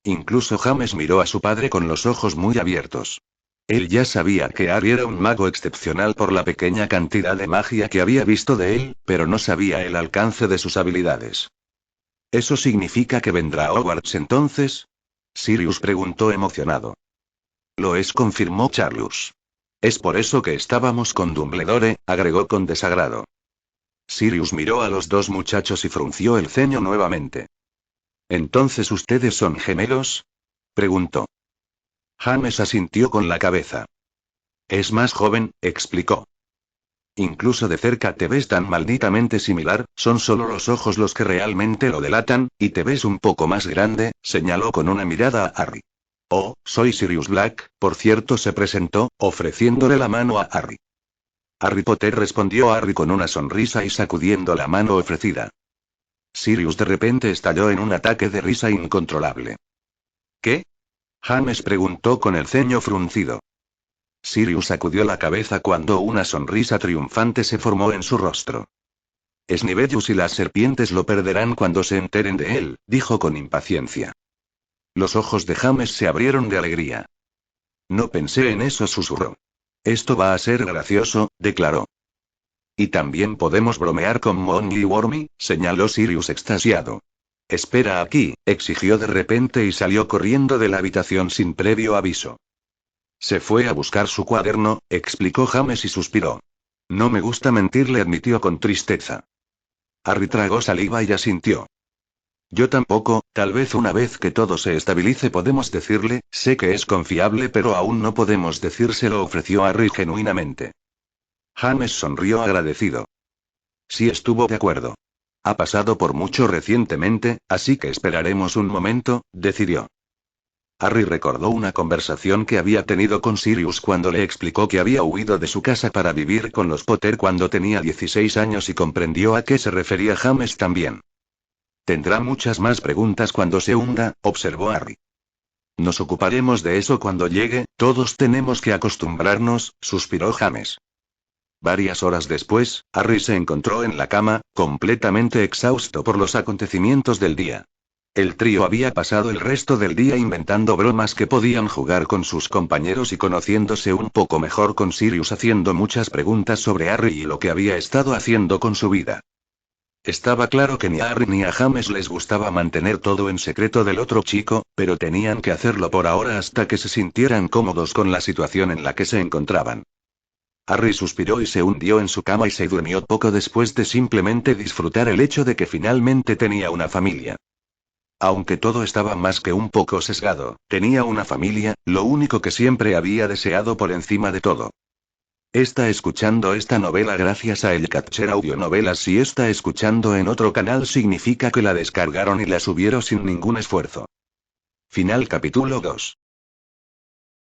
Incluso James miró a su padre con los ojos muy abiertos. Él ya sabía que Harry era un mago excepcional por la pequeña cantidad de magia que había visto de él, pero no sabía el alcance de sus habilidades. ¿Eso significa que vendrá a Hogwarts entonces? Sirius preguntó emocionado. Lo es, confirmó Charles. Es por eso que estábamos con Dumbledore, agregó con desagrado. Sirius miró a los dos muchachos y frunció el ceño nuevamente. ¿Entonces ustedes son gemelos? Preguntó. James asintió con la cabeza. Es más joven, explicó. Incluso de cerca te ves tan malditamente similar, son solo los ojos los que realmente lo delatan, y te ves un poco más grande, señaló con una mirada a Harry. Oh, soy Sirius Black, por cierto, se presentó, ofreciéndole la mano a Harry. Harry Potter, respondió Harry con una sonrisa y sacudiendo la mano ofrecida. Sirius de repente estalló en un ataque de risa incontrolable. ¿Qué? James preguntó con el ceño fruncido. Sirius sacudió la cabeza cuando una sonrisa triunfante se formó en su rostro. Snivellus y las serpientes lo perderán cuando se enteren de él, dijo con impaciencia. Los ojos de James se abrieron de alegría. No pensé en eso, susurró. Esto va a ser gracioso, declaró. Y también podemos bromear con Molly y Wormy, señaló Sirius extasiado. Espera aquí, exigió de repente y salió corriendo de la habitación sin previo aviso. Se fue a buscar su cuaderno, explicó James y suspiró. No me gusta mentirle, admitió con tristeza. Harry tragó saliva y asintió. Yo tampoco, tal vez una vez que todo se estabilice podemos decirle, sé que es confiable pero aún no podemos decírselo, ofreció Harry genuinamente. James sonrió agradecido. Sí, estuvo de acuerdo. Ha pasado por mucho recientemente, así que esperaremos un momento, decidió. Harry recordó una conversación que había tenido con Sirius cuando le explicó que había huido de su casa para vivir con los Potter cuando tenía 16 años y comprendió a qué se refería James también. Tendrá muchas más preguntas cuando se hunda, observó Harry. Nos ocuparemos de eso cuando llegue, todos tenemos que acostumbrarnos, suspiró James. Varias horas después, Harry se encontró en la cama, completamente exhausto por los acontecimientos del día. El trío había pasado el resto del día inventando bromas que podían jugar con sus compañeros y conociéndose un poco mejor con Sirius, haciendo muchas preguntas sobre Harry y lo que había estado haciendo con su vida. Estaba claro que ni a Harry ni a James les gustaba mantener todo en secreto del otro chico, pero tenían que hacerlo por ahora hasta que se sintieran cómodos con la situación en la que se encontraban. Harry suspiró y se hundió en su cama y se durmió poco después de simplemente disfrutar el hecho de que finalmente tenía una familia. Aunque todo estaba más que un poco sesgado, tenía una familia, lo único que siempre había deseado por encima de todo. Está escuchando esta novela gracias a El Catcher Audionovelas. Si está escuchando en otro canal significa que la descargaron y la subieron sin ningún esfuerzo. Final capítulo 2.